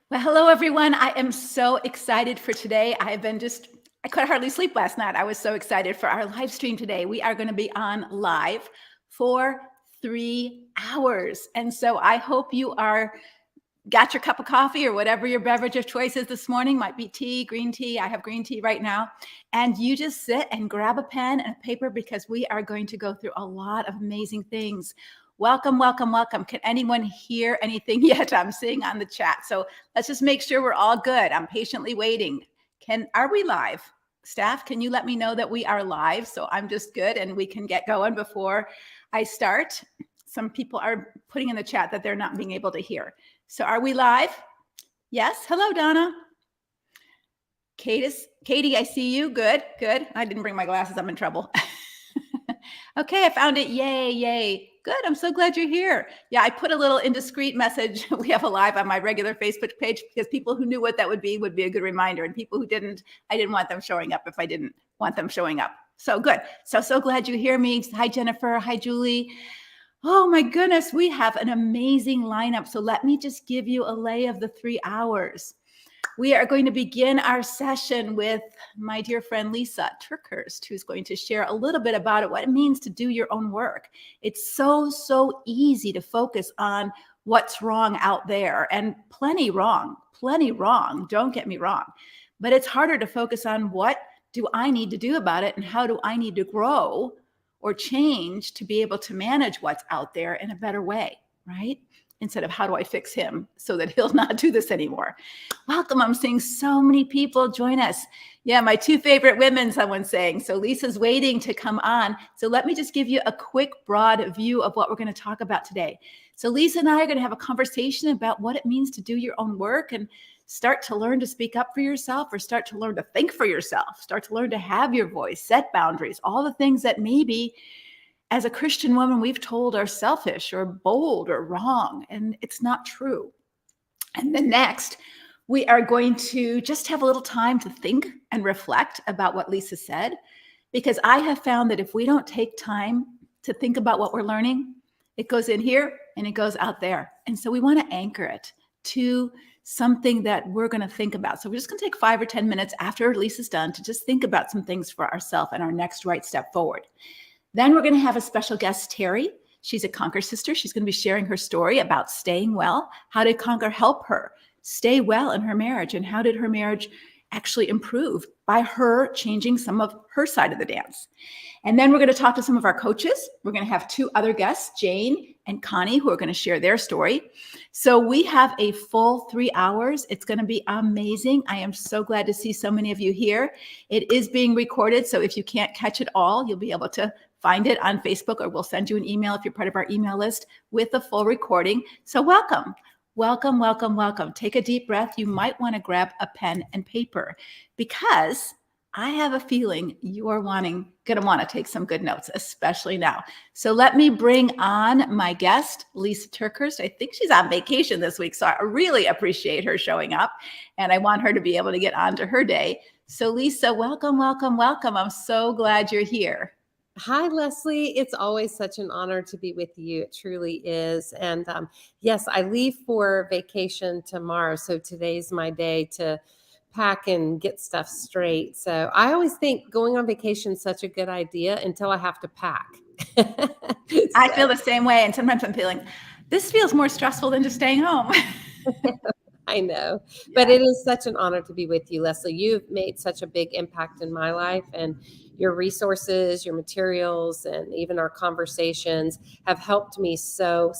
Well, hello, everyone. I am so excited for today. I could hardly sleep last night. I was so excited for our live stream today. We are going to be on live for 3 hours. And so I hope you got your cup of coffee or whatever your beverage of choice is this morning. Might be tea, green tea. I have green tea right now. And you just sit and grab a pen and a paper because we are going to go through a lot of amazing things. Welcome, welcome, welcome. Can anyone hear anything yet? I'm seeing on the chat. So let's just make sure we're all good. I'm patiently waiting. Are we live? Staff, can you let me know that we are live? So I'm just good and we can get going before I start. Some people are putting in the chat that they're not being able to hear. So are we live? Yes. Hello, Donna. Katie, I see you. Good, good. I didn't bring my glasses. I'm in trouble. Okay, I found it. Yay, yay. Good. I'm so glad you're here. Yeah, I put a little indiscreet message. We have a live on my regular Facebook page because people who knew what that would be a good reminder. And people who didn't, I didn't want them showing up if I didn't want them showing up. So good. So glad you hear me. Hi, Jennifer. Hi, Julie. Oh my goodness, we have an amazing lineup. So let me just give you a lay of the 3 hours. We are going to begin our session with my dear friend Lisa Turkhurst, who's going to share a little bit about it, what it means to do your own work. It's so easy to focus on what's wrong out there, and plenty wrong, don't get me wrong. But it's harder to focus on what do I need to do about it and how do I need to grow or change to be able to manage what's out there in a better way, right? Instead of how do I fix him so that he'll not do this anymore. Welcome. I'm seeing so many people join us. Yeah, my two favorite women, someone's saying. So Lisa's waiting to come on. So let me just give you a quick, broad view of what we're going to talk about today. So Lisa and I are going to have a conversation about what it means to do your own work and start to learn to speak up for yourself, or start to learn to think for yourself, start to learn to have your voice, set boundaries, all the things that maybe as a Christian woman, we've told are selfish or bold or wrong, and it's not true. And then next, we are going to just have a little time to think and reflect about what Lisa said, because I have found that if we don't take time to think about what we're learning, it goes in here and it goes out there. And so we want to anchor it to something that we're going to think about. So we're just going to take 5 or 10 minutes after Lisa's done to just think about some things for ourselves and our next right step forward. Then we're going to have a special guest, Terry. She's a Conquer sister. She's going to be sharing her story about staying well. How did Conquer help her stay well in her marriage? And how did her marriage actually improve by her changing some of her side of the dance? And then we're going to talk to some of our coaches. We're going to have 2 other guests, Jane and Connie, who are going to share their story. So we have a full 3 hours. It's going to be amazing. I am so glad to see so many of you here. It is being recorded, so if you can't catch it all, you'll be able to find it on Facebook, or we'll send you an email if you're part of our email list with the full recording. So welcome. Welcome, welcome, welcome. Take a deep breath. You might want to grab a pen and paper, because I have a feeling you are going to want to take some good notes, especially now. So let me bring on my guest, Lisa Turkhurst. I think she's on vacation this week, so I really appreciate her showing up, and I want her to be able to get on to her day. So Lisa, welcome, welcome, welcome. I'm so glad you're here. Hi, Leslie. It's always such an honor to be with you. It truly is. And yes, I leave for vacation tomorrow. So today's my day to pack and get stuff straight. So I always think going on vacation is such a good idea until I have to pack. I feel the same way. And sometimes I'm feeling, this feels more stressful than just staying home. I know, but it is such an honor to be with you, Leslie. You've made such a big impact in my life, and your resources, your materials, and even our conversations have helped me so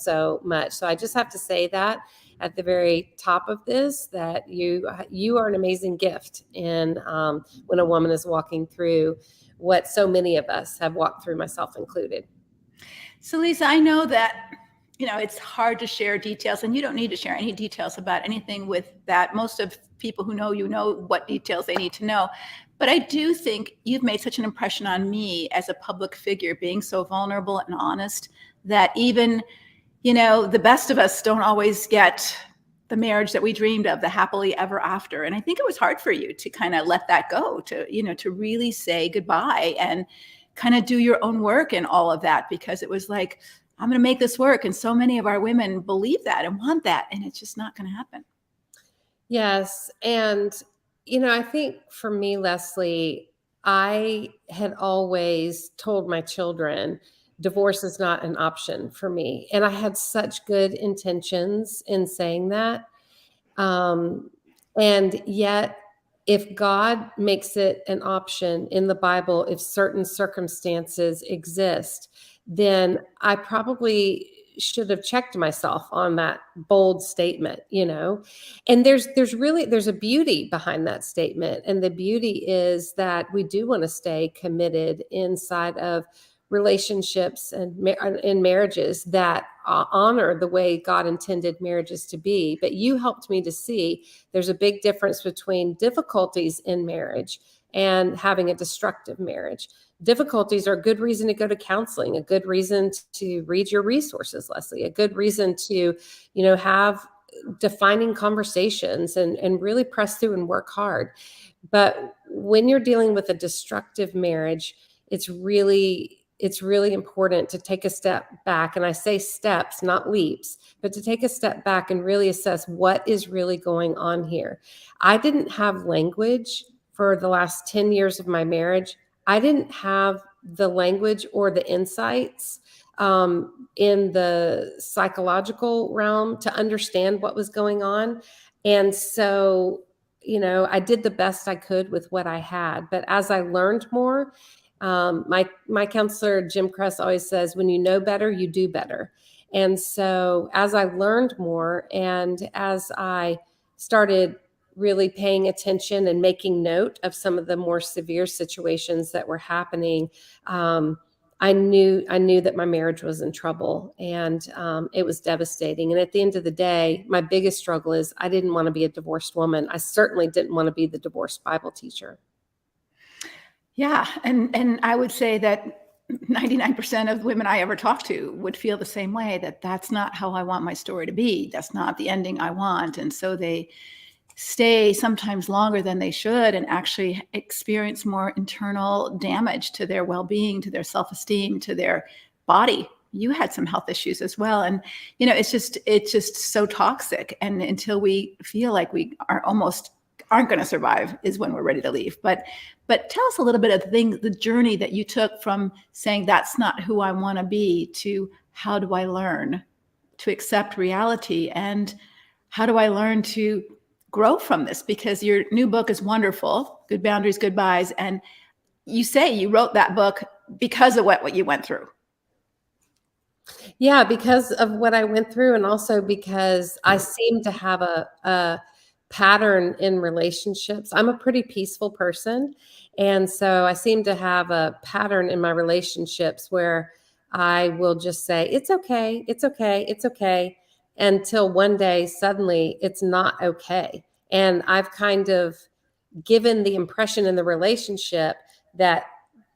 much. So I just have to say that at the very top of this, that you are an amazing gift. And when a woman is walking through what so many of us have walked through, myself included. So Lisa, I know that it's hard to share details, and you don't need to share any details about anything with that. Most of people who know you know what details they need to know. But I do think you've made such an impression on me as a public figure, being so vulnerable and honest, that even, the best of us don't always get the marriage that we dreamed of, the happily ever after. And I think it was hard for you to kind of let that go, to really say goodbye and kind of do your own work and all of that, because it was like, I'm going to make this work. And so many of our women believe that and want that, and it's just not going to happen. Yes. And, I think for me, Leslie, I had always told my children divorce is not an option for me. And I had such good intentions in saying that. Um, and yet, if God makes it an option in the Bible, if certain circumstances exist, then I probably should have checked myself on that bold statement. And there's a beauty behind that statement, and the beauty is that we do want to stay committed inside of relationships and in marriages that honor the way God intended marriages to be. But you helped me to see there's a big difference between difficulties in marriage and having a destructive marriage. Difficulties are a good reason to go to counseling, a good reason to read your resources, Leslie, a good reason to, have defining conversations and really press through and work hard. But when you're dealing with a destructive marriage, it's really important to take a step back. And I say steps, not leaps, but to take a step back and really assess what is really going on here. I didn't have language for the last 10 years of my marriage. I didn't have the language or the insights in the psychological realm to understand what was going on. And so, I did the best I could with what I had. But as I learned more, my counselor, Jim Kress, always says, when you know better, you do better. And so as I learned more and as I started really paying attention and making note of some of the more severe situations that were happening, I knew that my marriage was in trouble, and it was devastating. And at the end of the day, my biggest struggle is I didn't want to be a divorced woman. I certainly didn't want to be the divorced Bible teacher. Yeah, and I would say that 99% of women I ever talked to would feel the same way, that that's not how I want my story to be. That's not the ending I want. And so they stay sometimes longer than they should and actually experience more internal damage to their well-being, to their self-esteem, to their body. You had some health issues as well. And, it's just so toxic. And until we feel like we aren't going to survive is when we're ready to leave. But tell us a little bit of the journey that you took from saying that's not who I want to be to how do I learn to accept reality, and how do I learn to grow from this? Because your new book is wonderful, Good Boundaries, Goodbyes. And you say you wrote that book because of what you went through. Yeah, because of what I went through, and also because I seem to have a pattern in relationships. I'm a pretty peaceful person. And so I seem to have a pattern in my relationships where I will just say, it's okay, it's okay, it's okay, until one day suddenly it's not okay. And I've kind of given the impression in the relationship that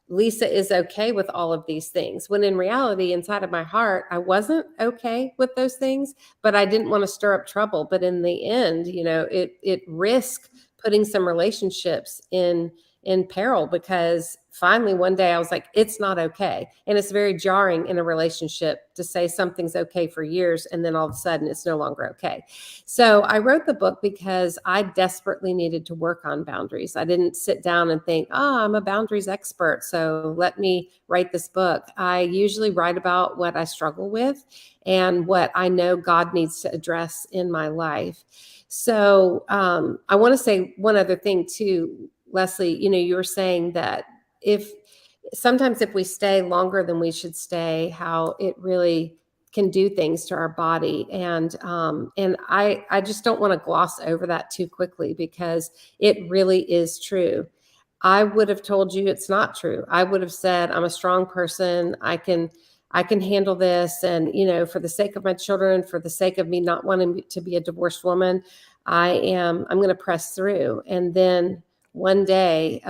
Lisa is okay with all of these things, when in reality, inside of my heart, I wasn't okay with those things, but I didn't want to stir up trouble. But in the end, it risked putting some relationships in peril, because finally one day I was like, it's not okay. And it's very jarring in a relationship to say something's okay for years and then all of a sudden it's no longer okay. So I wrote the book because I desperately needed to work on boundaries. I didn't sit down and think, I'm a boundaries expert, so let me write this book. I usually write about what I struggle with and what I know God needs to address in my life. So I want to say one other thing too, Leslie. You were saying that if we stay longer than we should stay, how it really can do things to our body. And I just don't want to gloss over that too quickly, because it really is true. I would have told you it's not true. I would have said, I'm a strong person. I can handle this. And, for the sake of my children, for the sake of me not wanting to be a divorced woman, I'm going to press through. And then one day,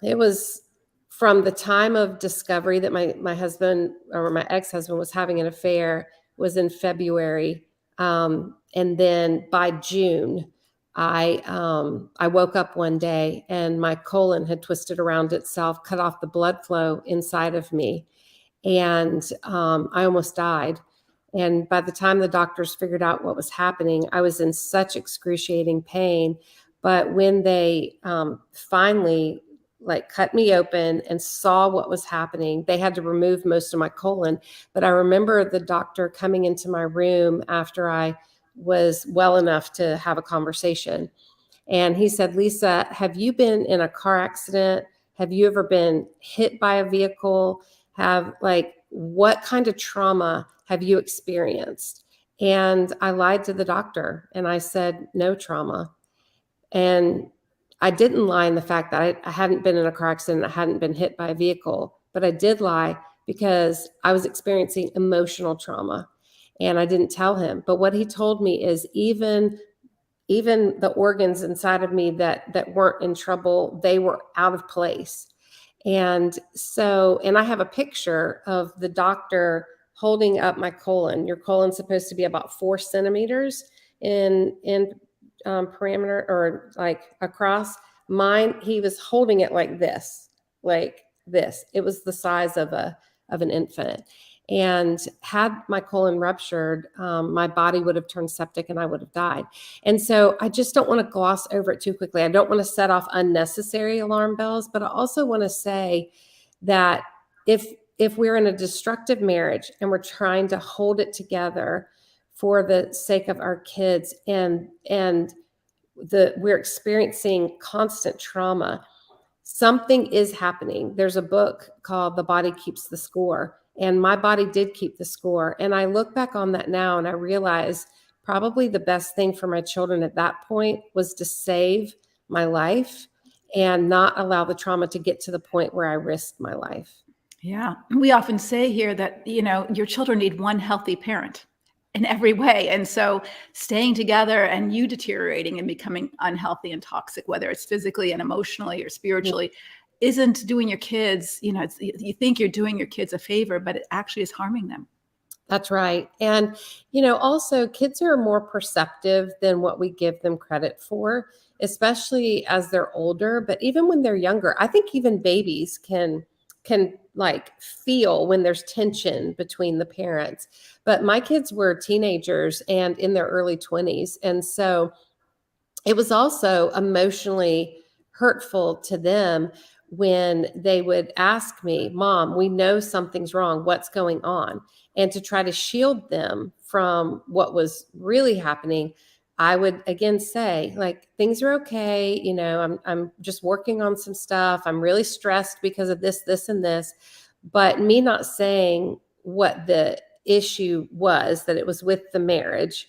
it was from the time of discovery that my husband, or my ex-husband, was having an affair, was in February. And then by June, I woke up one day and my colon had twisted around itself, cut off the blood flow inside of me. And I almost died. And by the time the doctors figured out what was happening, I was in such excruciating pain. But when they finally cut me open and saw what was happening, they had to remove most of my colon. But I remember the doctor coming into my room after I was well enough to have a conversation. And he said, "Lisa, have you been in a car accident? Have you ever been hit by a vehicle? What kind of trauma have you experienced?" And I lied to the doctor and I said, "No trauma." And I didn't lie in the fact that I hadn't been in a car accident, I hadn't been hit by a vehicle, but I did lie because I was experiencing emotional trauma and I didn't tell him. But what he told me is even the organs inside of me that weren't in trouble, they were out of place. And I have a picture of the doctor holding up my colon. Your colon's supposed to be about 4 centimeters in parameter, or across. Mine, he was holding it like this. It was the size of an infant. And had my colon ruptured, my body would have turned septic and I would have died. And so I just don't want to gloss over it too quickly. I don't want to set off unnecessary alarm bells, but I also want to say that if we're in a destructive marriage and we're trying to hold it together for the sake of our kids, and we're experiencing constant trauma, something is happening. There's a book called The Body Keeps the Score, and my body did keep the score. And I look back on that now and I realize probably the best thing for my children at that point was to save my life and not allow the trauma to get to the point where I risked my life. Yeah. We often say here that, your children need one healthy parent in every way. And so staying together and you deteriorating and becoming unhealthy and toxic, whether it's physically and emotionally or spiritually, isn't doing your kids, you think you're doing your kids a favor, but it actually is harming them. That's right. And, also kids are more perceptive than what we give them credit for, especially as they're older. But even when they're younger, I think even babies can feel when there's tension between the parents. But my kids were teenagers and in their early 20s. And so it was also emotionally hurtful to them when they would ask me, "Mom, we know something's wrong. What's going on?" And to try to shield them from what was really happening, I would again say, "Things are okay. I'm just working on some stuff. I'm really stressed because of this, this, and this." But me not saying what the issue was, that it was with the marriage,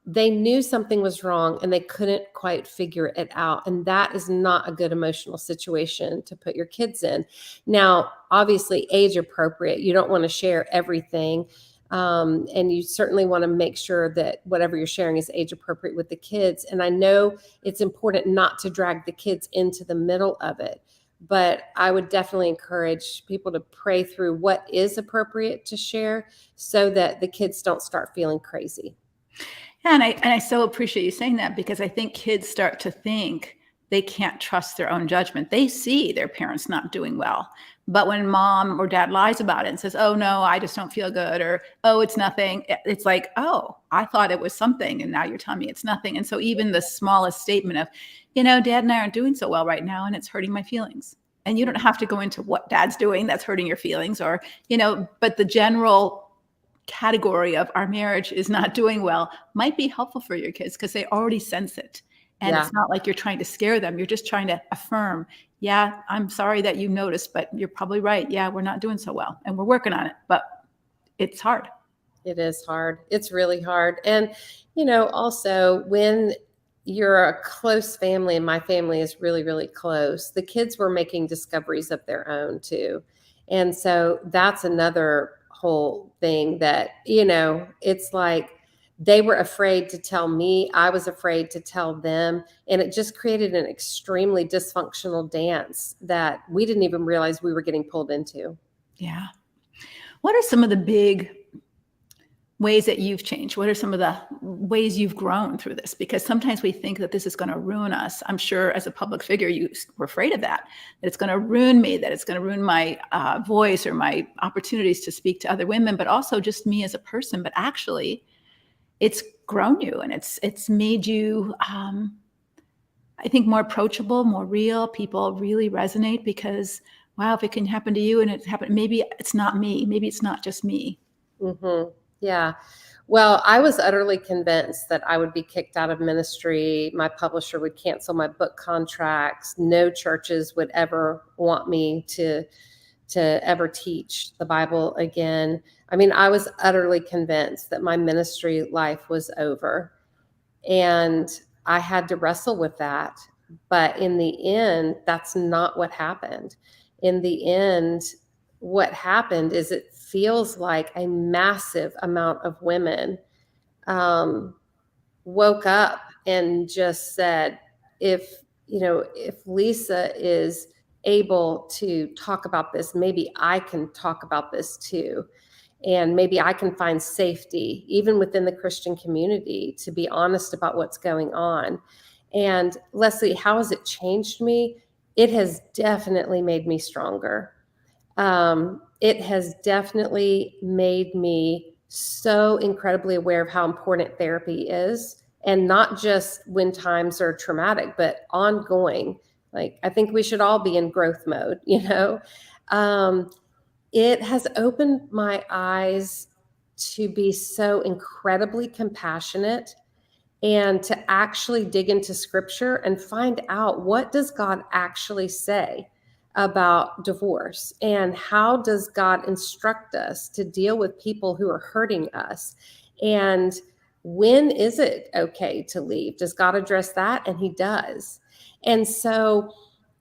they knew something was wrong and they couldn't quite figure it out. And that is not a good emotional situation to put your kids in. Now, obviously, age appropriate. You don't want to share everything. And you certainly want to make sure that whatever you're sharing is age appropriate with the kids. And I know it's important not to drag the kids into the middle of it, but I would definitely encourage people to pray through what is appropriate to share so that the kids don't start feeling crazy. Yeah, and I so appreciate you saying that, because I think kids start to think they can't trust their own judgment. They see their parents not doing well. But when mom or dad lies about it and says, "Oh, no, I just don't feel good," or, "Oh, it's nothing," it's like, "Oh, I thought it was something, and now you're telling me it's nothing." And so even the smallest statement of, "Dad and I aren't doing so well right now, and it's hurting my feelings." And you don't have to go into what dad's doing that's hurting your feelings, or, but the general category of our marriage is not doing well might be helpful for your kids because they already sense it. And It's not like you're trying to scare them. You're just trying to affirm, "Yeah, I'm sorry that you noticed, but you're probably right. Yeah, we're not doing so well and we're working on it, but it's hard." It is hard. It's really hard. And, also when you're a close family, and my family is really, really close, the kids were making discoveries of their own too. And so that's another whole thing that, it's like they were afraid to tell me. I was afraid to tell them. And it just created an extremely dysfunctional dance that we didn't even realize we were getting pulled into. Yeah. What are some of the big ways that you've changed? What are some of the ways you've grown through this? Because sometimes we think that this is going to ruin us. I'm sure as a public figure, you were afraid of that it's going to ruin me, that it's going to ruin my voice or my opportunities to speak to other women, but also just me as a person. But actually, it's grown you, and it's made you, I think, more approachable, more real. People really resonate because, wow, if it can happen to you and it happened, maybe it's not me. Maybe it's not just me. Mm-hmm. Yeah. Well, I was utterly convinced that I would be kicked out of ministry. My publisher would cancel my book contracts. No churches would ever want me to ever teach the Bible again. I mean, I was utterly convinced that my ministry life was over. And I had to wrestle with that. But in the end, that's not what happened. In the end, what happened is it feels like a massive amount of women woke up and just said, if Lisa is able to talk about this, maybe I can talk about this too. And maybe I can find safety, even within the Christian community, to be honest about what's going on. And Leslie, how has it changed me? It has definitely made me stronger. It has definitely made me so incredibly aware of how important therapy is, and not just when times are traumatic, but ongoing. Like, I think we should all be in growth mode, It has opened my eyes to be so incredibly compassionate and to actually dig into scripture and find out, what does God actually say about divorce, and how does God instruct us to deal with people who are hurting us, and when is it okay to leave? Does God address that? And he does. And so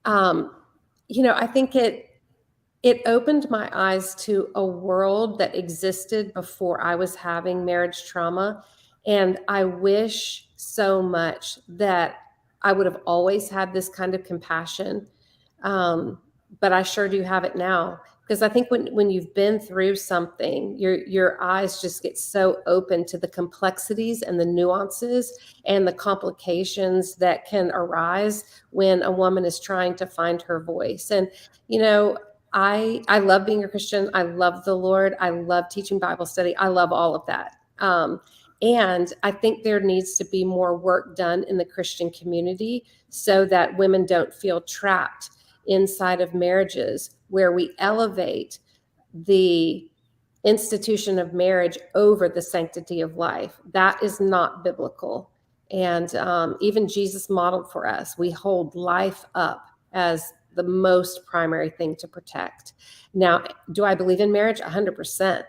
I think it opened my eyes to a world that existed before I was having marriage trauma. And I wish so much that I would have always had this kind of compassion. But I sure do have it now. Because I think when you've been through something, your eyes just get so open to the complexities and the nuances and the complications that can arise when a woman is trying to find her voice. And, I love being a Christian. I love the Lord. I love teaching Bible study. I love all of that. And I think there needs to be more work done in the Christian community so that women don't feel trapped inside of marriages where we elevate the institution of marriage over the sanctity of life. That is not biblical. And even Jesus modeled for us. We hold life up as the most primary thing to protect. Now, do I believe in marriage? 100%.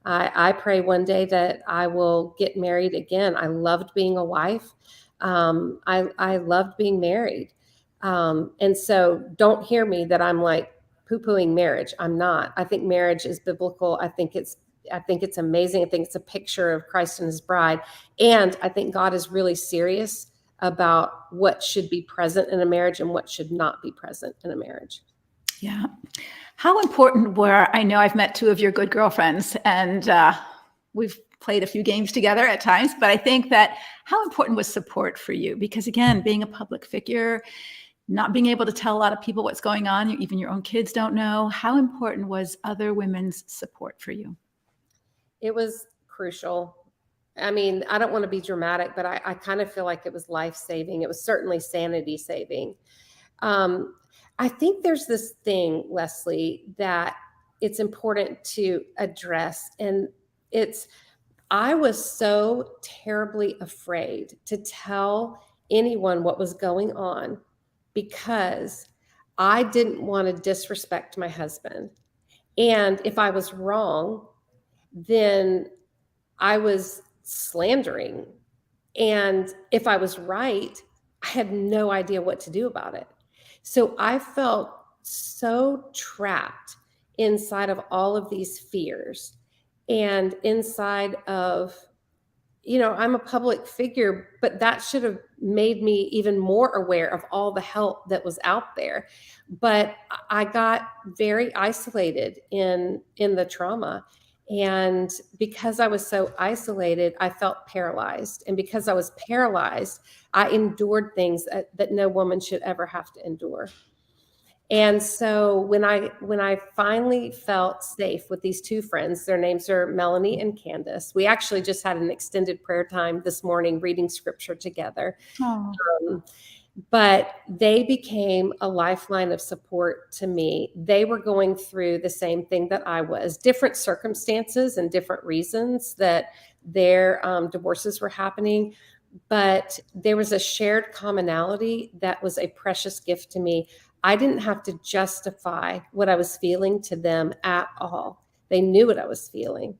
I pray one day that I will get married again. I loved being a wife. I loved being married. And so don't hear me that I'm like poo-pooing marriage. I'm not. I think marriage is biblical. I think it's amazing. I think it's a picture of Christ and his bride. And I think God is really serious about what should be present in a marriage and what should not be present in a marriage. Yeah. How important I know I've met two of your good girlfriends, and we've played a few games together at times, but I think that how important was support for you? Because again, being a public figure, not being able to tell a lot of people what's going on, even your own kids don't know. How important was other women's support for you? It was crucial. I mean, I don't want to be dramatic, but I kind of feel like it was life-saving. It was certainly sanity-saving. I think there's this thing, Leslie, that it's important to address. And I was so terribly afraid to tell anyone what was going on because I didn't want to disrespect my husband. And if I was wrong, then I was slandering. And if I was right, I had no idea what to do about it. So I felt so trapped inside of all of these fears and inside of, I'm a public figure, but that should have made me even more aware of all the help that was out there. But I got very isolated in the trauma. And because I was so isolated, I felt paralyzed. And because I was paralyzed, I endured things that no woman should ever have to endure. And so when I finally felt safe with these two friends, their names are Melanie and Candace. We actually just had an extended prayer time this morning reading scripture together. Oh, Um, but they became a lifeline of support to me. They were going through the same thing that I was, different circumstances and different reasons that their divorces were happening. But there was a shared commonality that was a precious gift to me. I didn't have to justify what I was feeling to them at all. They knew what I was feeling.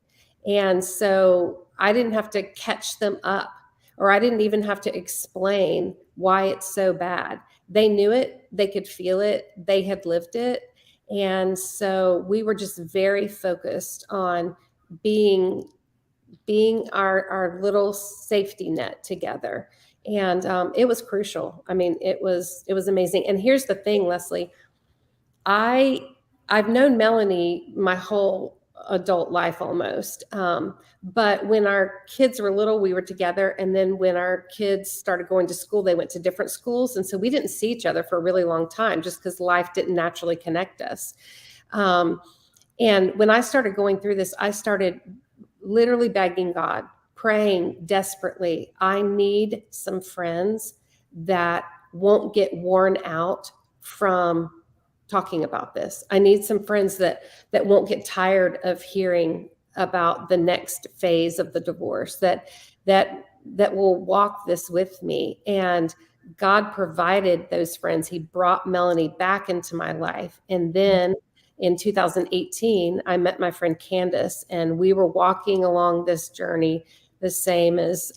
And so I didn't have to catch them up, or I didn't even have to explain why it's so bad. They knew it, they could feel it, they had lived it. And so we were just very focused on being our little safety net together. And it was crucial. I mean, it was amazing. And here's the thing, Leslie, I I've known Melanie my whole adult life almost. But when our kids were little, we were together. And then when our kids started going to school, they went to different schools. And so we didn't see each other for a really long time just because life didn't naturally connect us. Um, and when I started going through this, I started literally begging God, praying desperately. I need some friends that won't get worn out from talking about this. I need some friends that won't get tired of hearing about the next phase of the divorce, that will walk this with me. And God provided those friends. He brought Melanie back into my life. And then in 2018, I met my friend Candace, and we were walking along this journey the same as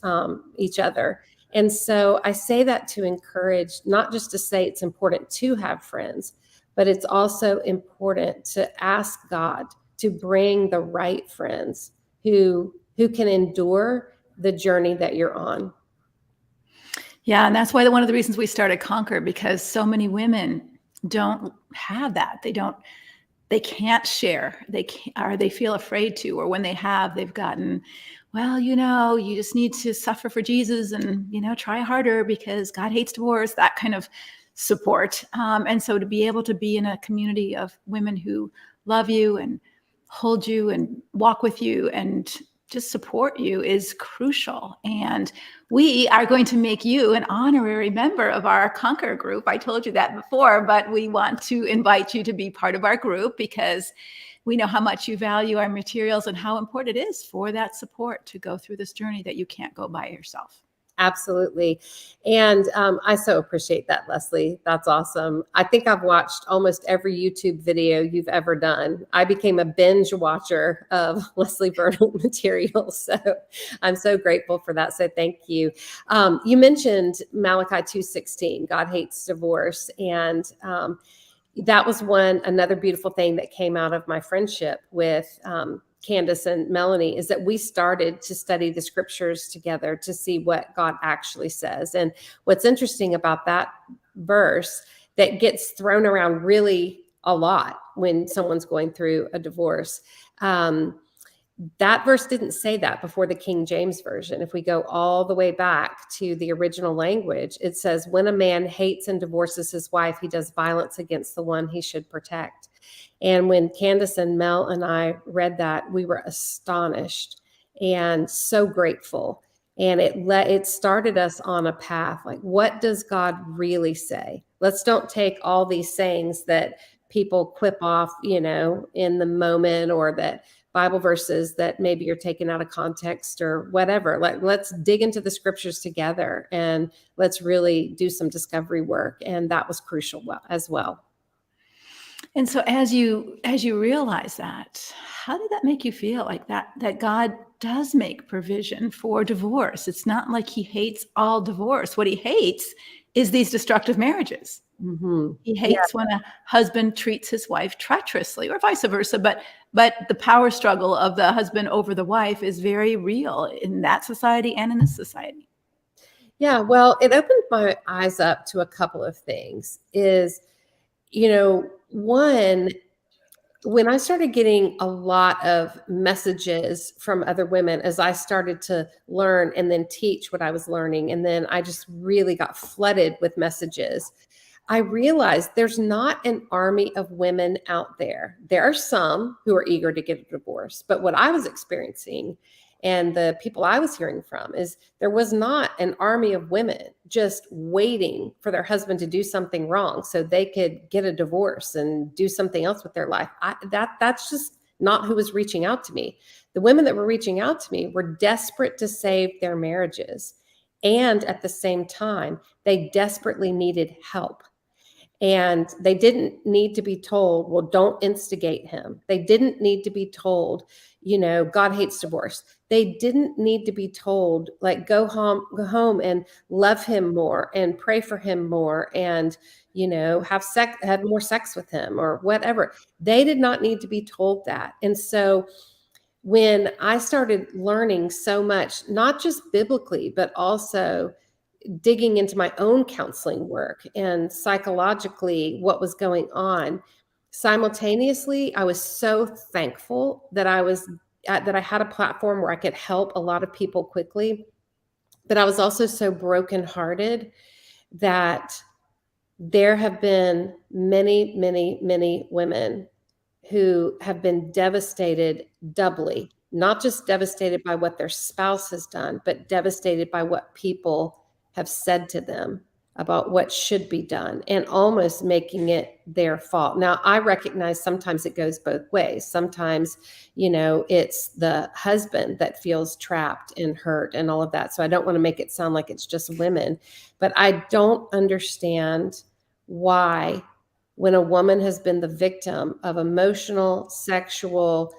each other. And so I say that to encourage, not just to say it's important to have friends, but it's also important to ask God to bring the right friends who can endure the journey that you're on. yeah. And that's why one of the reasons we started Conquer, because so many women don't have that. They can't share. They can't, or they feel afraid to, or when they have, they've gotten, well, you just need to suffer for Jesus and, try harder because God hates divorce, that kind of support. And so to be able to be in a community of women who love you and hold you and walk with you and just support you is crucial. And we are going to make you an honorary member of our Conquer group. I told you that before, but we want to invite you to be part of our group because we know how much you value our materials and how important it is for that support to go through this journey that you can't go by yourself. Absolutely. And I so appreciate that, Leslie. That's awesome. I think I've watched almost every YouTube video you've ever done. I became a binge watcher of Leslie Vernick materials. So I'm so grateful for that. So thank you. You mentioned Malachi 2:16, God hates divorce. And that was another beautiful thing that came out of my friendship with Candace and Melanie, is that we started to study the scriptures together to see what God actually says. And what's interesting about that verse that gets thrown around really a lot when someone's going through a divorce, that verse didn't say that before the King James Version. If we go all the way back to the original language, it says, when a man hates and divorces his wife, he does violence against the one he should protect. And when Candace and Mel and I read that, we were astonished and so grateful. And it started us on a path. Like, what does God really say? Let's don't take all these sayings that people quip off, in the moment, or that Bible verses that maybe you're taken out of context or whatever. Let's dig into the scriptures together and let's really do some discovery work. And that was crucial as well. And so as you realize that, how did that make you feel, like that God does make provision for divorce? It's not like he hates all divorce. What he hates is these destructive marriages. Mm-hmm. He hates when a husband treats his wife treacherously, or vice versa. But the power struggle of the husband over the wife is very real in that society and in this society. Yeah, well, it opened my eyes up to a couple of things. One, when I started getting a lot of messages from other women as I started to learn and then teach what I was learning, and then I just really got flooded with messages, I realized there's not an army of women out there. There are some who are eager to get a divorce, but what I was experiencing and the people I was hearing from is there was not an army of women just waiting for their husband to do something wrong so they could get a divorce and do something else with their life. That's just not who was reaching out to me. The women that were reaching out to me were desperate to save their marriages. And at the same time, they desperately needed help. And they didn't need to be told, well, don't instigate him. They didn't need to be told, God hates divorce. They didn't need to be told, like, go home and love him more and pray for him more and, have more sex with him or whatever. They did not need to be told that. And so when I started learning so much, not just biblically, but also digging into my own counseling work and psychologically what was going on, simultaneously, I was so thankful that I had a platform where I could help a lot of people quickly. But I was also so brokenhearted that there have been many, many, many women who have been devastated doubly, not just devastated by what their spouse has done, but devastated by what people have said to them about what should be done and almost making it their fault. Now, I recognize sometimes it goes both ways. Sometimes, it's the husband that feels trapped and hurt and all of that. So I don't want to make it sound like it's just women, but I don't understand why, when a woman has been the victim of emotional, sexual,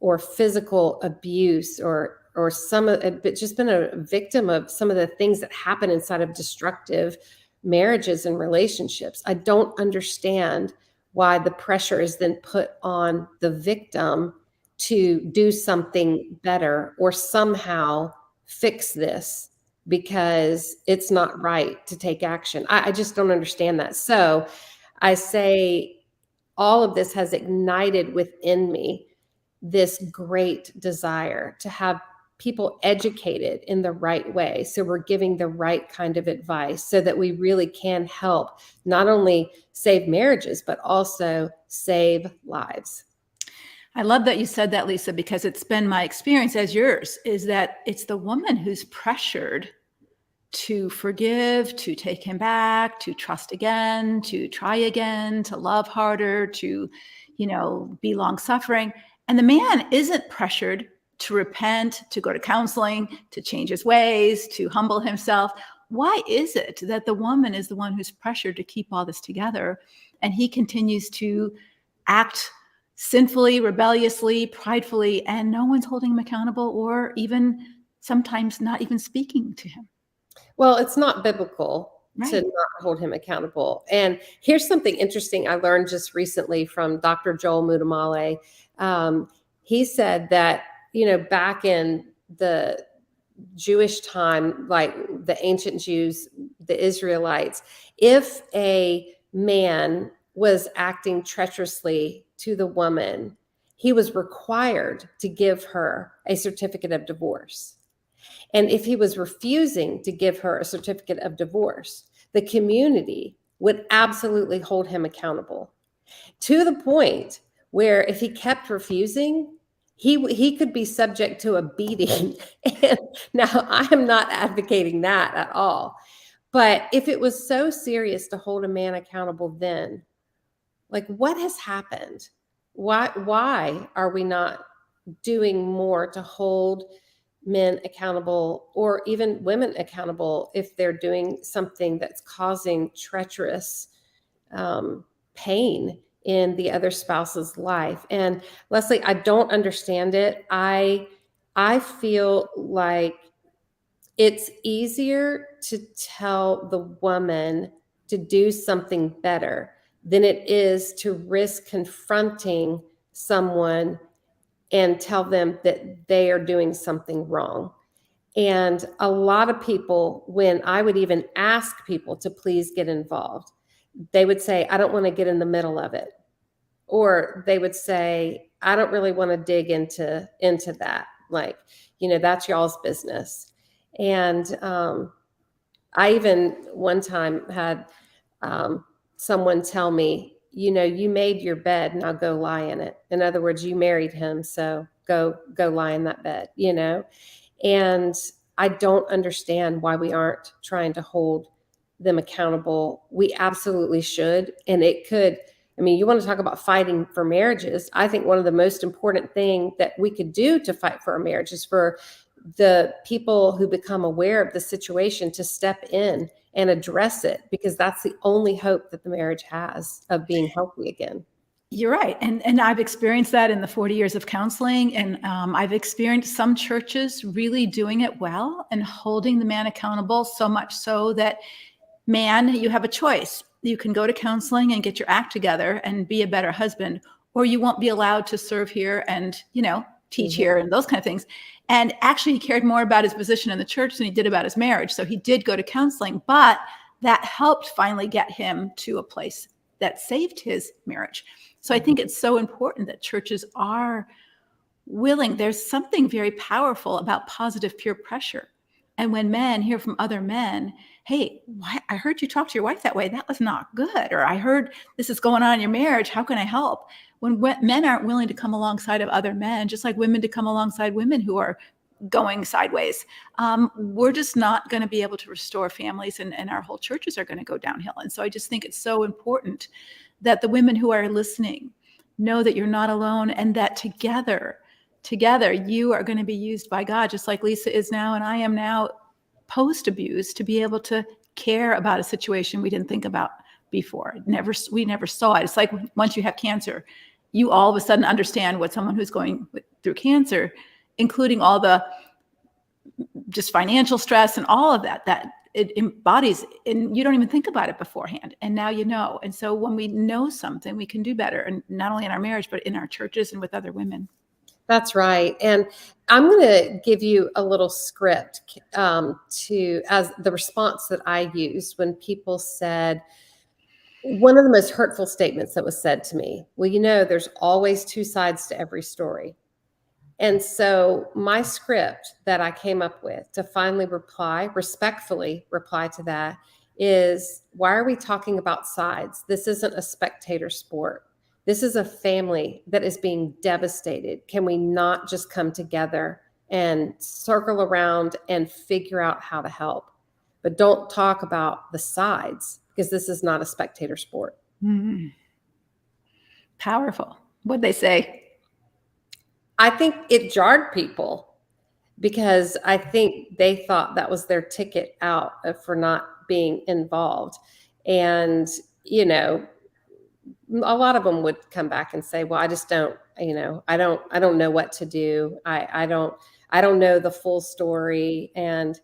or physical abuse or but just been a victim of some of the things that happen inside of destructive marriages and relationships, I don't understand why the pressure is then put on the victim to do something better or somehow fix this because it's not right to take action. I just don't understand that. So I say all of this has ignited within me this great desire to have people educated in the right way. So we're giving the right kind of advice so that we really can help not only save marriages, but also save lives. I love that you said that, Lisa, because it's been my experience as yours, is that it's the woman who's pressured to forgive, to take him back, to trust again, to try again, to love harder, to, be long-suffering. And the man isn't pressured to repent, to go to counseling, to change his ways, to humble himself. Why is it that the woman is the one who's pressured to keep all this together, and he continues to act sinfully, rebelliously, pridefully, and no one's holding him accountable or even sometimes not even speaking to him? Well, it's not biblical Right. to not hold him accountable. And here's something interesting I learned just recently from Dr. Joel Muddamalle. He said that, back in the Jewish time, like the ancient Jews, the Israelites, if a man was acting treacherously to the woman, he was required to give her a certificate of divorce. And if he was refusing to give her a certificate of divorce, the community would absolutely hold him accountable, to the point where if he kept refusing, he could be subject to a beating. And now I am not advocating that at all. But if it was so serious to hold a man accountable then, like, what has happened? Why are we not doing more to hold men accountable or even women accountable if they're doing something that's causing treacherous pain in the other spouse's life? And Leslie, I don't understand it. I feel like it's easier to tell the woman to do something better than it is to risk confronting someone and tell them that they are doing something wrong. And a lot of people, when I would even ask people to please get involved, they would say, I don't want to get in the middle of it. or they would say, I don't really want to dig into that. Like, that's y'all's business. And I even one time had someone tell me, you made your bed, now go lie in it. In other words, you married him, so go lie in that bed, And I don't understand why we aren't trying to hold them accountable. We absolutely should. And it could, you want to talk about fighting for marriages. I think one of the most important thing that we could do to fight for our marriage is for the people who become aware of the situation to step in and address it, because that's the only hope that the marriage has of being healthy again. You're right. And I've experienced that in the 40 years of counseling. And I've experienced some churches really doing it well and holding the man accountable, so much so that, man, you have a choice. You can go to counseling and get your act together and be a better husband, or you won't be allowed to serve here and, teach here and those kind of things. And actually, he cared more about his position in the church than he did about his marriage. So he did go to counseling, but that helped finally get him to a place that saved his marriage. So I think it's so important that churches are willing. There's something very powerful about positive peer pressure. And when men hear from other men, hey, I heard you talk to your wife that way. That was not good. Or I heard this is going on in your marriage. How can I help? When men aren't willing to come alongside of other men, just like women to come alongside women who are going sideways, we're just not going to be able to restore families, and our whole churches are going to go downhill. And so I just think it's so important that the women who are listening know that you're not alone, and that together you are going to be used by God, just like Lisa is now and I am now post-abuse, to be able to care about a situation we didn't think about before. We never saw it. It's like once you have cancer, you all of a sudden understand what someone who's going through cancer, including all the just financial stress and all of that it embodies, and you don't even think about it beforehand. And now you know. And so when we know something, we can do better, and not only in our marriage, but in our churches and with other women. That's right. And I'm going to give you a little script as the response that I used when people said, one of the most hurtful statements that was said to me, well, there's always two sides to every story. And so my script that I came up with to finally respectfully reply to that is, why are we talking about sides? This isn't a spectator sport. This is a family that is being devastated. Can we not just come together and circle around and figure out how to help? But don't talk about the sides, because this is not a spectator sport. Mm-hmm. Powerful. What'd they say? I think it jarred people, because I think they thought that was their ticket out for not being involved. And, a lot of them would come back and say, well, I just don't, I don't know what to do. I don't know the full story. And,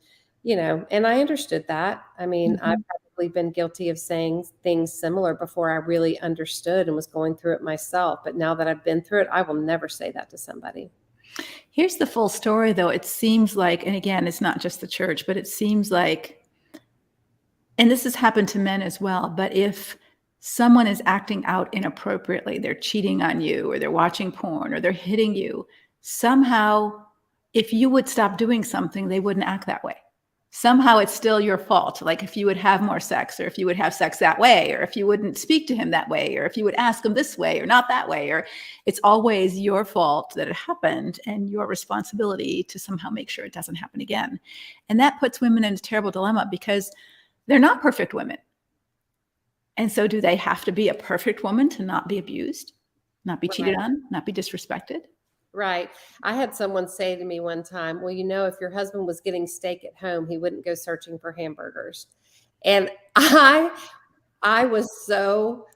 and I understood that. Mm-hmm. I've probably been guilty of saying things similar before I really understood and was going through it myself. But now that I've been through it, I will never say that to somebody. Here's the full story, though. It seems like, and again, it's not just the church, but it seems like, and this has happened to men as well, but if someone is acting out inappropriately, they're cheating on you, or they're watching porn, or they're hitting you, somehow, if you would stop doing something, they wouldn't act that way. Somehow it's still your fault. Like if you would have more sex, or if you would have sex that way, or if you wouldn't speak to him that way, or if you would ask him this way or not that way, or it's always your fault that it happened and your responsibility to somehow make sure it doesn't happen again. And that puts women in a terrible dilemma, because they're not perfect women. And so do they have to be a perfect woman to not be abused, not be cheated on, not be disrespected? Right. I had someone say to me one time, well, if your husband was getting steak at home, he wouldn't go searching for hamburgers. And I was so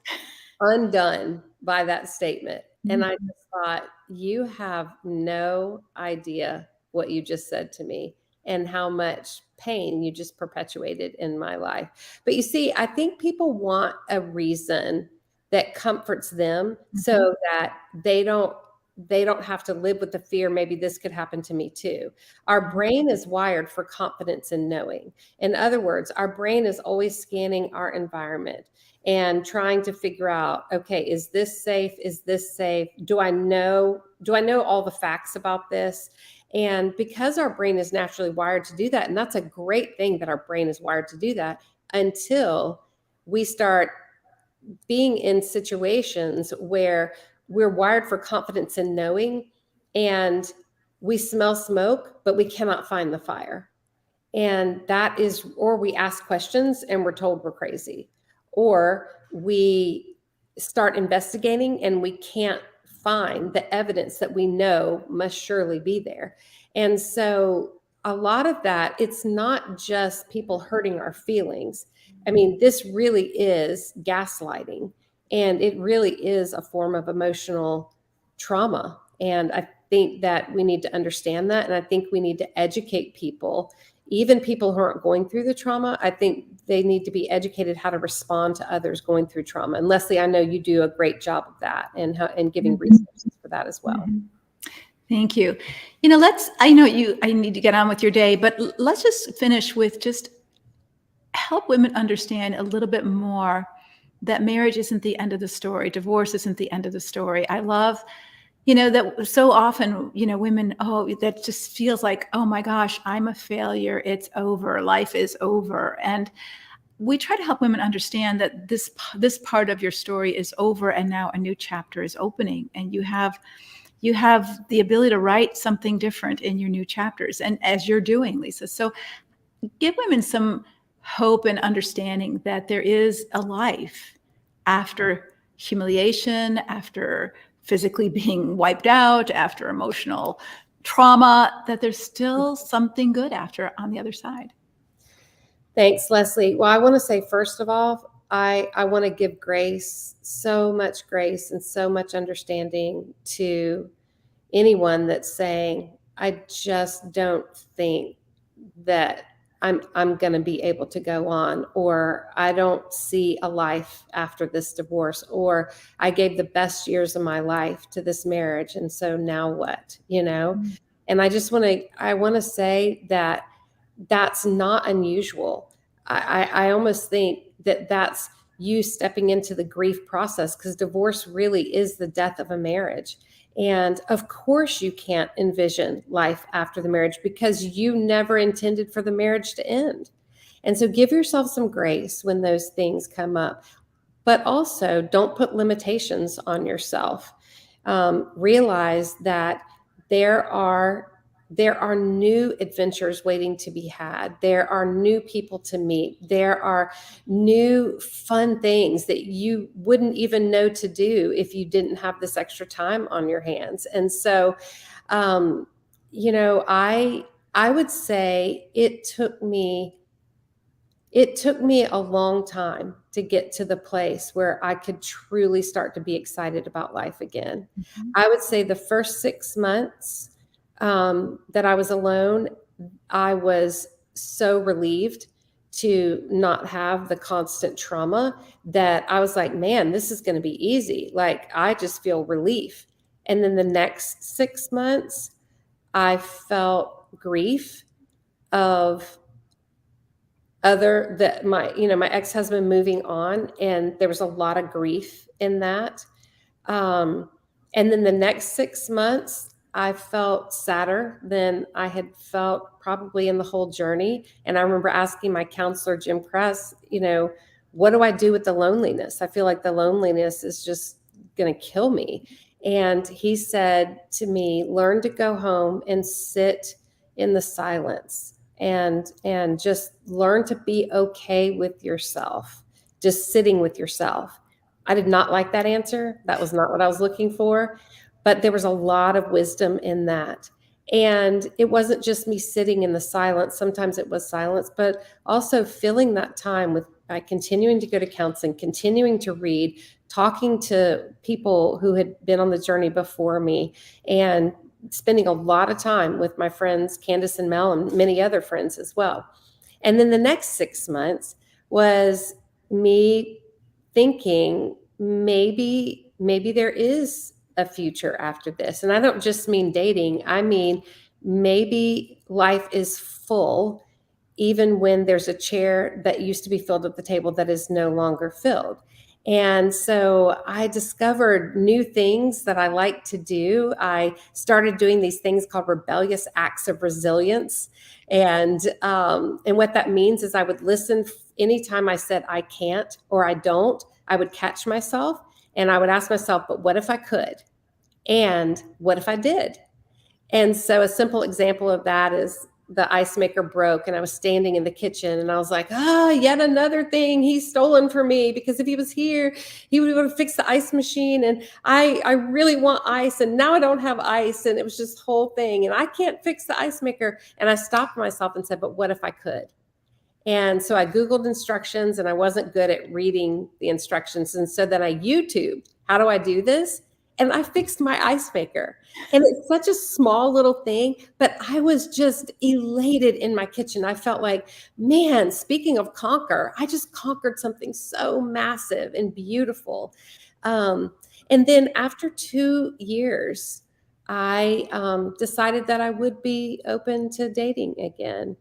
undone by that statement. And I just thought, you have no idea what you just said to me and how much pain you just perpetuated in my life. But you see, I think people want a reason that comforts them so that they don't they don't have to live with the fear, maybe this could happen to me too. Our brain is wired for confidence in knowing. In other words, our brain is always scanning our environment and trying to figure out, okay, is this safe? Is this safe? Do I know all the facts about this? And because our brain is naturally wired to do that, and that's a great thing that our brain is wired to do that, until we start being in situations where we're wired for confidence in knowing, and we smell smoke, but we cannot find the fire. And that is, or we ask questions and we're told we're crazy, or we start investigating and we can't find the evidence that we know must surely be there. And so a lot of that, it's not just people hurting our feelings. I mean, this really is gaslighting, and it really is a form of emotional trauma. And I think that we need to understand that. And I think we need to educate people, even people who aren't going through the trauma. I think they need to be educated how to respond to others going through trauma. And Leslie, I know you do a great job of that, and giving resources for that as well. Thank you. I need to get on with your day, but let's just finish with just help women understand a little bit more that marriage isn't the end of the story. Divorce isn't the end of the story. I love, that so often, women, that just feels like, oh my gosh, I'm a failure. It's over. Life is over. And we try to help women understand that this part of your story is over, and now a new chapter is opening, and you have the ability to write something different in your new chapters, and as you're doing, Lisa. So give women some hope and understanding that there is a life after humiliation, after physically being wiped out, after emotional trauma, that there's still something good on the other side. Thanks, Leslie. Well, I want to say, first of all, I want to give grace, so much grace and so much understanding to anyone that's saying, I just don't think that I'm going to be able to go on, or I don't see a life after this divorce, or I gave the best years of my life to this marriage, and so now what, Mm-hmm. And I want to say that that's not unusual. I almost think that that's you stepping into the grief process, because divorce really is the death of a marriage. And of course you can't envision life after the marriage, because you never intended for the marriage to end. And so give yourself some grace when those things come up, but also don't put limitations on yourself. Realize that there are new adventures waiting to be had. There are new people to meet. There are new fun things that you wouldn't even know to do if you didn't have this extra time on your hands. And so, I would say it took me a long time to get to the place where I could truly start to be excited about life again. Mm-hmm. I would say the first 6 months that I was alone, I was so relieved to not have the constant trauma that I was like, man, this is going to be easy. Like, I just feel relief. And then the next 6 months, I felt grief of my ex-husband moving on, and there was a lot of grief in that. And then the next 6 months, I felt sadder than I had felt probably in the whole journey. And I remember asking my counselor, Jim Kress, what do I do with the loneliness? I feel like the loneliness is just going to kill me. And he said to me, learn to go home and sit in the silence, and just learn to be okay with yourself, just sitting with yourself. I did not like that answer. That was not what I was looking for, but there was a lot of wisdom in that. And it wasn't just me sitting in the silence. Sometimes it was silence, but also filling that time by continuing to go to counseling, continuing to read, talking to people who had been on the journey before me, and spending a lot of time with my friends, Candace and Mel, and many other friends as well. And then the next 6 months was me thinking maybe there is a future after this. And I don't just mean dating. I mean, maybe life is full even when there's a chair that used to be filled at the table that is no longer filled. And so I discovered new things that I like to do. I started doing these things called rebellious acts of resilience. And what that means is I would listen anytime I said I can't or I don't, I would catch myself and I would ask myself, but what if I could? And what if I did? And so a simple example of that is the ice maker broke and I was standing in the kitchen and I was like, yet another thing he's stolen from me, because if he was here, he would have fixed the ice machine. And I really want ice and now I don't have ice. And it was just whole thing. And I can't fix the ice maker. And I stopped myself and said, but what if I could? And so I Googled instructions and I wasn't good at reading the instructions. And so then I YouTubed, how do I do this? And I fixed my ice maker. And it's such a small little thing, but I was just elated in my kitchen. I felt like, man, speaking of conquer, I just conquered something so massive and beautiful. And then after 2 years, I decided that I would be open to dating again.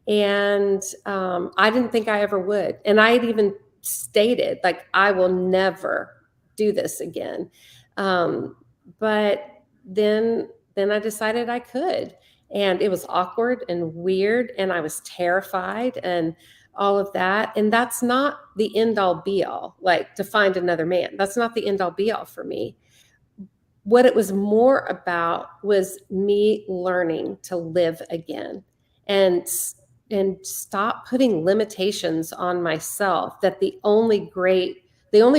And I didn't think I ever would. And I had even stated, like, I will never do this again. But then I decided I could. And it was awkward and weird. And I was terrified and all of that. And that's not the end all be all, like to find another man. That's not the end all be all for me. What it was more about was me learning to live again and stop putting limitations on myself, that the only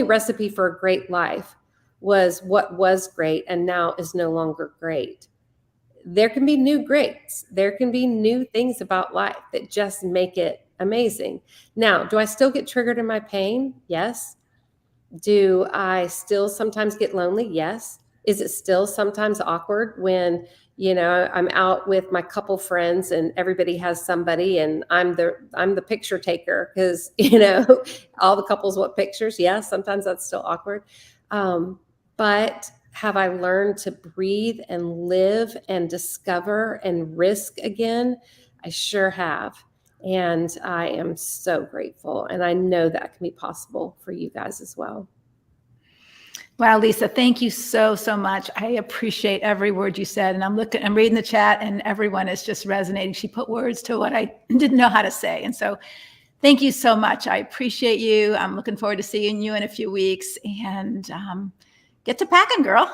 recipe for a great life was what was great and now is no longer great. There can be new greats. There can be new things about life that just make it amazing. Now, do I still get triggered in my pain? Yes. Do I still sometimes get lonely? Yes. Is it still sometimes awkward when, I'm out with my couple friends and everybody has somebody and I'm the picture taker because, all the couples want pictures. Yes, sometimes that's still awkward. But have I learned to breathe and live and discover and risk again? I sure have. And I am so grateful. And I know that can be possible for you guys as well. Wow, Lisa, thank you so, so much. I appreciate every word you said. And I'm reading the chat and everyone is just resonating. She put words to what I didn't know how to say. And so thank you so much. I appreciate you. I'm looking forward to seeing you in a few weeks and get to packing, girl.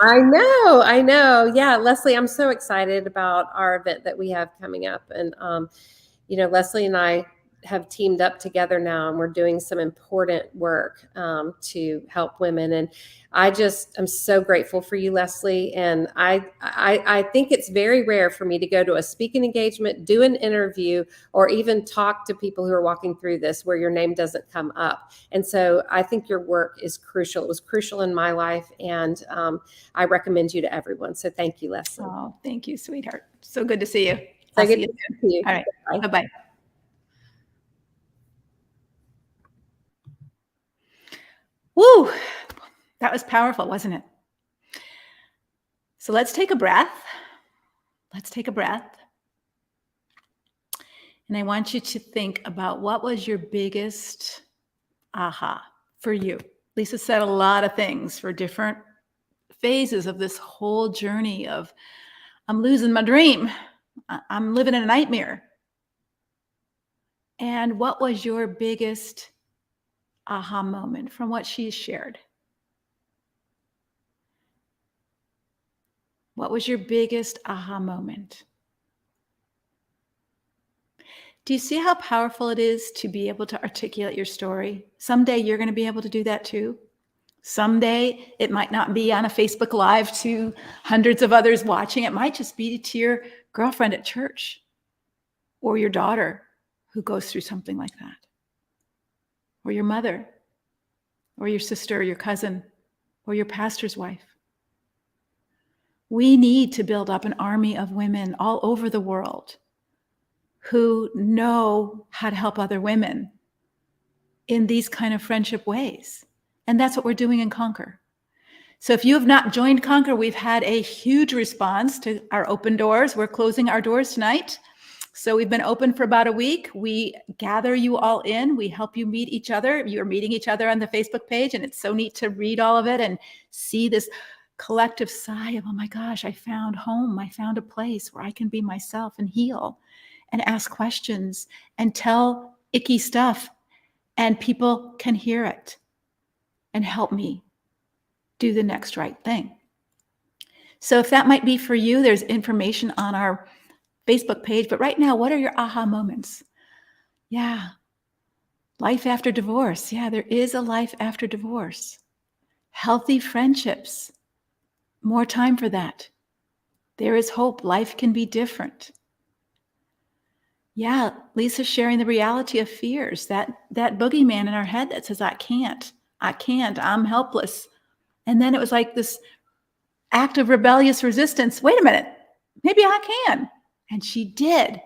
I know. Yeah, Leslie, I'm so excited about our event that we have coming up. And, Leslie and I have teamed up together now and we're doing some important work to help women. And I'm so grateful for you, Leslie. And I think it's very rare for me to go to a speaking engagement, do an interview, or even talk to people who are walking through this where your name doesn't come up. And so I think your work is crucial. It was crucial in my life. And I recommend you to everyone. So thank you, Leslie. Oh, thank you, sweetheart. So good to see you. So good to see you. All right. Bye-bye. Woo, that was powerful, wasn't it? So let's take a breath. And I want you to think about what was your biggest aha for you. Lisa said a lot of things for different phases of this whole journey of I'm losing my dream. I'm living in a nightmare. And what was your biggest aha moment from what she's shared? What was your biggest aha moment? Do you see how powerful it is to be able to articulate your story? Someday you're going to be able to do that too. Someday it might not be on a Facebook Live to hundreds of others watching. It might just be to your girlfriend at church or your daughter who goes through something like that, or your mother or your sister or your cousin or your pastor's wife. We need to build up an army of women all over the world who know how to help other women in these kind of friendship ways. And that's what we're doing in Conquer. So if you have not joined Conquer, we've had a huge response to our open doors. We're closing our doors tonight. So we've been open for about a week. We gather you all in. We help you meet each other. You're meeting each other on the Facebook page, and it's so neat to read all of it and see this collective sigh of, oh my gosh, I found home. I found a place where I can be myself and heal and ask questions and tell icky stuff, and people can hear it and help me do the next right thing. So if that might be for you, there's information on our Facebook page. But right now, what are your aha moments? Yeah. Life after divorce. Yeah, there is a life after divorce. Healthy friendships. More time for that. There is hope. Life can be different. Yeah, Lisa's sharing the reality of fears. That boogeyman in our head that says, I can't, I'm helpless. And then it was like this act of rebellious resistance. Wait a minute, maybe I can. And she did.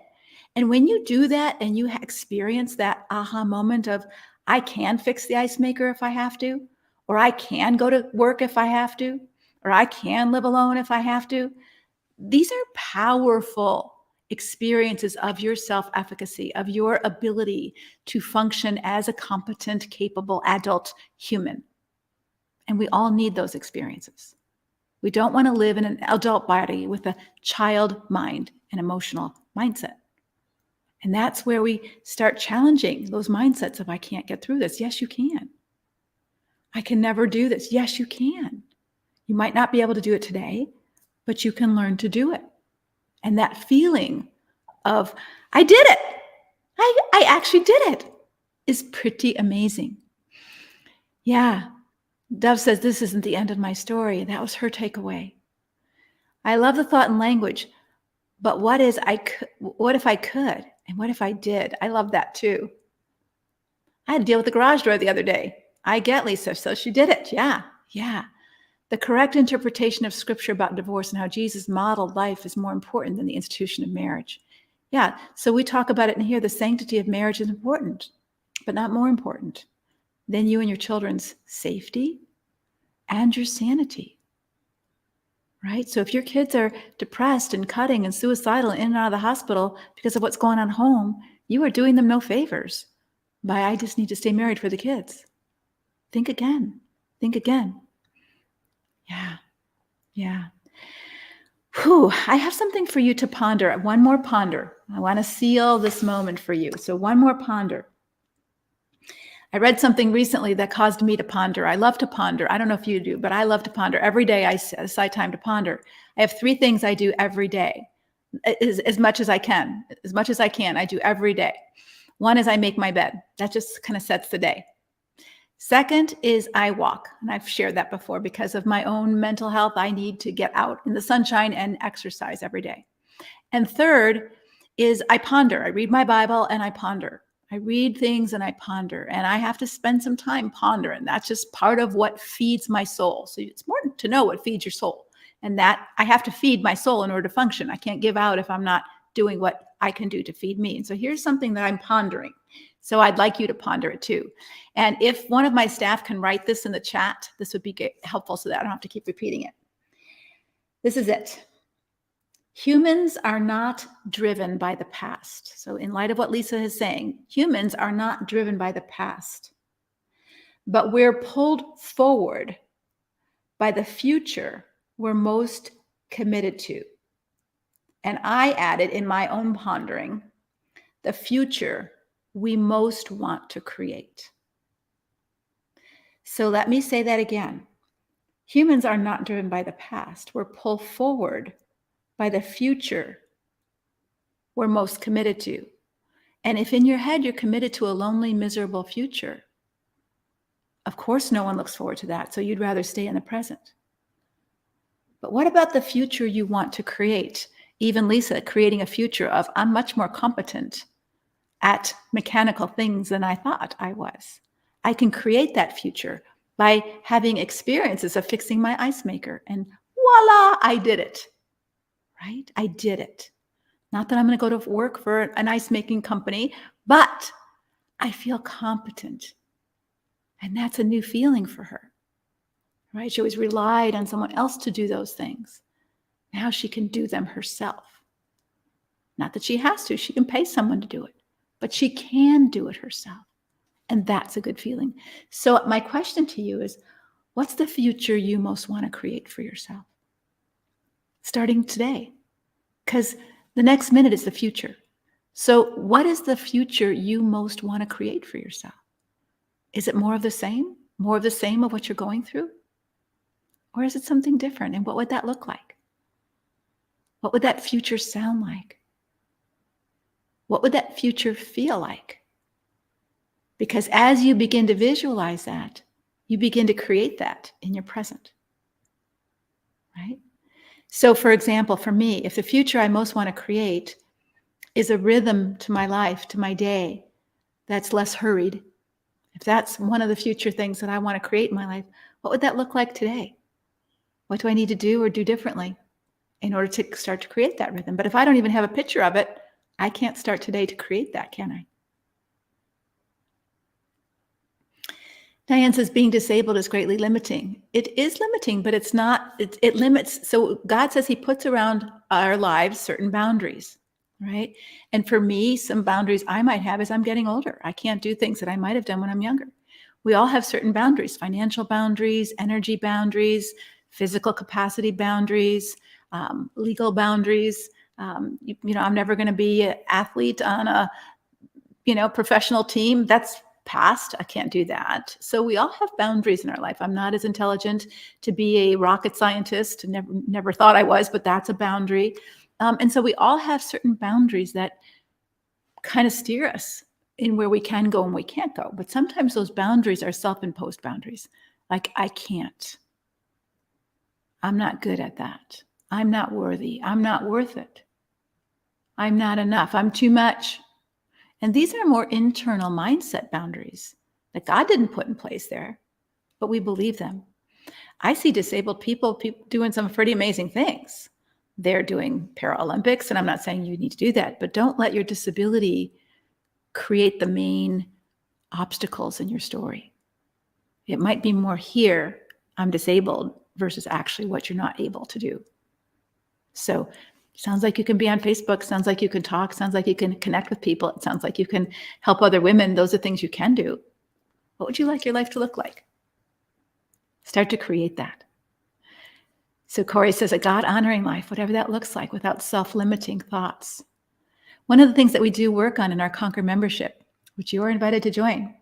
And when you do that and you experience that aha moment of, I can fix the ice maker if I have to, or I can go to work if I have to, or I can live alone if I have to. These are powerful experiences of your self-efficacy, of your ability to function as a competent, capable adult human. And we all need those experiences. We don't want to live in an adult body with a child mind and emotional mindset. And that's where we start challenging those mindsets of, I can't get through this. Yes, you can. I can never do this. Yes, you can. You might not be able to do it today, but you can learn to do it. And that feeling of, I did it. I actually did it, is pretty amazing. Yeah. Dove says, this isn't the end of my story. That was her takeaway. I love the thought and language, but what if I could? And what if I did? I love that too. I had to deal with the garage door the other day. I get Lisa, so she did it. Yeah. The correct interpretation of scripture about divorce and how Jesus modeled life is more important than the institution of marriage. Yeah, so we talk about it in here. The sanctity of marriage is important, but not more important than you and your children's safety and your sanity, right? So if your kids are depressed and cutting and suicidal and in and out of the hospital because of what's going on at home, you are doing them no favors by, I just need to stay married for the kids. Think again. Yeah. Whew, I have something for you to ponder. One more ponder. I want to seal this moment for you. So one more ponder. I read something recently that caused me to ponder. I love to ponder. I don't know if you do, but I love to ponder. Every day I set aside time to ponder. I have 3 things I do every day, as much as I can. As much as I can, I do every day. One is I make my bed. That just kind of sets the day. Second is I walk, and I've shared that before. Because of my own mental health, I need to get out in the sunshine and exercise every day. And third is I ponder. I read my Bible and I ponder. I read things and I ponder, and I have to spend some time pondering. That's just part of what feeds my soul. So it's important to know what feeds your soul, and that I have to feed my soul in order to function. I can't give out if I'm not doing what I can do to feed me. And so here's something that I'm pondering. So I'd like you to ponder it too. And if one of my staff can write this in the chat, this would be helpful so that I don't have to keep repeating it. This is it. Humans are not driven by the past. So in light of what Lisa is saying, humans are not driven by the past, but we're pulled forward by the future we're most committed to. And I added in my own pondering, the future we most want to create. So let me say that again. Humans are not driven by the past. We're pulled forward by the future we're most committed to. And if in your head you're committed to a lonely, miserable future, of course no one looks forward to that, so you'd rather stay in the present. But what about the future you want to create? Even Lisa creating a future of, I'm much more competent at mechanical things than I thought I was. I can create that future by having experiences of fixing my ice maker, and voila, I did it. Right? I did it. Not that I'm going to go to work for an ice making company, but I feel competent. And that's a new feeling for her. right? She always relied on someone else to do those things. Now she can do them herself. Not that she has to, she can pay someone to do it, but she can do it herself. And that's a good feeling. So my question to you is, what's the future you most want to create for yourself? Starting today, because the next minute is the future. So what is the future you most want to create for yourself? Is it more of the same? More of the same of what you're going through? Or is it something different? And what would that look like? What would that future sound like? What would that future feel like? Because as you begin to visualize that, you begin to create that in your present, right? So for example, for me, if the future I most want to create is a rhythm to my life, to my day, that's less hurried, if that's one of the future things that I want to create in my life, what would that look like today? What do I need to do or do differently in order to start to create that rhythm? But if I don't even have a picture of it, I can't start today to create that, can I? Diane says being disabled is greatly limiting. It is limiting, but it's not, it limits. So God says he puts around our lives certain boundaries, right? And for me, some boundaries I might have is I'm getting older. I can't do things that I might have done when I'm younger. We all have certain boundaries, financial boundaries, energy boundaries, physical capacity boundaries, legal boundaries. I'm never going to be an athlete on a, professional team. That's past. I can't do that. So we all have boundaries in our life. I'm not as intelligent to be a rocket scientist. Never thought I was, but that's a boundary. And so we all have certain boundaries that kind of steer us in where we can go and we can't go. But sometimes those boundaries are self-imposed boundaries. Like, I can't. I'm not good at that. I'm not worthy. I'm not worth it. I'm not enough. I'm too much. And these are more internal mindset boundaries that God didn't put in place there, but we believe them. I see disabled people doing some pretty amazing things. They're doing Paralympics, and I'm not saying you need to do that, but don't let your disability create the main obstacles in your story. It might be more here, I'm disabled, versus actually what you're not able to do. So sounds like you can be on Facebook, sounds like you can talk, sounds like you can connect with people, it sounds like you can help other women. Those are things you can do. What would you like your life to look like? Start to create that. So Corey says a God-honoring life, whatever that looks like, without self-limiting thoughts. One of the things that we do work on in our Conquer membership, which you are invited to join,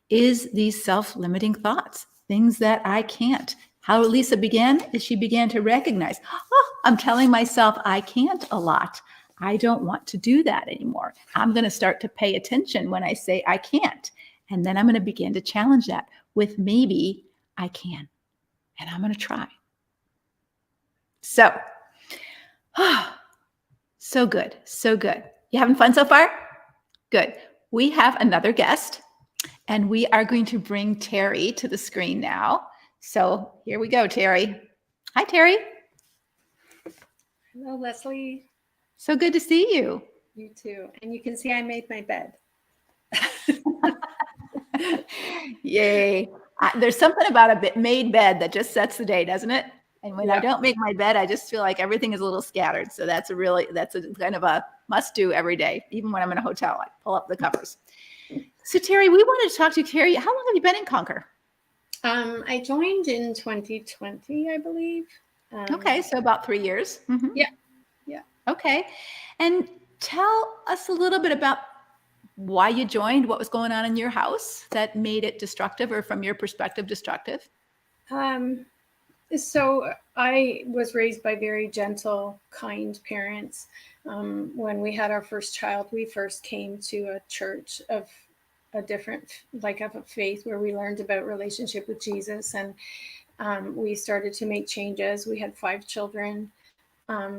is these self-limiting thoughts, things that I can't. How Lisa began is she began to recognize, I'm telling myself I can't a lot. I don't want to do that anymore. I'm going to start to pay attention when I say I can't. And then I'm going to begin to challenge that with maybe I can. And I'm going to try. So, so good. So good. You having fun so far? Good. We have another guest, and we are going to bring Terry to the screen now. So here we go, Terry. Hi, Terry. Hello, Leslie. So good to see you. You too. And you can see I made my bed. Yay. There's something about a made bed that just sets the day, doesn't it? And when I don't make my bed, I just feel like everything is a little scattered. So that's a kind of a must do every day. Even when I'm in a hotel, I pull up the covers. So Terry, we wanted to talk to you. Terry, how long have you been in Conquer? I joined in 2020, I believe. Okay, so about 3 years. Mm-hmm. Yeah. Okay. And tell us a little bit about why you joined, what was going on in your house that made it destructive, or from your perspective, destructive. So I was raised by very gentle, kind parents. When we had our first child, we first came to a church of a different, of a faith, where we learned about relationship with Jesus, and we started to make changes. We had 5 children.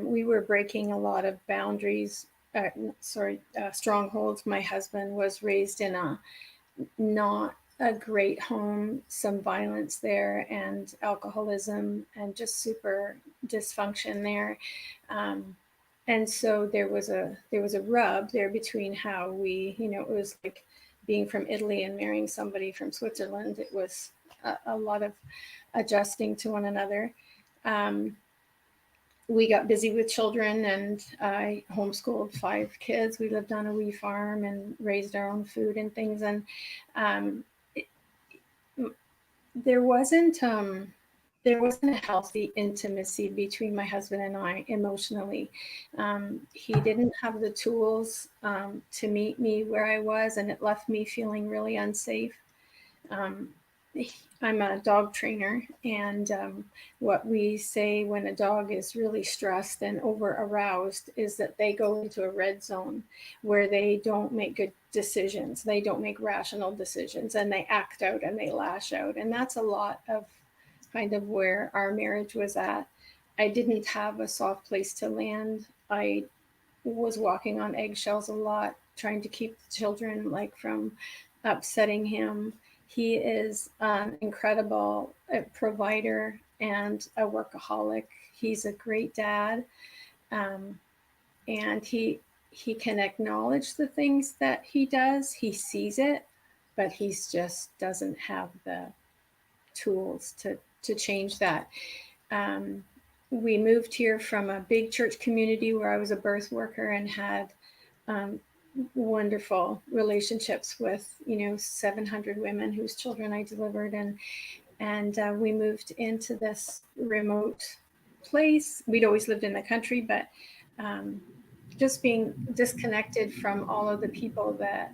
We were breaking a lot of boundaries, strongholds. My husband was raised in a not a great home, some violence there, and alcoholism, and just super dysfunction there. And so there was a rub there between how we, it was like being from Italy and marrying somebody from Switzerland. It was a lot of adjusting to one another. We got busy with children, and I homeschooled 5 kids. We lived on a wee farm and raised our own food and things. And there wasn't a healthy intimacy between my husband and I emotionally. He didn't have the tools to meet me where I was, and it left me feeling really unsafe. I'm a dog trainer, and what we say when a dog is really stressed and over aroused is that they go into a red zone where they don't make good decisions. They don't make rational decisions, and they act out and they lash out. And that's a lot of kind of where our marriage was at. I didn't have a soft place to land. I was walking on eggshells a lot, trying to keep the children from upsetting him. He is an incredible provider and a workaholic. He's a great dad, and he can acknowledge the things that he does. He sees it, but he just doesn't have the tools to change that. We moved here from a big church community where I was a birth worker and had wonderful relationships with 700 women whose children I delivered, and we moved into this remote place. We'd always lived in the country, but just being disconnected from all of the people that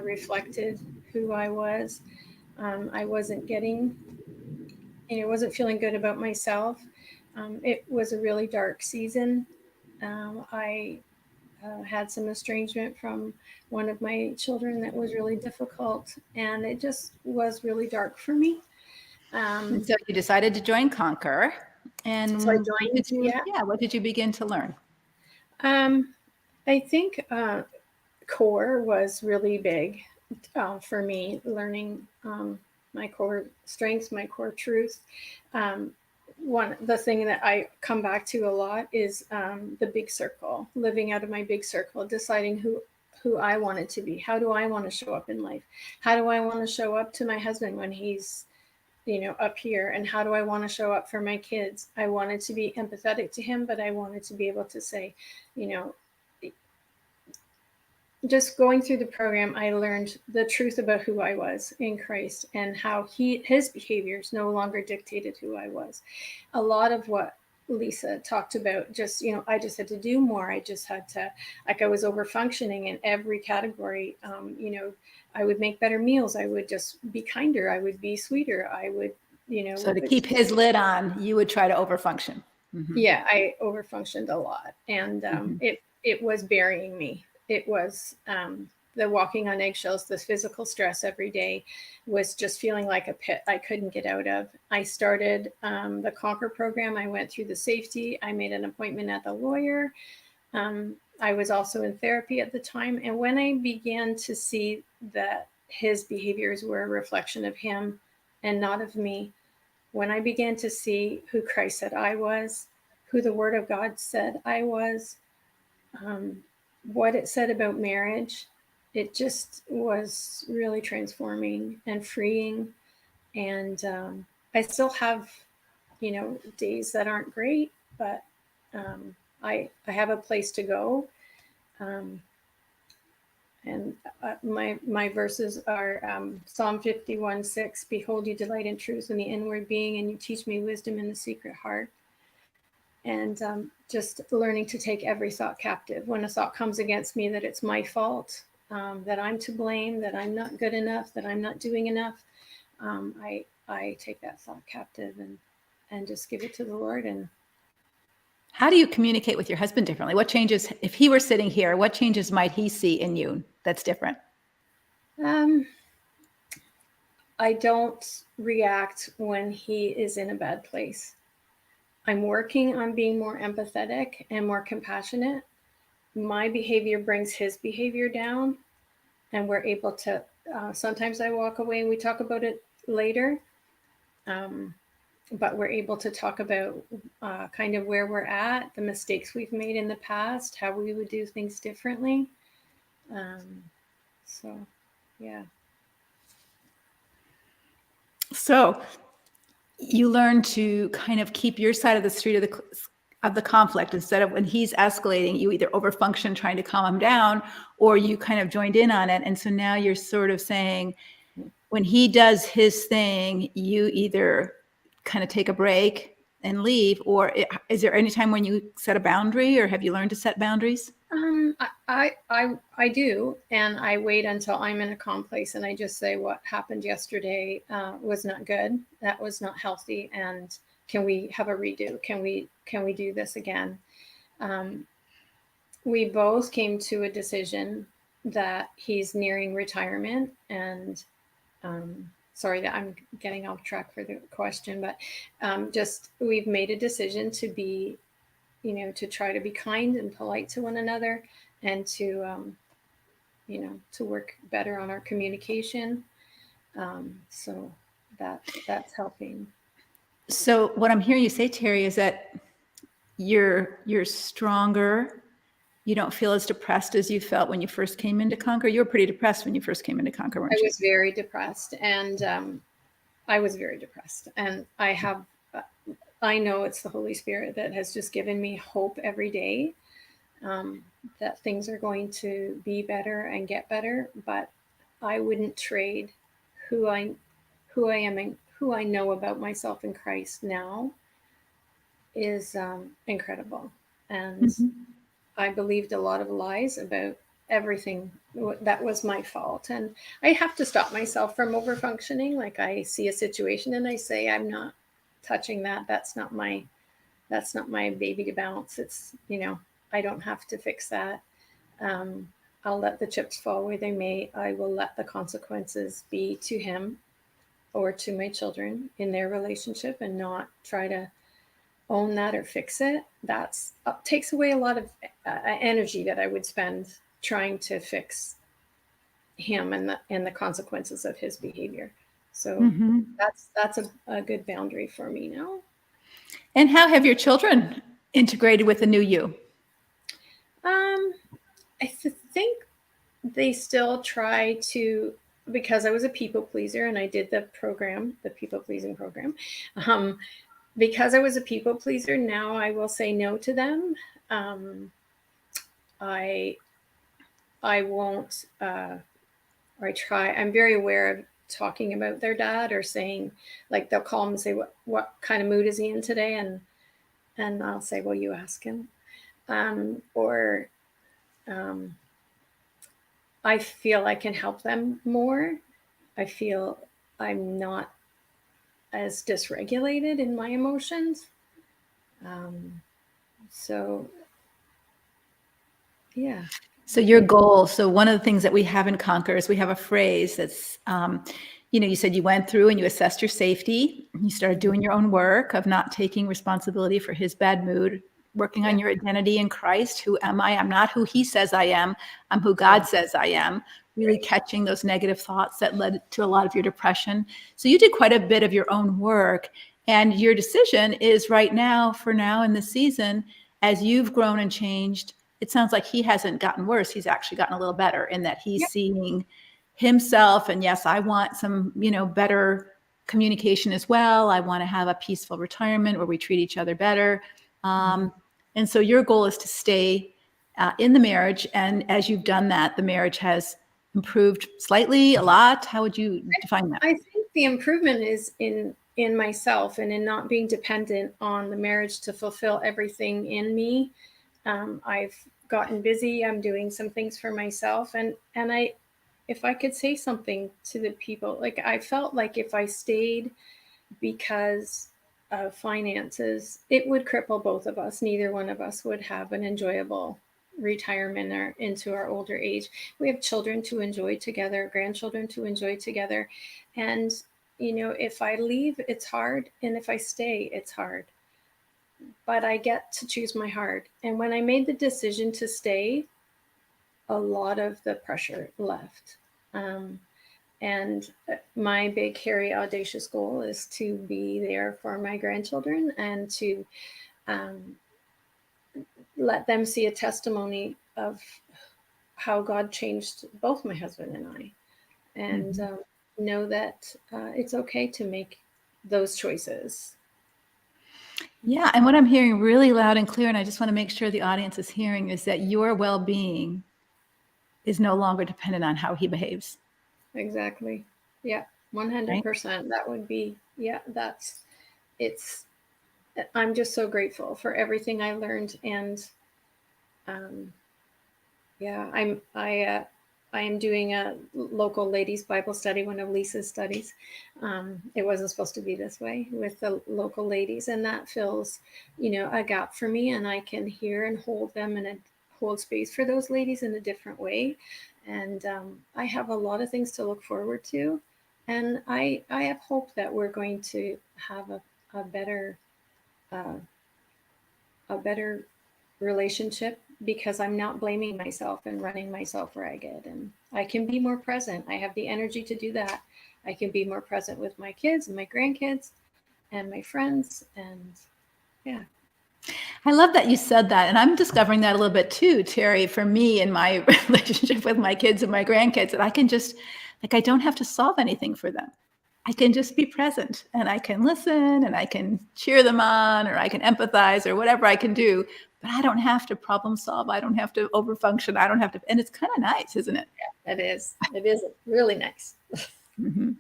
reflected who I was. I wasn't wasn't feeling good about myself. It was a really dark season. I had some estrangement from one of my children that was really difficult, and it just was really dark for me. And so you decided to join Conquer, and So I joined. what did you begin to learn? I think core was really big for me, learning my core strengths, my core truth. The thing that I come back to a lot is the big circle, living out of my big circle, deciding who I wanted to be. How do I want to show up in life? How do I want to show up to my husband when he's up here? And how do I want to show up for my kids? I wanted to be empathetic to him, but I wanted to be able to say, just going through the program, I learned the truth about who I was in Christ and how his behaviors no longer dictated who I was. A lot of what Lisa talked about, I just had to do more. I just had to, I was over functioning in every category. I would make better meals. I would just be kinder. I would be sweeter. I would, So to keep his lid on, you would try to overfunction. Mm-hmm. Yeah, I overfunctioned a lot, and it was burying me. It was the walking on eggshells, the physical stress every day was just feeling like a pit I couldn't get out of. I started the Conquer program. I went through the safety. I made an appointment at the lawyer. I was also in therapy at the time. And when I began to see that his behaviors were a reflection of him and not of me, when I began to see who Christ said I was, who the Word of God said I was, what it said about marriage, it just was really transforming and freeing. And I still have, days that aren't great, but I have a place to go. And my verses are Psalm 51:6. Behold, you delight in truth in the inward being, and you teach me wisdom in the secret heart. And just learning to take every thought captive. When a thought comes against me that it's my fault, that I'm to blame, that I'm not good enough, that I'm not doing enough, I take that thought captive and just give it to the Lord. And how do you communicate with your husband differently? What changes, if he were sitting here, what changes might he see in you that's different? I don't react when he is in a bad place. I'm working on being more empathetic and more compassionate. My behavior brings his behavior down, and we're able to, sometimes I walk away and we talk about it later, but we're able to talk about kind of where we're at, the mistakes we've made in the past, how we would do things differently. So, yeah. So you learn to kind of keep your side of the street of the conflict. Instead of when he's escalating, you either overfunction trying to calm him down, or you kind of joined in on it. And so now you're sort of saying, when he does his thing, you either kind of take a break and leave, or is there any time when you set a boundary, or have you learned to set boundaries? I do, and I wait until I'm in a calm place, and I just say what happened yesterday was not good. That was not healthy, and can we have a redo? Can we do this again? We both came to a decision that he's nearing retirement, and sorry that I'm getting off track for the question, but just we've made a decision to be, to try to be kind and polite to one another, and to to work better on our communication. So that's helping. So what I'm hearing you say, Terry, is that you're stronger. You don't feel as depressed as you felt when you first came into Concord. You were pretty depressed when you first came into Concord, weren't I you? was very depressed, and I know it's the Holy Spirit that has just given me hope every day, that things are going to be better and get better. But I wouldn't trade who I am and who I know about myself in Christ now is incredible. And I believed a lot of lies about everything that was my fault. And I have to stop myself from overfunctioning. Like, I see a situation and I say, I'm not touching that. That's not my baby to bounce. It's, I don't have to fix that. I'll let the chips fall where they may. I will let the consequences be to him or to my children in their relationship, and not try to own that or fix it. That's takes away a lot of energy that I would spend trying to fix him and the consequences of his behavior. So that's a good boundary for me now. And how have your children integrated with the new you? I think they still try to, because I was a people pleaser and I did the people pleasing program. Because I was a people pleaser, now I will say no to them. I won't, or I try. I'm very aware of talking about their dad, or saying, like, they'll call him and say, what kind of mood is he in today? And I'll say, well, you ask him. I feel I can help them more. I feel I'm not as dysregulated in my emotions. So, yeah. So your goal, so one of the things that we have in Conquer is we have a phrase that's, you said you went through and you assessed your safety. You started doing your own work of not taking responsibility for his bad mood, working on your identity in Christ. Who am I? I'm not who he says I am. I'm who God says I am. Really catching those negative thoughts that led to a lot of your depression. So you did quite a bit of your own work. And your decision is right now, for now in this season, as you've grown and changed, it sounds like he hasn't gotten worse. He's actually gotten a little better in that he's seeing himself. And yes, I want some, better communication as well. I want to have a peaceful retirement where we treat each other better. And so your goal is to stay in the marriage. And as you've done that, the marriage has improved slightly, a lot. How would you define that? I think the improvement is in myself, and in not being dependent on the marriage to fulfill everything in me. I've gotten busy. I'm doing some things for myself. And if I could say something to the people, like, I felt like if I stayed because of finances, it would cripple both of us. Neither one of us would have an enjoyable retirement or into our older age. We have children to enjoy together, grandchildren to enjoy together. And, if I leave, it's hard. And if I stay, it's hard. But I get to choose my heart. And when I made the decision to stay, a lot of the pressure left. And my big, hairy, audacious goal is to be there for my grandchildren, and to let them see a testimony of how God changed both my husband and I. And know that it's okay to make those choices. Yeah. And what I'm hearing really loud and clear, and I just want to make sure the audience is hearing, is that your well-being is no longer dependent on how he behaves. Exactly. Yeah. 100%. That would be, yeah, I'm just so grateful for everything I learned. And yeah, I am doing a local ladies Bible study, one of Lisa's studies. It wasn't supposed to be this way with the local ladies, and that fills, a gap for me, and I can hear and hold them and hold space for those ladies in a different way. And I have a lot of things to look forward to, and I have hope that we're going to have a better uh, a better relationship, because I'm not blaming myself and running myself ragged, and I can be more present. I have the energy to do that. I can be more present with my kids and my grandkids and my friends. And yeah. I love that you said that. And I'm discovering that a little bit too, Terry, for me in my relationship with my kids and my grandkids, that I can just, like, I don't have to solve anything for them. I can just be present, and I can listen, and I can cheer them on, or I can empathize, or whatever I can do, but I don't have to problem solve. I don't have to overfunction. I don't have to, and it's kind of nice, isn't it? Yeah, it is. It is really nice. Mm-hmm.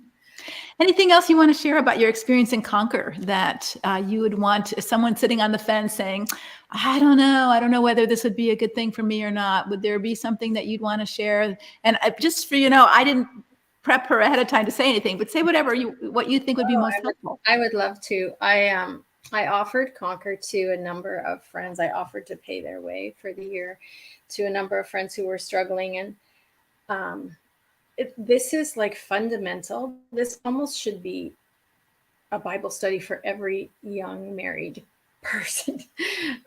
Anything else you want to share about your experience in Conquer that you would want someone sitting on the fence saying, I don't know whether this would be a good thing for me or not? Would there be something that you'd want to share? And just for, I didn't prep her ahead of time to say anything, but say what you think would be most helpful. I would love to. I offered Conquer to a number of friends. I offered to pay their way for the year to a number of friends who were struggling. And this is like fundamental. This almost should be a Bible study for every young married person,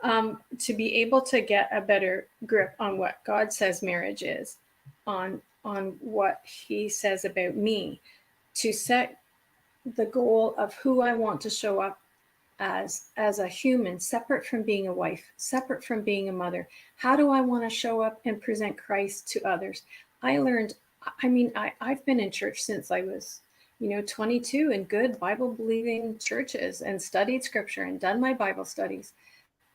to be able to get a better grip on what God says marriage is, on what he says about me, to set the goal of who I want to show up as a human, separate from being a wife, separate from being a mother. How do I want to show up and present Christ to others? I've been in church since I was 22, in good Bible believing churches, and studied scripture and done my Bible studies.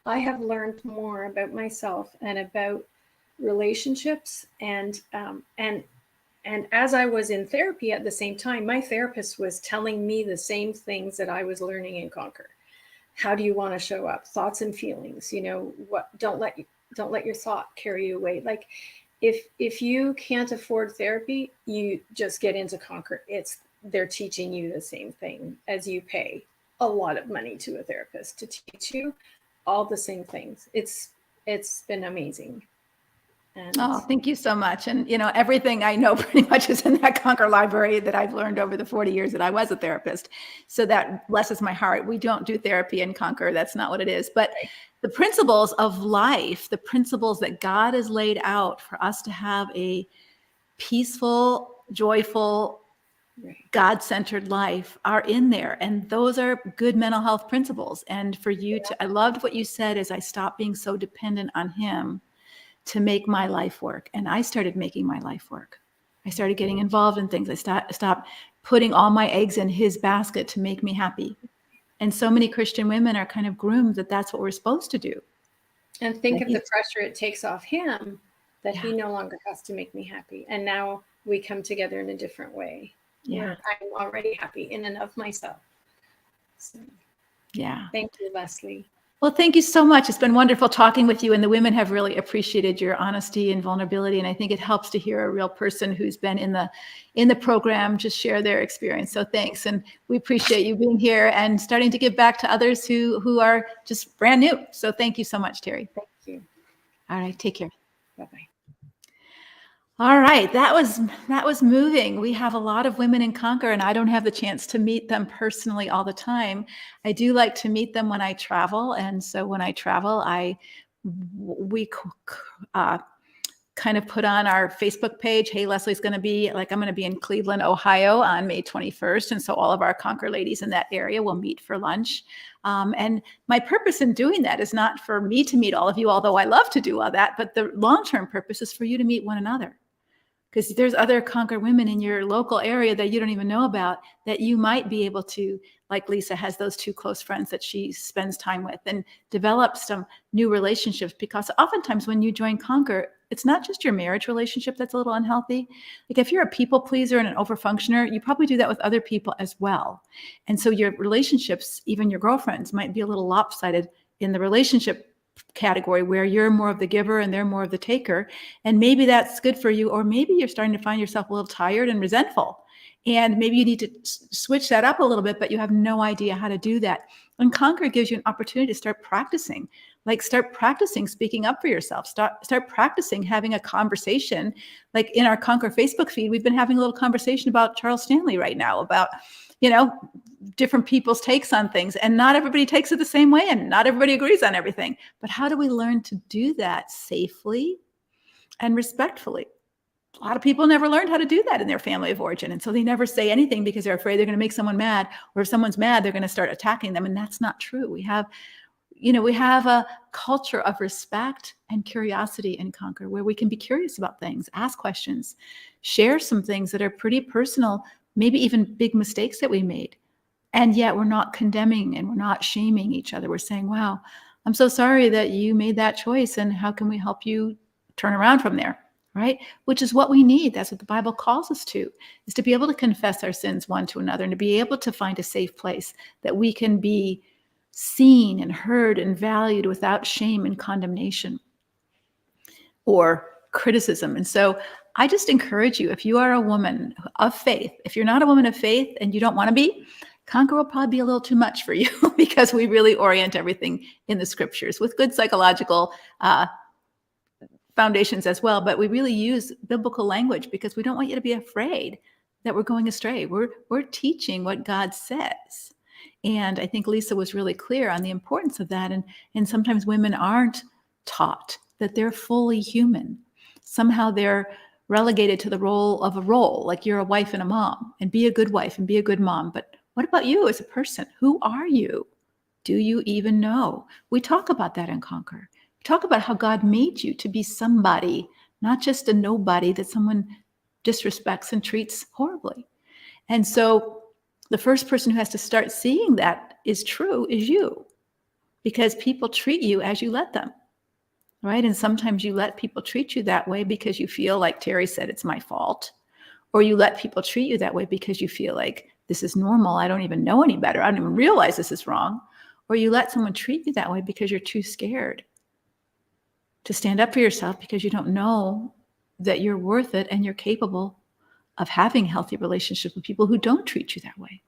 I have learned more about myself and about relationships, and as I was in therapy at the same time, my therapist was telling me the same things that I was learning in Conquer. How do you want to show up? Thoughts and feelings, don't let your thought carry you away. Like, if you can't afford therapy, you just get into Conquer. They're teaching you the same thing, as you pay a lot of money to a therapist to teach you all the same things. It's been amazing. And thank you so much. And, everything I know pretty much is in that Conquer library that I've learned over the 40 years that I was a therapist. So that blesses my heart. We don't do therapy in Conquer. That's not what it is. But the principles of life, the principles that God has laid out for us to have a peaceful, joyful, God-centered life are in there. And those are good mental health principles. And for you I loved what you said, is I stopped being so dependent on him to make my life work. And I started making my life work. I started getting involved in things. I stopped putting all my eggs in his basket to make me happy. And so many Christian women are kind of groomed that that's what we're supposed to do. And think of the pressure it takes off him, that he no longer has to make me happy. And now we come together in a different way. Yeah. I'm already happy in and of myself. So, yeah. Thank you, Leslie. Well, thank you so much. It's been wonderful talking with you, and the women have really appreciated your honesty and vulnerability. And I think it helps to hear a real person who's been in the program just share their experience. So thanks. And we appreciate you being here and starting to give back to others who are just brand new. So thank you so much, Terry. Thank you. All right. Take care. Bye-bye. All right, that was moving. We have a lot of women in Conquer, and I don't have the chance to meet them personally all the time. I do like to meet them when I travel, and so when I travel, we kind of put on our Facebook page, hey, Leslie's going to be, I'm going to be in Cleveland, Ohio on May 21st, and so all of our Conquer ladies in that area will meet for lunch. And my purpose in doing that is not for me to meet all of you, although I love to do all that, but the long-term purpose is for you to meet one another. because there's other Conquer women in your local area that you don't even know about that you might be able to, like Lisa has those 2 close friends that she spends time with, and develop some new relationships. Because oftentimes when you join Conquer, it's not just your marriage relationship that's a little unhealthy. Like if you're a people pleaser and an overfunctioner, you probably do that with other people as well. And so your relationships, even your girlfriends, might be a little lopsided in the relationship category where you're more of the giver and they're more of the taker. And maybe that's good for you, or maybe you're starting to find yourself a little tired and resentful. And maybe you need to switch that up a little bit, but you have no idea how to do that. And Conquer gives you an opportunity to start practicing. Like start practicing speaking up for yourself. Start practicing having a conversation. Like in our Conquer Facebook feed, we've been having a little conversation about Charles Stanley right now, about, different people's takes on things. And not everybody takes it the same way, and not everybody agrees on everything. But how do we learn to do that safely and respectfully? A lot of people never learned how to do that in their family of origin. And so they never say anything because they're afraid they're going to make someone mad, or if someone's mad, they're going to start attacking them. And that's not true. We have a culture of respect and curiosity in Conquer, where we can be curious about things, ask questions, share some things that are pretty personal, maybe even big mistakes that we made. And yet we're not condemning and we're not shaming each other. We're saying, wow, I'm so sorry that you made that choice. And how can we help you turn around from there? Right? Which is what we need. That's what the Bible calls us to, is to be able to confess our sins one to another, and to be able to find a safe place that we can be seen and heard and valued without shame and condemnation or criticism. And so I just encourage you, if you are a woman of faith, if you're not a woman of faith and you don't want to be, Conquer will probably be a little too much for you, because we really orient everything in the scriptures with good psychological foundations as well. But we really use biblical language because we don't want you to be afraid that we're going astray. We're teaching what God says. And I think Lisa was really clear on the importance of that. And sometimes women aren't taught that they're fully human. Somehow they're relegated to the role, like you're a wife and a mom, and be a good wife and be a good mom. But what about you as a person? Who are you? Do you even know? We talk about that in Conquer. We talk about how God made you to be somebody, not just a nobody that someone disrespects and treats horribly. And so the first person who has to start seeing that is true is you, because people treat you as you let them, right? And sometimes you let people treat you that way because you feel like Terry said, it's my fault. Or you let people treat you that way because you feel like this is normal. I don't even know any better. I don't even realize this is wrong. Or you let someone treat you that way because you're too scared to stand up for yourself, because you don't know that you're worth it and you're capable of having healthy relationships with people who don't treat you that way.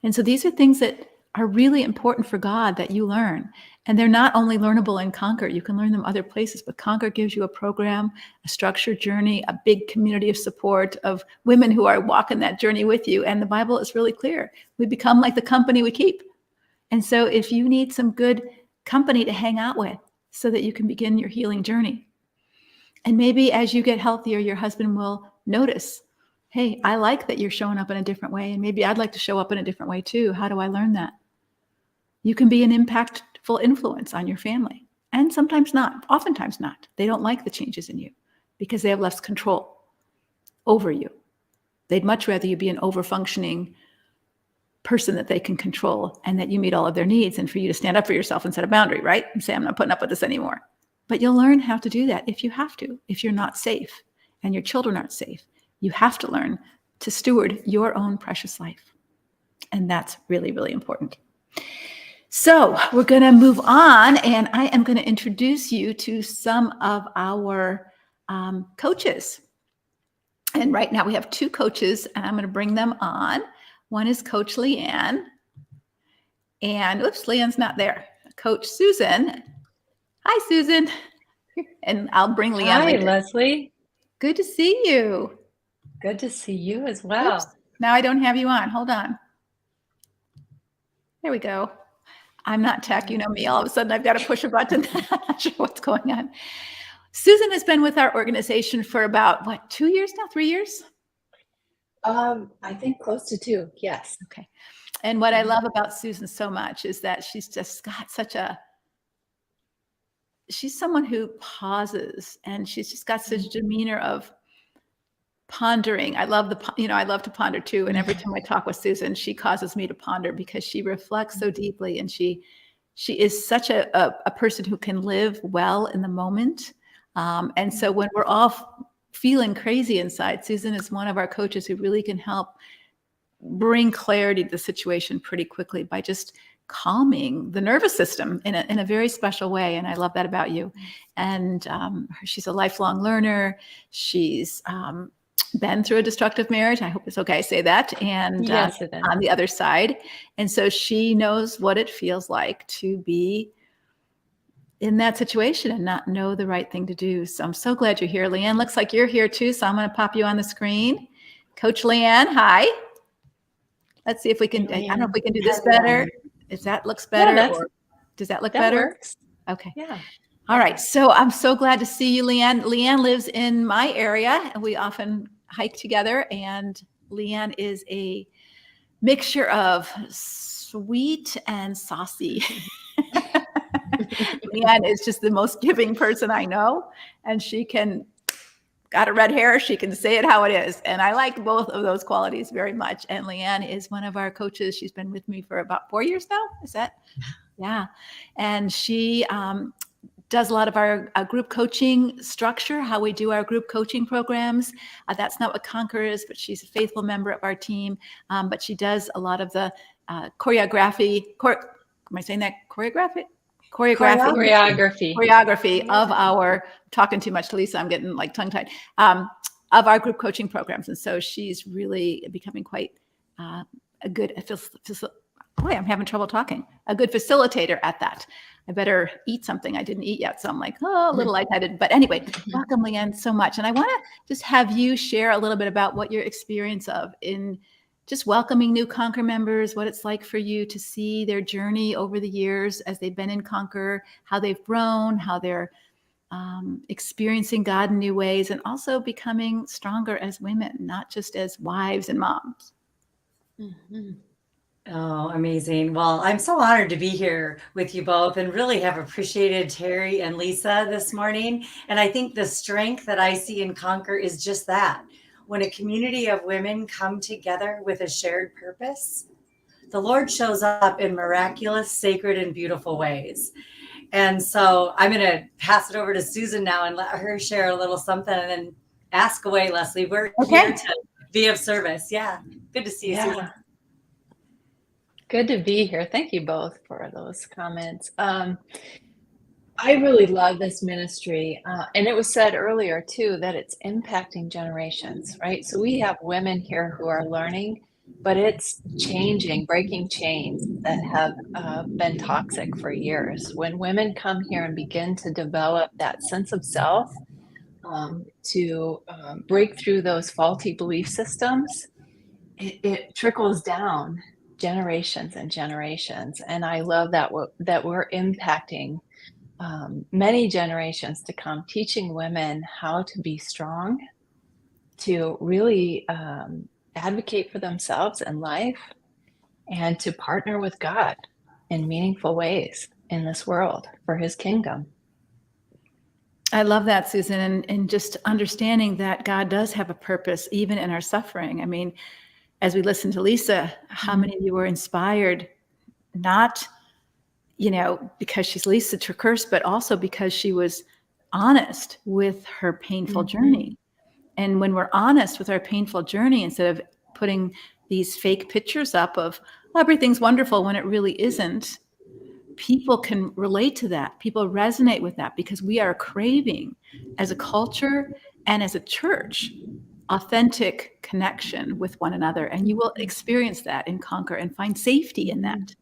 And so these are things that are really important for God that you learn. And they're not only learnable in Conquer. You can learn them other places, but Conquer gives you a program, a structured journey, a big community of support of women who are walking that journey with you. And the Bible is really clear. We become like the company we keep. And so if you need some good company to hang out with so that you can begin your healing journey, and maybe as you get healthier, your husband will notice, hey, I like that you're showing up in a different way, and maybe I'd like to show up in a different way too. How do I learn that? You can be an impactful influence on your family, and sometimes not, oftentimes not. They don't like the changes in you because they have less control over you. They'd much rather you be an over-functioning person that they can control and that you meet all of their needs, and for you to stand up for yourself and set a boundary, right? And say, I'm not putting up with this anymore. But you'll learn how to do that if you have to. If you're not safe and your children aren't safe, you have to learn to steward your own precious life. And that's really, really important. So we're going to move on, and I am going to introduce you to some of our coaches. And right now we have 2 coaches, and I'm going to bring them on. One is Coach Leanne, and oops, Leanne's not there. Coach Susan. Hi, Susan. And I'll bring Leanne Hi, later. Leslie. Good to see you. Good to see you as well. Oops, now I don't have you on. Hold on. There we go. I'm not tech. You know me. All of a sudden, I've got to push a button. I'm not sure what's going on. Susan has been with our organization for about, 2 years now? 3 years? I think close to 2. Yes. Okay. And what I love about Susan so much is that she's just got she's someone who pauses, and she's just got such a demeanor of pondering. I love I love to ponder too. And every time I talk with Susan, she causes me to ponder because she reflects so deeply, and she is such a person who can live well in the moment. And so when we're all feeling crazy inside, Susan is one of our coaches who really can help bring clarity to the situation pretty quickly by just calming the nervous system in a very special way. And I love that about you. And she's a lifelong learner. She's been through a destructive marriage. I hope it's okay I say that. And Yes, it is. on the other side. And so she knows what it feels like to be in that situation and not know the right thing to do. So I'm so glad you're here. Leanne, looks like you're here too. So I'm going to pop you on the screen. Coach Leanne, hi. Let's see if we can, I don't know if we can do this better. If that looks better, or does that look better? Works. Okay. Yeah. All right. So I'm so glad to see you, Leanne. Leanne lives in my area, and we often hike together. And Leanne is a mixture of sweet and saucy. Leanne is just the most giving person I know, and she got a red hair, she can say it how it is. And I like both of those qualities very much. And Leanne is one of our coaches. She's been with me for about 4 years now. Is that? Yeah. And she does a lot of our group coaching structure, how we do our group coaching programs. That's not what Conquer is, but she's a faithful member of our team. But she does a lot of the choreography. Am I saying that? Choreography of our, talking too much to Lisa, I'm getting like tongue tied, of our group coaching programs. And so she's really becoming quite a good, boy, I'm having trouble talking, a good facilitator at that. I better eat something I didn't eat yet. So I'm like, a little lightheaded. But anyway, welcome, Leanne, so much. And I want to just have you share a little bit about what your experience of in just welcoming new Conquer members, what it's like for you to see their journey over the years as they've been in Conquer, how they've grown, how they're experiencing God in new ways, and also becoming stronger as women, not just as wives and moms. Mm-hmm. Oh, amazing. Well, I'm so honored to be here with you both and really have appreciated Terry and Lisa this morning. And I think the strength that I see in Conquer is just that. When a community of women come together with a shared purpose, the Lord shows up in miraculous, sacred, and beautiful ways. And so I'm going to pass it over to Susan now and let her share a little something, and then ask away, Leslie. We're here to be of service. Yeah. Good to see you, Susan. Good to be here. Thank you both for those comments. I really love this ministry. And it was said earlier too, that it's impacting generations, right? So we have women here who are learning, but it's changing, breaking chains that have been toxic for years. When women come here and begin to develop that sense of self, to break through those faulty belief systems, it trickles down generations and generations. And I love that we're impacting many generations to come, teaching women how to be strong, to really advocate for themselves in life, and to partner with God in meaningful ways in this world for his kingdom. I love that, Susan, and just understanding that God does have a purpose even in our suffering. I mean, as we listen to Lisa, how many of you were inspired, not because she's Lisa Tracurse, but also because she was honest with her painful journey. And when we're honest with our painful journey, instead of putting these fake pictures up of everything's wonderful when it really isn't, people can relate to that. People resonate with that because we are craving, as a culture and as a church, authentic connection with one another. And you will experience that in Conquer and find safety in that.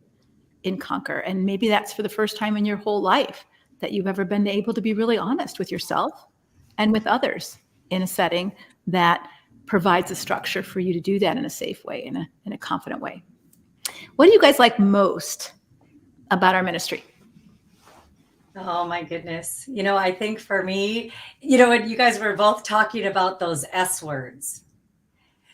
In Conquer. And maybe that's for the first time in your whole life that you've ever been able to be really honest with yourself and with others in a setting that provides a structure for you to do that in a safe way, in a confident way. What do you guys like most about our ministry? Oh my goodness. I think for me, when you guys were both talking about those S words.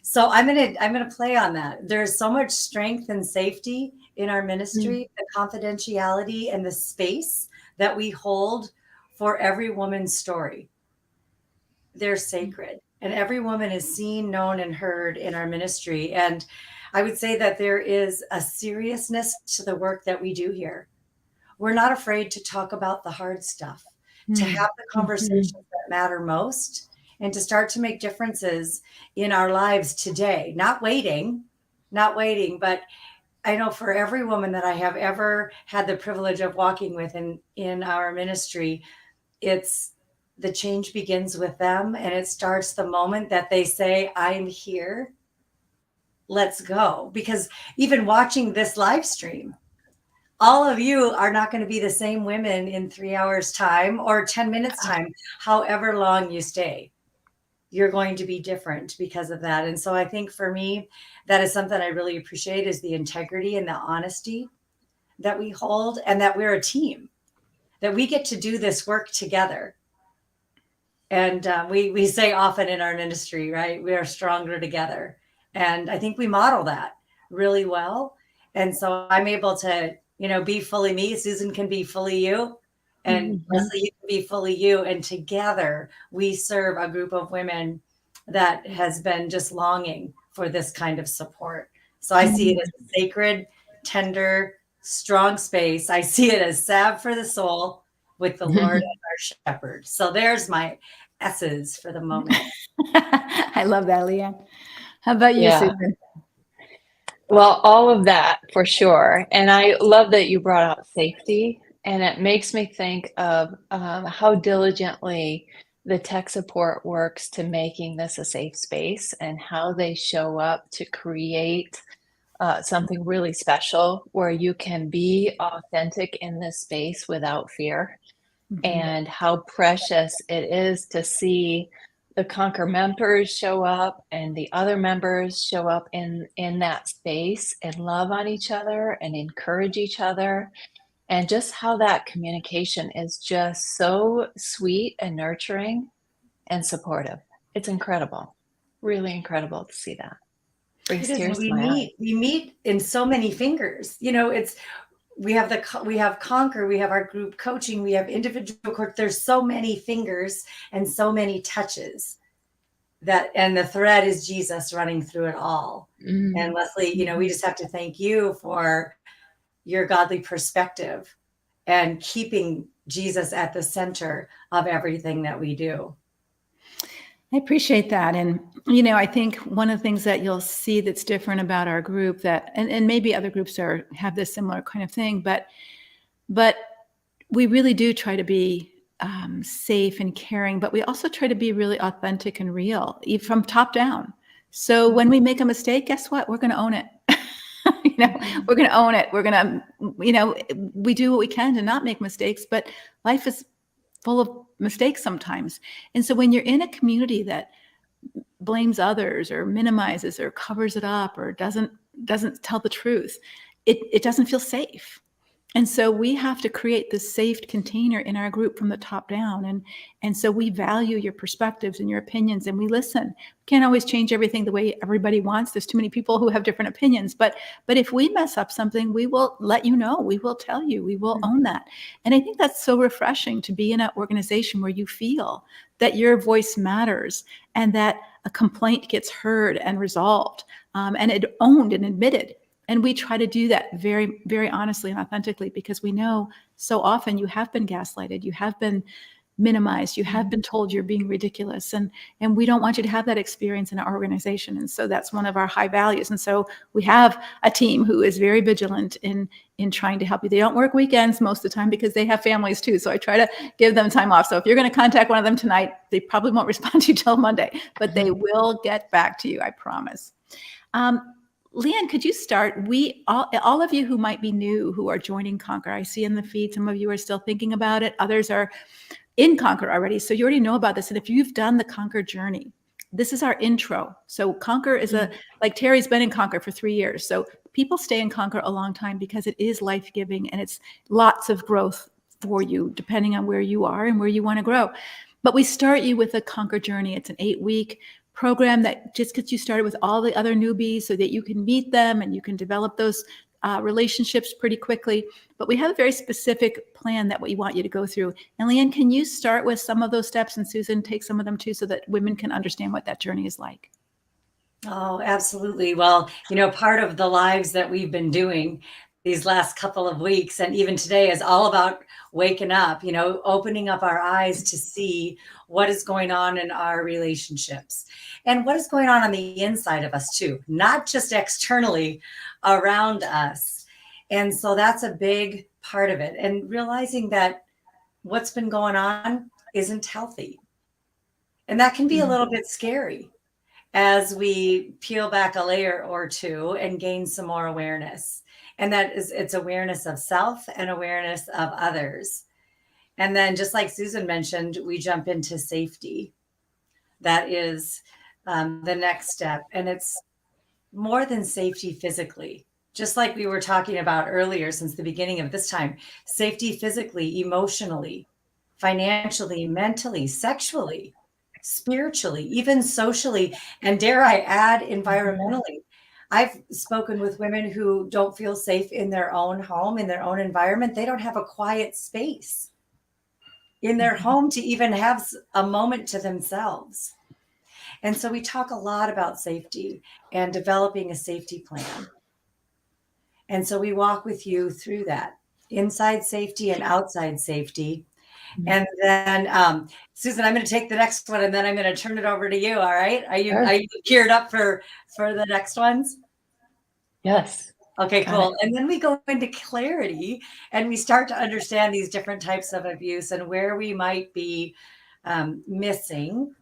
So I'm going to play on that. There's so much strength and safety in our ministry, the confidentiality and the space that we hold for every woman's story. They're sacred. And every woman is seen, known, and heard in our ministry. And I would say that there is a seriousness to the work that we do here. We're not afraid to talk about the hard stuff, to have the conversations that matter most, and to start to make differences in our lives today. Not waiting, but I know for every woman that I have ever had the privilege of walking with in our ministry, it's the change begins with them, and it starts the moment that they say, I'm here, let's go. Because even watching this live stream, all of you are not going to be the same women in 3 hours time or 10 minutes time, however long you stay. You're going to be different because of that. And so I think for me, that is something I really appreciate, is the integrity and the honesty that we hold, and that we're a team, that we get to do this work together. And we say often in our ministry, right, we are stronger together. And I think we model that really well. And so I'm able to, be fully me. Susan can be fully you. And Leslie, you can be fully you. And together we serve a group of women that has been just longing for this kind of support. So I see it as a sacred, tender, strong space. I see it as salve for the soul with the Lord as our shepherd. So there's my S's for the moment. I love that, Leanne. How about you, Yeah. Susan? Well, all of that for sure. And I love that you brought up safety. And it makes me think of how diligently the tech support works to making this a safe space, and how they show up to create something really special where you can be authentic in this space without fear. And how precious it is to see the Conquer members show up and the other members show up in that space and love on each other and encourage each other. And just how that communication is just so sweet and nurturing and supportive. It's incredible. Really incredible to see that. Brings tears to my eyes. We meet in so many fingers. We have Conquer, we have our group coaching, we have individual coach. There's so many fingers and so many touches and the thread is Jesus running through it all. And Leslie, we just have to thank you for your godly perspective and keeping Jesus at the center of everything that we do. I appreciate that. And, I think one of the things that you'll see that's different about our group and maybe other groups have this similar kind of thing, but we really do try to be safe and caring, but we also try to be really authentic and real from top down. So when we make a mistake, guess what? We're going to own it. We're going to own it. We're going to, we do what we can to not make mistakes, but life is full of mistakes sometimes. And so when you're in a community that blames others or minimizes or covers it up or doesn't tell the truth, it doesn't feel safe. And so we have to create this safe container in our group from the top down. And so we value your perspectives and your opinions, and we listen. We can't always change everything the way everybody wants. There's too many people who have different opinions. But if we mess up something, we will let you know. We will tell you. We will own that. And I think that's so refreshing to be in an organization where you feel that your voice matters and that a complaint gets heard and resolved and it owned and admitted. And we try to do that very, very honestly and authentically, because we know so often you have been gaslighted, you have been minimized, you have been told you're being ridiculous, and we don't want you to have that experience in our organization. And so that's one of our high values. And so we have a team who is very vigilant in trying to help you. They don't work weekends most of the time because they have families too. So I try to give them time off. So if you're going to contact one of them tonight, they probably won't respond to you till Monday, but they will get back to you, I promise. Leanne, could you start? All of you who might be new, who are joining Conquer, I see in the feed, some of you are still thinking about it. Others are in Conquer already. So you already know about this. And if you've done the Conquer journey, this is our intro. So Conquer is like Terry's been in Conquer for 3 years. So people stay in Conquer a long time because it is life-giving and it's lots of growth for you, depending on where you are and where you want to grow. But we start you with a Conquer journey. It's an 8-week program that just gets you started with all the other newbies so that you can meet them and you can develop those relationships pretty quickly, but we have a very specific plan that we want you to go through. And Leanne, can you start with some of those steps, and Susan take some of them too, so that women can understand what that journey is like? Oh, absolutely. Well, part of the lives that we've been doing these last couple of weeks and even today is all about waking up, opening up our eyes to see what is going on in our relationships and what is going on the inside of us too, not just externally around us. And so that's a big part of it. And realizing that what's been going on isn't healthy. And that can be a little bit scary as we peel back a layer or two and gain some more awareness. And it's awareness of self and awareness of others. And then just like Susan mentioned, we jump into safety. That is the next step. And it's more than safety physically, just like we were talking about earlier since the beginning of this time, safety physically, emotionally, financially, mentally, sexually, spiritually, even socially, and dare I add, environmentally. I've spoken with women who don't feel safe in their own home, in their own environment. They don't have a quiet space in their home to even have a moment to themselves. And so we talk a lot about safety and developing a safety plan. And so we walk with you through that, inside safety and outside safety. And then, Susan, I'm going to take the next one, and then I'm going to turn it over to you. All right? Are you geared up for the next ones? Yes. Okay, cool. And then we go into clarity, and we start to understand these different types of abuse and where we might be missing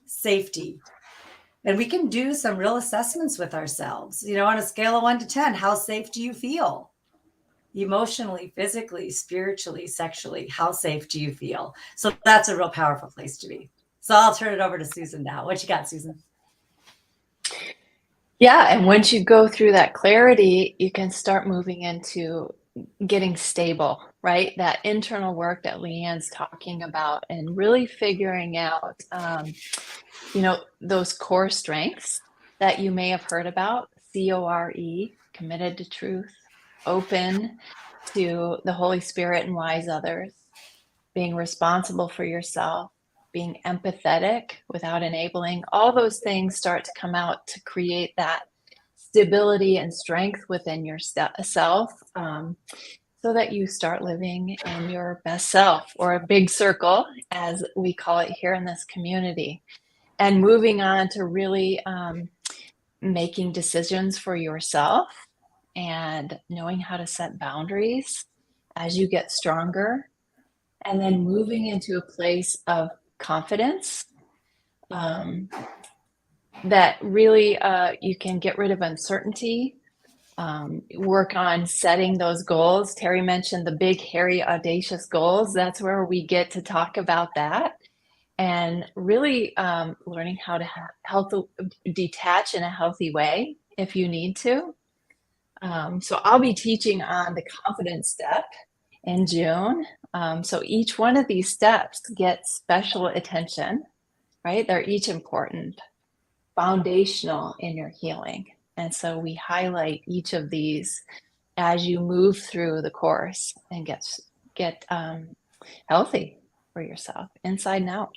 safety. And we can do some real assessments with ourselves. On a scale of 1 to 10, how safe do you feel? Emotionally, physically, spiritually, sexually, how safe do you feel? So that's a real powerful place to be. So I'll turn it over to Susan now. What you got, Susan? Yeah, and once you go through that clarity, you can start moving into getting stable, right? That internal work that Leanne's talking about, and really figuring out, those core strengths that you may have heard about, CORE, committed to truth, open to the Holy Spirit and wise others, being responsible for yourself, being empathetic without enabling. All those things start to come out to create that stability and strength within yourself, so that you start living in your best self, or a big circle, as we call it here in this community. And moving on to really making decisions for yourself and knowing how to set boundaries as you get stronger, and then moving into a place of confidence, that really you can get rid of uncertainty, work on setting those goals. Terry mentioned the big, hairy, audacious goals. That's where we get to talk about that, and really learning how to detach in a healthy way if you need to. So I'll be teaching on the confidence step in June. So each one of these steps gets special attention, right? They're each important, foundational in your healing. And so we highlight each of these as you move through the course and get healthy for yourself inside and out.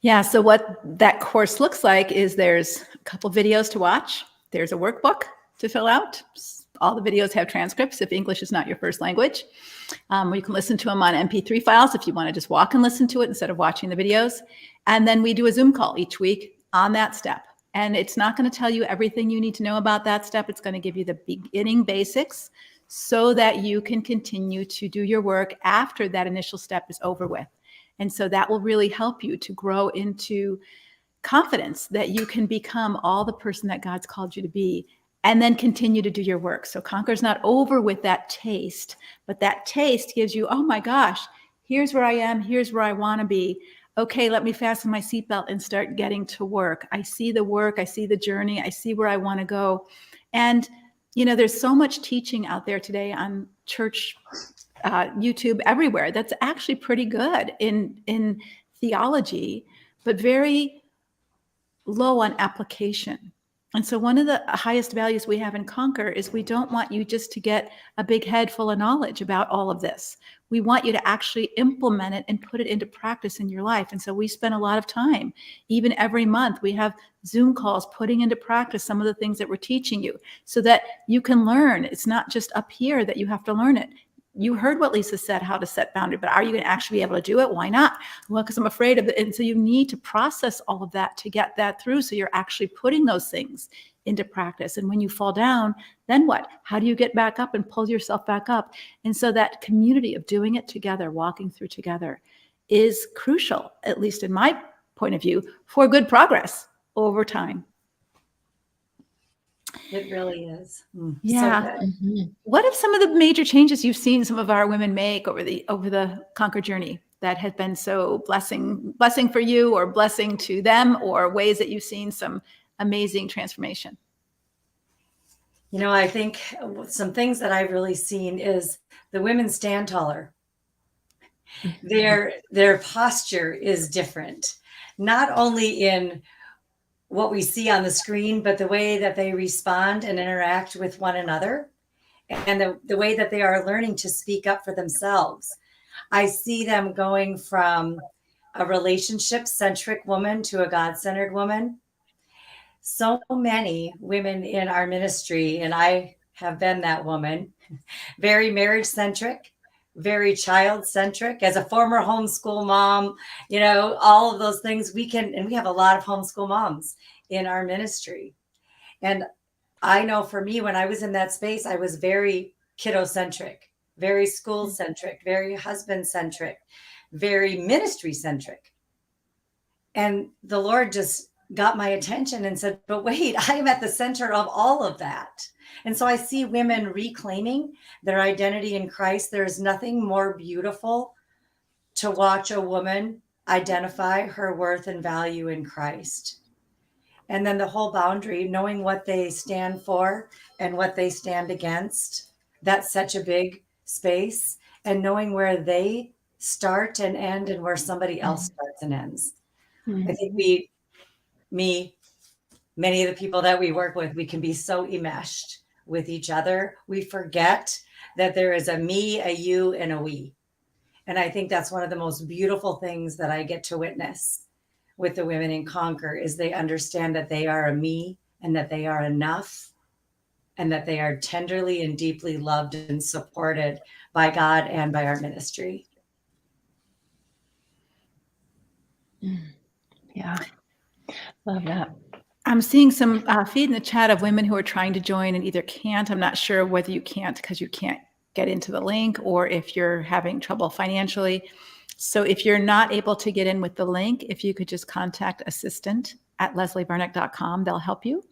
Yeah, so what that course looks like is there's a couple videos to watch. There's a workbook to fill out. All the videos have transcripts if English is not your first language. You can listen to them on MP3 files if you want to just walk and listen to it instead of watching the videos. And then we do a Zoom call each week on that step. And it's not going to tell you everything you need to know about that step. It's going to give you the beginning basics so that you can continue to do your work after that initial step is over with. And so that will really help you to grow into confidence that you can become all the person that God's called you to be, and then continue to do your work. So Conquer's not over with that taste, but that taste gives you, oh my gosh, here's where I am, here's where I want to be. Okay, let me fasten my seatbelt and start getting to work. I see the work, I see the journey, I see where I want to go. And, there's so much teaching out there today on church, YouTube, everywhere. That's actually pretty good in theology, but very low on application. And so one of the highest values we have in Conquer is we don't want you just to get a big head full of knowledge about all of this. We want you to actually implement it and put it into practice in your life. And so we spend a lot of time, even every month, we have Zoom calls putting into practice some of the things that we're teaching you so that you can learn. It's not just up here that you have to learn it. You heard what Lisa said, how to set boundaries, but are you going to actually be able to do it? Why not? Well, because I'm afraid of it. And so you need to process all of that to get that through. So you're actually putting those things into practice. And when you fall down, then what? How do you get back up and pull yourself back up? And so that community of doing it together, walking through together is crucial, at least in my point of view, for good progress over time. It really is. Yeah. So good. What are some of the major changes you've seen some of our women make over the Conquer journey that have been so blessing for you, or blessing to them, or ways that you've seen some amazing transformation? You know, I think some things that I've really seen is the women stand taller. Their posture is different, not only in what we see on the screen, but the way that they respond and interact with one another, and the way that they are learning to speak up for themselves. I see them going from a relationship-centric woman to a God-centered woman. So many women in our ministry, and I have been that woman, very marriage-centric, very child-centric. As a former homeschool mom, you know, all of those things we have a lot of homeschool moms in our ministry. And I know for me, when I was in that space, I was very kiddo-centric, very school-centric, very husband-centric, very ministry-centric. And the Lord just got my attention and said, but wait, I am at the center of all of that. And so I see women reclaiming their identity in Christ. There is nothing more beautiful to watch a woman identify her worth and value in Christ. And then the whole boundary, knowing what they stand for and what they stand against, that's such a big space. And knowing where they start and end and where somebody else starts and ends. I think many of the people that we work with, we can be so enmeshed with each other. We forget that there is a me, a you, and a we. And I think that's one of the most beautiful things that I get to witness with the women in Conquer, is they understand that they are a me, and that they are enough, and that they are tenderly and deeply loved and supported by God and by our ministry. Yeah, love that. I'm seeing some feed in the chat of women who are trying to join and either can't. I'm not sure whether you can't because you can't get into the link, or if you're having trouble financially. So if you're not able to get in with the link, if you could just contact assistant@leslievernick.com, they'll help you.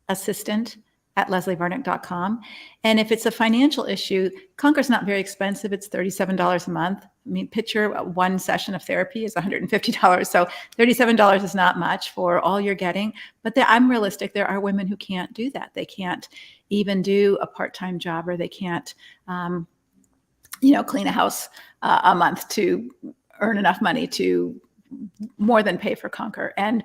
Assistant@leslievernick.com. And if it's a financial issue, Conquer's not very expensive. It's $37 a month. I mean, picture one session of therapy is $150. So $37 is not much for all you're getting. But I'm realistic. There are women who can't do that. They can't even do a part-time job, or they can't, clean a house a month to earn enough money to more than pay for Conquer. And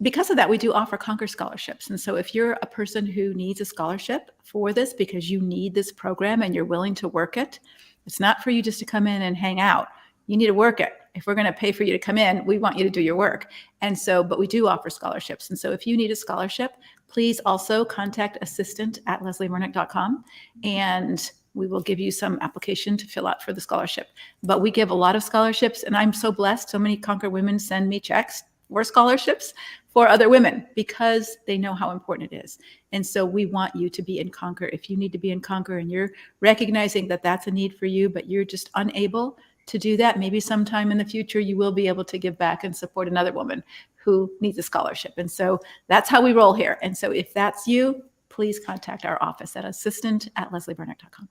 because of that, we do offer Conquer scholarships. And so if you're a person who needs a scholarship for this because you need this program and you're willing to work it, it's not for you just to come in and hang out. You need to work it. If we're going to pay for you to come in, we want you to do your work. And so, but we do offer scholarships. And so if you need a scholarship, please also contact assistant@leslievernick.com, and we will give you some application to fill out for the scholarship. But we give a lot of scholarships, and I'm so blessed. So many Conquer women send me checks for scholarships for other women because they know how important it is. And so we want you to be in Conquer. If you need to be in Conquer and you're recognizing that that's a need for you, but you're just unable to do that, maybe sometime in the future you will be able to give back and support another woman who needs a scholarship. And so that's how we roll here. And so if that's you, please contact our office at assistant@leslievernick.com.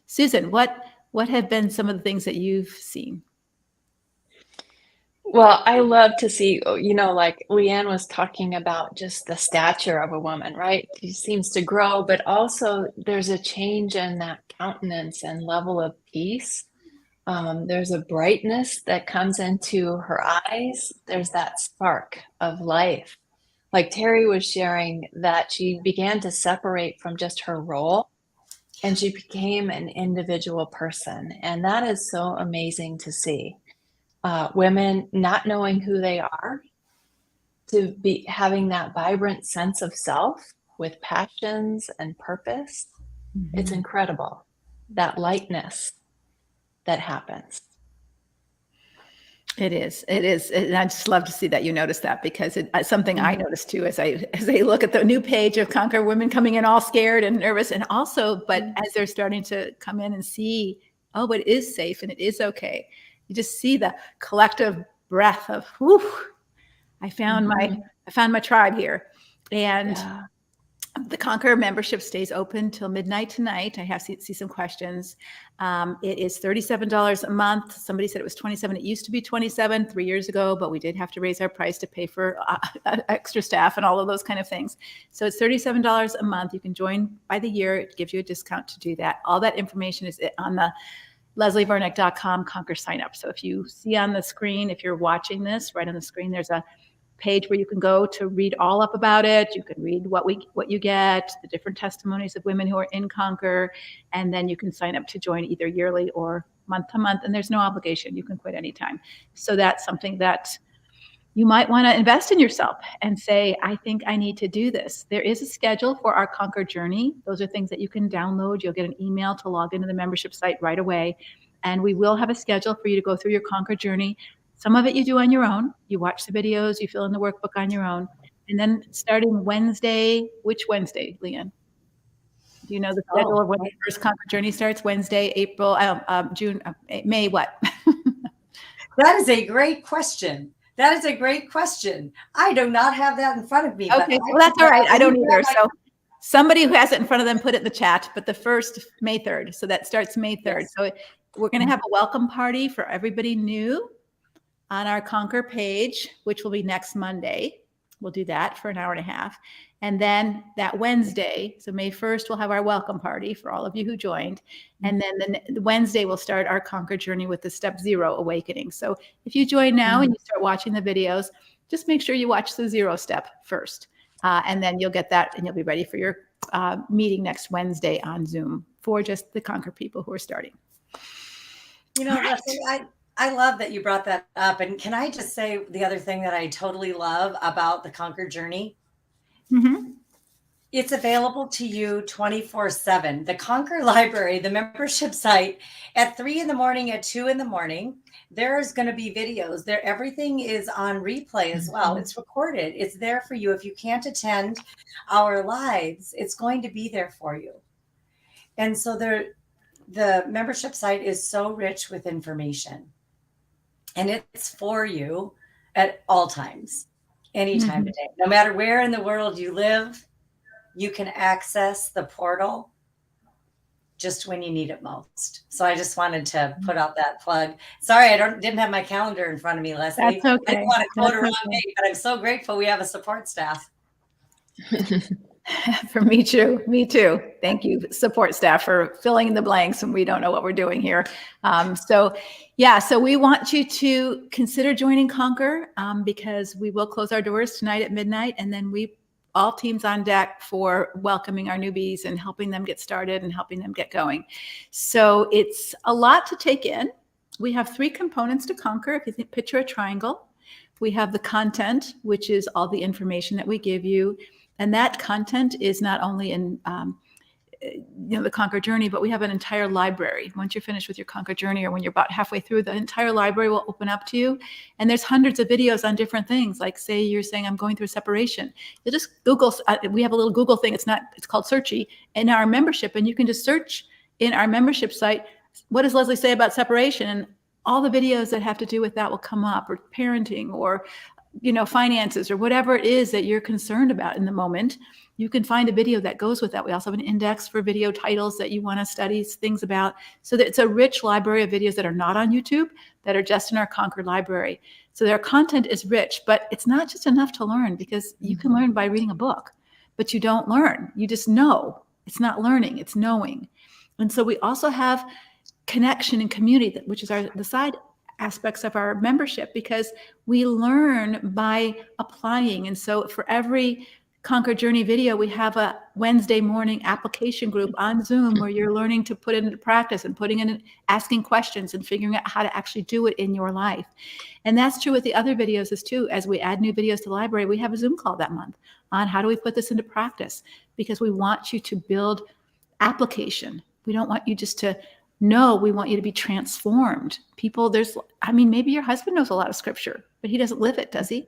Susan, what have been some of the things that you've seen? Well, I love to see, like Leanne was talking about, just the stature of a woman, right? She seems to grow, but also there's a change in that countenance and level of peace. There's a brightness that comes into her eyes. There's that spark of life. like Terry was sharing that she began to separate from just her role and she became an individual person. And that is so amazing to see. Women not knowing who they are, to be having that vibrant sense of self with passions and purpose. It's incredible, that lightness that happens. It is. It is. And I just love to see that you notice that, because it's something I noticed too as I look at the new page of Conquer, women coming in all scared and nervous, and also, but as they're starting to come in and see, oh, it is safe and it is okay. You just see the collective breath of, whew, I found my tribe here. And the Conquer membership stays open till midnight tonight. I have see some questions. It is $37 a month. Somebody said it was $27. It used to be $27 3 years ago, but we did have to raise our price to pay for extra staff and all of those kind of things. So it's $37 a month. You can join by the year. It gives you a discount to do that. All that information is on the leslievernick.com Conquer sign up. So if you see on the screen, if you're watching this, right on the screen, there's a page where you can go to read all up about it. You can read what you get, the different testimonies of women who are in Conquer, and then you can sign up to join either yearly or month to month, and there's no obligation. You can quit anytime. So that's something that you might want to invest in yourself and say, I think I need to do this. There is a schedule for our Conquer journey. Those are things that you can download. You'll get an email to log into the membership site right away, and we will have a schedule for you to go through your Conquer journey. Some of it you do on your own. You watch the videos, you fill in the workbook on your own. And then starting Wednesday, which Wednesday, Leanne? Do you know the schedule of when the first Conquer journey starts? Wednesday, April, June, May, what? That is a great question. That is a great question. I do not have that in front of me. Okay, well, that's all right. I don't either. So somebody who has it in front of them, put it in the chat, but the first, May 3rd. So that starts May 3rd. Yes. So we're going to have a welcome party for everybody new on our Conquer page, which will be next Monday. We'll do that for an hour and a half. And then that Wednesday, so May 1st, we'll have our welcome party for all of you who joined. And then the Wednesday, we'll start our Conquer journey with the Step 0 awakening. So if you join now and you start watching the videos, just make sure you watch the 0 step first. And then you'll get that and you'll be ready for your meeting next Wednesday on Zoom for just the Conquer people who are starting. You know, Leslie, I love that you brought that up. And can I just say the other thing that I totally love about the Conquer journey? It's available to you 24/7. The Conquer library, the membership site, at 3 in the morning, at 2 in the morning, there's going to be videos there. Everything is on replay as well. It's recorded. It's there for you. If you can't attend our lives, it's going to be there for you. And so the membership site is so rich with information. And it's for you at all times, any time of day. No matter where in the world you live, you can access the portal just when you need it most. So I just wanted to put out that plug. Sorry, I didn't have my calendar in front of me, Leslie. That's okay. I didn't want to quote a wrong date, but I'm so grateful we have a support staff. For me too. Me too. Thank you, support staff, for filling in the blanks when we don't know what we're doing here. So we want you to consider joining Conquer because we will close our doors tonight at midnight, and then all teams on deck for welcoming our newbies and helping them get started and helping them get going. So it's a lot to take in. We have 3 components to Conquer. If you picture a triangle, we have the content, which is all the information that we give you. And that content is not only in the Conquer journey, but we have an entire library. Once you're finished with your Conquer journey, or when you're about halfway through, the entire library will open up to you. And there's hundreds of videos on different things. Like, say you're saying, I'm going through separation. You just Google. We have a little Google thing. It's called Searchy in our membership, and you can just search in our membership site, what does Leslie say about separation? And all the videos that have to do with that will come up, or parenting, or finances, or whatever it is that you're concerned about in the moment. You can find a video that goes with that. We also have an index for video titles that you want to study things about. So that it's a rich library of videos that are not on YouTube, that are just in our Conquer library. So their content is rich, but it's not just enough to learn, because you can learn by reading a book, but you don't learn. You just know. It's not learning, it's knowing. And so we also have connection and community, which is the side aspects of our membership, because we learn by applying. And so for every Conquer Journey video, we have a Wednesday morning application group on Zoom where you're learning to put it into practice and putting in, asking questions and figuring out how to actually do it in your life. And that's true with the other videos as too. As we add new videos to the library, we have a Zoom call that month on how do we put this into practice, because we want you to build application. We don't want you just to know, we want you to be transformed. People, maybe your husband knows a lot of scripture, but he doesn't live it, does he?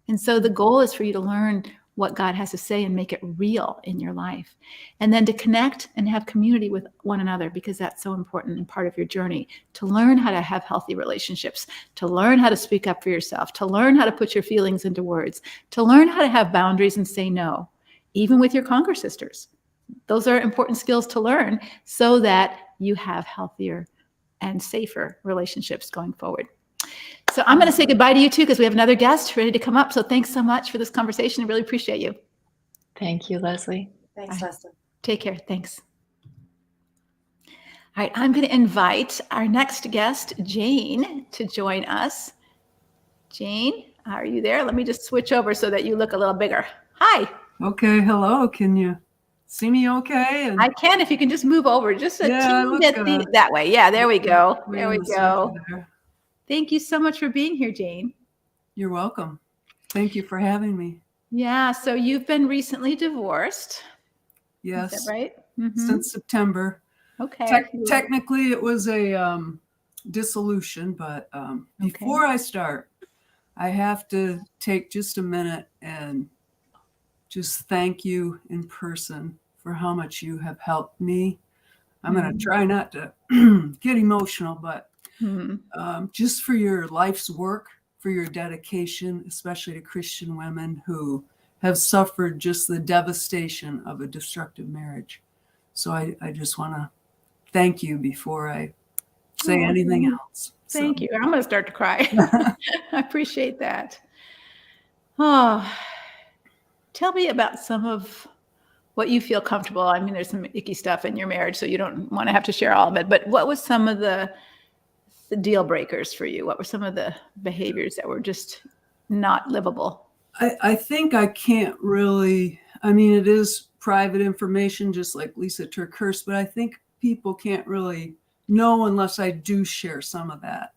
And so the goal is for you to learn what God has to say and make it real in your life. And then to connect and have community with one another, because that's so important and part of your journey, to learn how to have healthy relationships, to learn how to speak up for yourself, to learn how to put your feelings into words, to learn how to have boundaries and say no, even with your Conquer sisters. Those are important skills to learn so that you have healthier and safer relationships going forward. So I'm going to say goodbye to you too, because we have another guest ready to come up. So thanks so much for this conversation. I really appreciate you. Thank you, Leslie. Thanks, Leslie. Take care. Thanks. All right, I'm going to invite our next guest, Jane, to join us. Jane, are you there? Let me just switch over so that you look a little bigger. Hi. Okay, hello. Can you see me okay? And I can, if you can just move over just a Yeah, teeny look, bit that way. Yeah, there we go. way There on we the go. switcher there. Thank you so much for being here, Jane. You're welcome. Thank you for having me. Yeah, so you've been recently divorced. Yes, Is that right? Mhm. since September. Okay. Technically, it was a dissolution, but before I start, I have to take just a minute and just thank you in person for how much you have helped me. I'm going to try not to get emotional, but just for your life's work, for your dedication, especially to Christian women who have suffered just the devastation of a destructive marriage. So I just want to thank you before I say anything else. Thank you. I'm going to start to cry. I appreciate that. Oh, tell me about some of what you feel comfortable. I mean, there's some icky stuff in your marriage, so you don't want to have to share all of it. But what was some of the deal breakers for you? What were some of the behaviors that were just not livable? I think I can't really, I mean, it is private information, just like Lisa Turkhurst, but I think people can't really know unless I do share some of that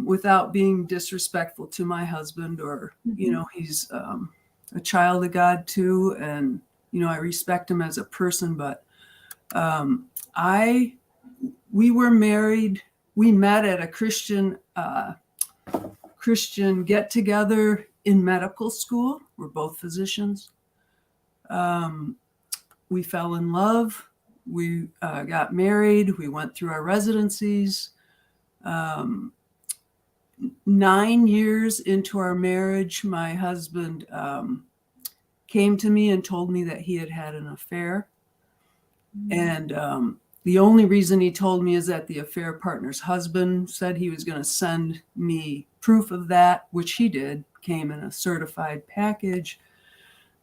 without being disrespectful to my husband, or, you know, he's a child of God too. And, you know, I respect him as a person, but we were married. We met at a Christian get together in medical school. We're both physicians. We fell in love. We got married. We went through our residencies. 9 years into our marriage, my husband came to me and told me that he had had an affair. And the only reason he told me is that the affair partner's husband said he was going to send me proof of that, which he did. Came in a certified package.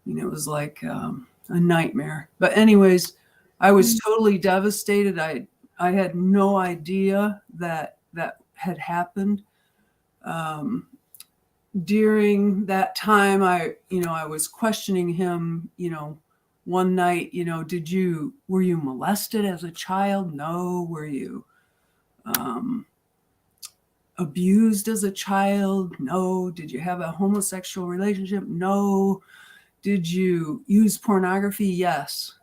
You know, it was like a nightmare. But anyways, I was totally devastated. I had no idea that had happened. During that time, I was questioning him, you know, one night, you know, were you molested as a child? No. Were you abused as a child? No. Did you have a homosexual relationship? No. Did you use pornography? Yes.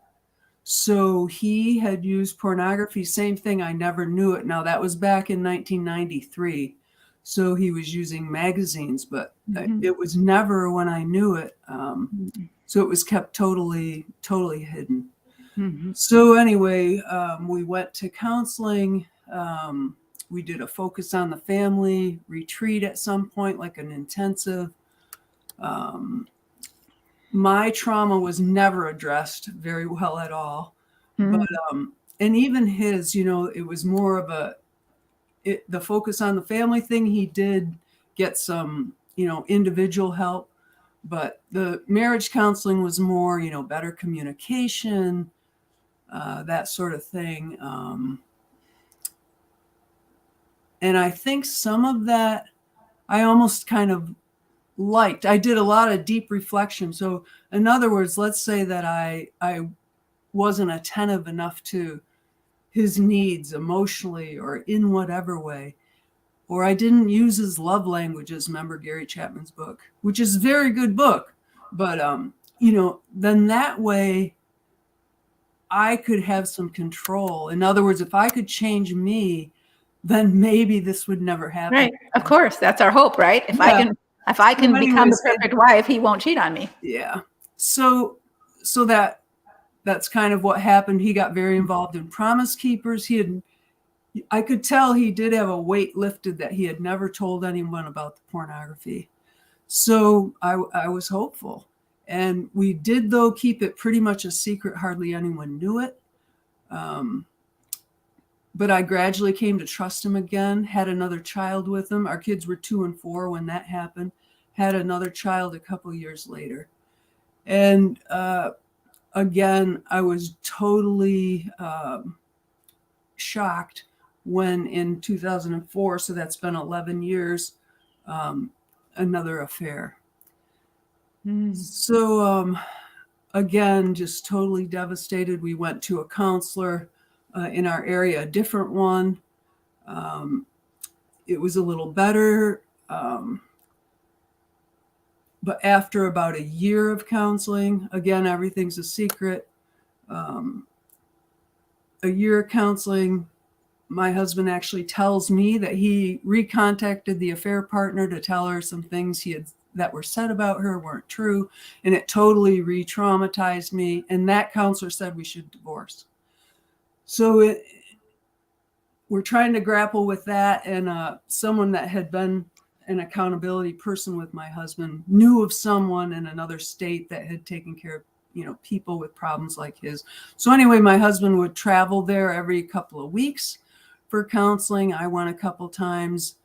So he had used pornography, same thing. I never knew it. Now that was back in 1993. So he was using magazines, but it was never when I knew it. So it was kept totally hidden. So anyway, we went to counseling. We did a focus on the family retreat at some point, like an intensive. My trauma was never addressed very well at all. But and even his, you know, it was more of the focus on the family thing. He did get some, you know, individual help, but the marriage counseling was more, you know, better communication, that sort of thing. And I think some of that I almost kind of liked. I did a lot of deep reflection. So in other words, let's say that I wasn't attentive enough to his needs emotionally or in whatever way, or I didn't use his love languages. Remember Gary Chapman's book, which is a very good book, but then that way I could have some control. In other words, if I could change me, then maybe this would never happen. Right. Of course. That's our hope, right? If Yeah. I can So become anyways, the perfect wife, he won't cheat on me. Yeah. So that's kind of what happened. He got very involved in Promise Keepers. I could tell he did have a weight lifted that he had never told anyone about the pornography. So I was hopeful. And we did, though, keep it pretty much a secret. Hardly anyone knew it. But I gradually came to trust him again, had another child with him. Our kids were 2 and 4 when that happened, had another child a couple years later. And again, I was totally shocked when in 2004, so that's been 11 years, another affair. So again, just totally devastated. We went to a counselor in our area, a different one. It was a little better. But after about a year of counseling, again, everything's a secret. A year of counseling, my husband actually tells me that he recontacted the affair partner to tell her some things that were said about her weren't true. And it totally re-traumatized me. And that counselor said we should divorce. So we're trying to grapple with that. And someone that had been an accountability person with my husband knew of someone in another state that had taken care of people with problems like his. So anyway, my husband would travel there every couple of weeks for counseling. I went a couple times.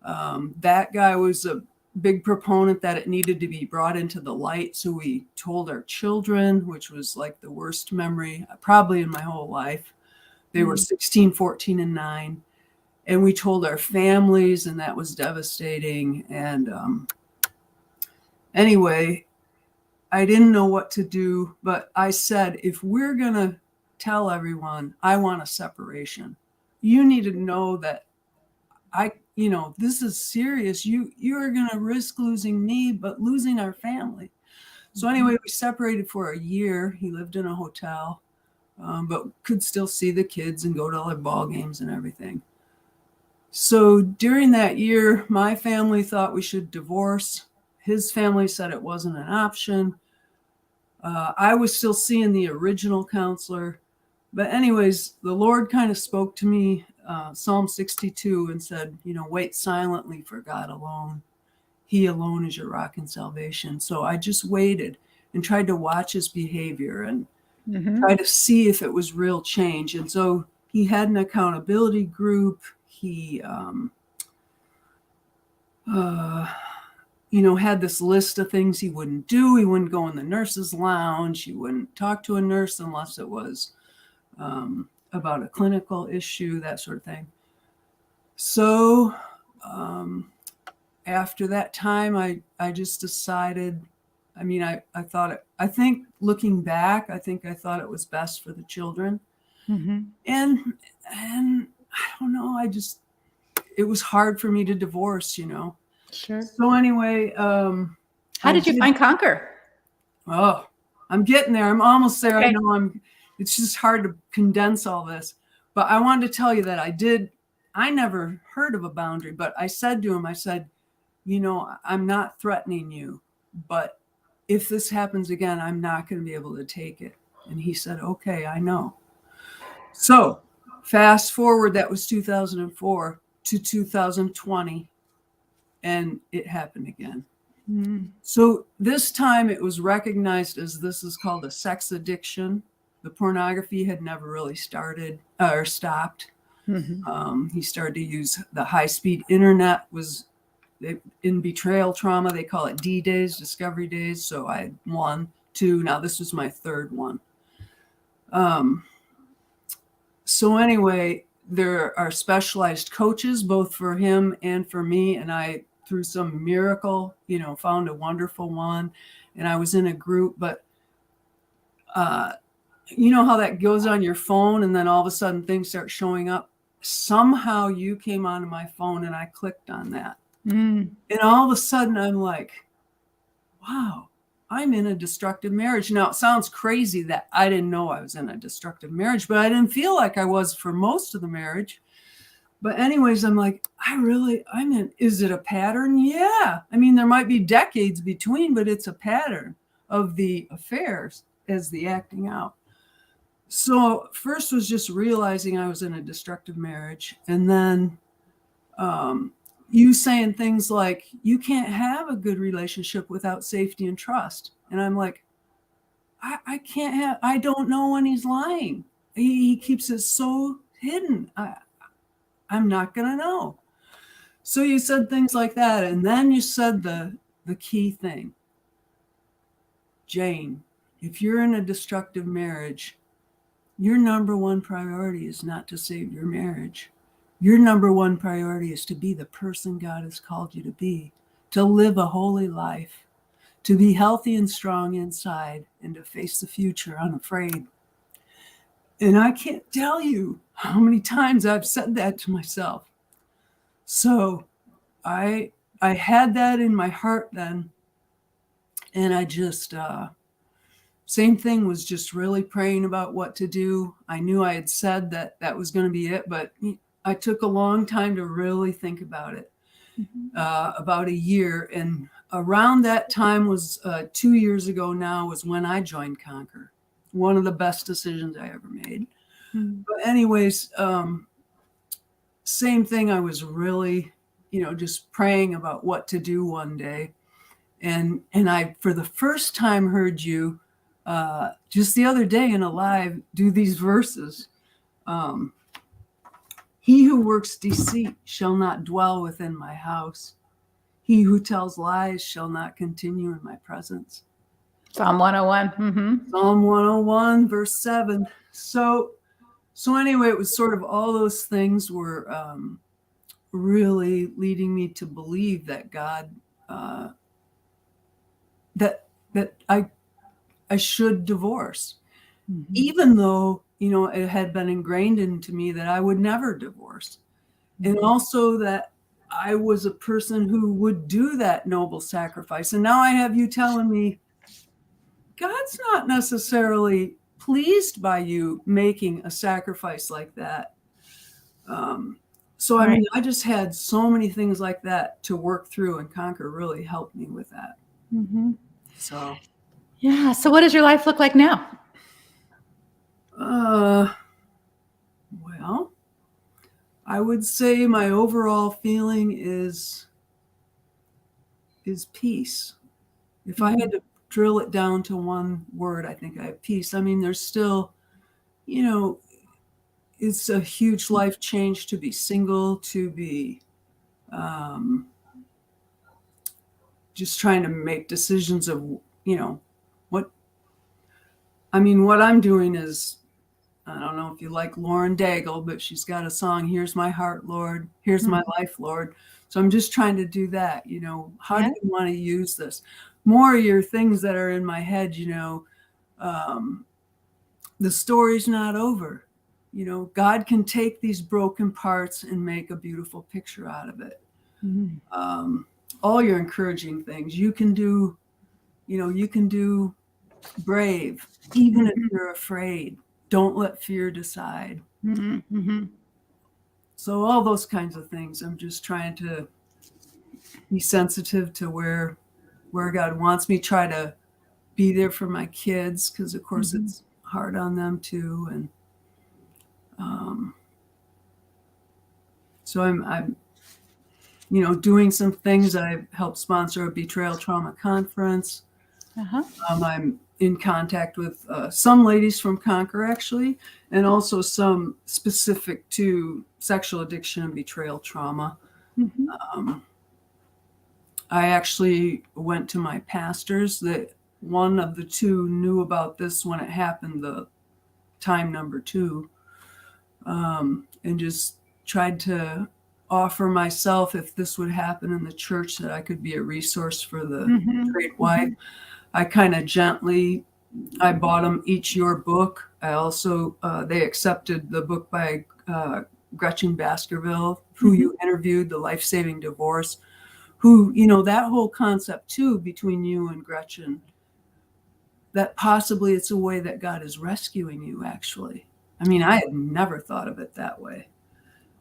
That guy was a big proponent that it needed to be brought into the light. So we told our children, which was like the worst memory probably in my whole life. They were 16, 14, and 9. And we told our families, and that was devastating. And anyway, I didn't know what to do, but I said, if we're going to tell everyone I want a separation, you need to know that this is serious. You are going to risk losing me, but losing our family. So anyway, we separated for a year. He lived in a hotel, but could still see the kids and go to all their ball games and everything. So during that year, my family thought we should divorce. His family said it wasn't an option. I was still seeing the original counselor. But anyways, the Lord kind of spoke to me, Psalm 62, and said, wait silently for God alone. He alone is your rock and salvation. So I just waited and tried to watch his behavior and try to see if it was real change. And so he had an accountability group. He had this list of things he wouldn't do. He wouldn't go in the nurse's lounge. He wouldn't talk to a nurse unless it was about a clinical issue, that sort of thing. So after that time, I just decided, I think looking back, I thought it was best for the children. And I don't know, it was hard for me to divorce, Sure. So anyway, how did you find Conquer? Oh, I'm getting there. I'm almost there. Okay. I know it's just hard to condense all this, but I wanted to tell you that I never heard of a boundary, but I said to him, I'm not threatening you, but if this happens again, I'm not going to be able to take it. And he said, okay, I know. So fast forward, that was 2004 to 2020, and it happened again. So this time it was recognized as this is called a sex addiction. The pornography had never really started or stopped. He started to use the high-speed internet. In betrayal trauma, they call it D days, discovery days. So I had 1, 2. Now this was my third one. So anyway, there are specialized coaches both for him and for me. And I, through some miracle, found a wonderful one. And I was in a group, but you know how that goes on your phone and then all of a sudden things start showing up? Somehow you came onto my phone and I clicked on that. And all of a sudden I'm like, wow, I'm in a destructive marriage. Now, it sounds crazy that I didn't know I was in a destructive marriage, but I didn't feel like I was for most of the marriage. But anyways, I'm like, I'm in, is it a pattern? Yeah. I mean, there might be decades between, but it's a pattern of the affairs as the acting out. So first was just realizing I was in a destructive marriage. And then you saying things like, you can't have a good relationship without safety and trust. And I'm like, I can't have, I don't know when he's lying. He keeps it so hidden. I'm not going to know. So you said things like that. And then you said the key thing. Jane, if you're in a destructive marriage, your number one priority is not to save your marriage. Your number one priority is to be the person God has called you to be, to live a holy life, to be healthy and strong inside, and to face the future unafraid. And I can't tell you how many times I've said that to myself. So I had that in my heart then. And I just, same thing, was just really praying about what to do. I knew I had said that was going to be it, but I took a long time to really think about it, about a year. And around that time was 2 years ago now was when I joined Conquer. One of the best decisions I ever made. But anyways, same thing. I was really, just praying about what to do one day. And I, for the first time, heard you just the other day in a live do these verses. He who works deceit shall not dwell within my house. He who tells lies shall not continue in my presence. Psalm 101. Psalm 101, verse 7. So anyway, it was sort of all those things were really leading me to believe that God, that I should divorce, even though, it had been ingrained into me that I would never divorce. And also that I was a person who would do that noble sacrifice. And now I have you telling me God's not necessarily pleased by you making a sacrifice like that. So, I mean, I just had so many things like that to work through, and Conquer really helped me with that. So, yeah. So what does your life look like now? Well, I would say my overall feeling is peace. If I had to drill it down to one word, I think I have peace. I mean, there's still, it's a huge life change to be single, to be just trying to make decisions of, what I'm doing is, I don't know if you like Lauren Daigle, but she's got a song, Here's My Heart, Lord. Here's my life, Lord. So I'm just trying to do that. How do you want to use this? More of your things that are in my head, the story's not over. God can take these broken parts and make a beautiful picture out of it. All your encouraging things. You can do brave, even if you're afraid. Don't let fear decide. So all those kinds of things. I'm just trying to be sensitive to where God wants me. Try to be there for my kids, because of course it's hard on them too. And so I'm doing some things. I've helped sponsor a betrayal trauma conference. I'm in contact with some ladies from Conquer, actually, and also some specific to sexual addiction and betrayal trauma. I actually went to my pastors. That one of the two knew about this when it happened, the time number 2. and just tried to offer myself, if this would happen in the church, that I could be a resource for the straight wife. I kind of gently, I bought them each your book. I also, they accepted the book by Gretchen Baskerville, who you interviewed, The Life-Saving Divorce, who, that whole concept too, between you and Gretchen, that possibly it's a way that God is rescuing you, actually. I mean, I had never thought of it that way.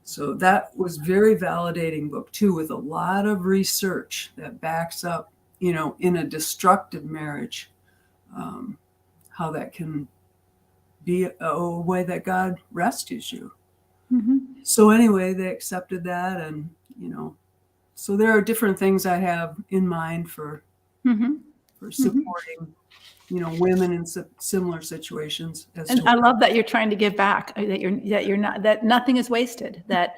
So that was very validating book too, with a lot of research that backs up, in a destructive marriage, how that can be a way that God rescues you. So anyway, they accepted that, and so there are different things I have in mind for supporting women in similar situations. And I love that you're trying to give back, that nothing is wasted, that,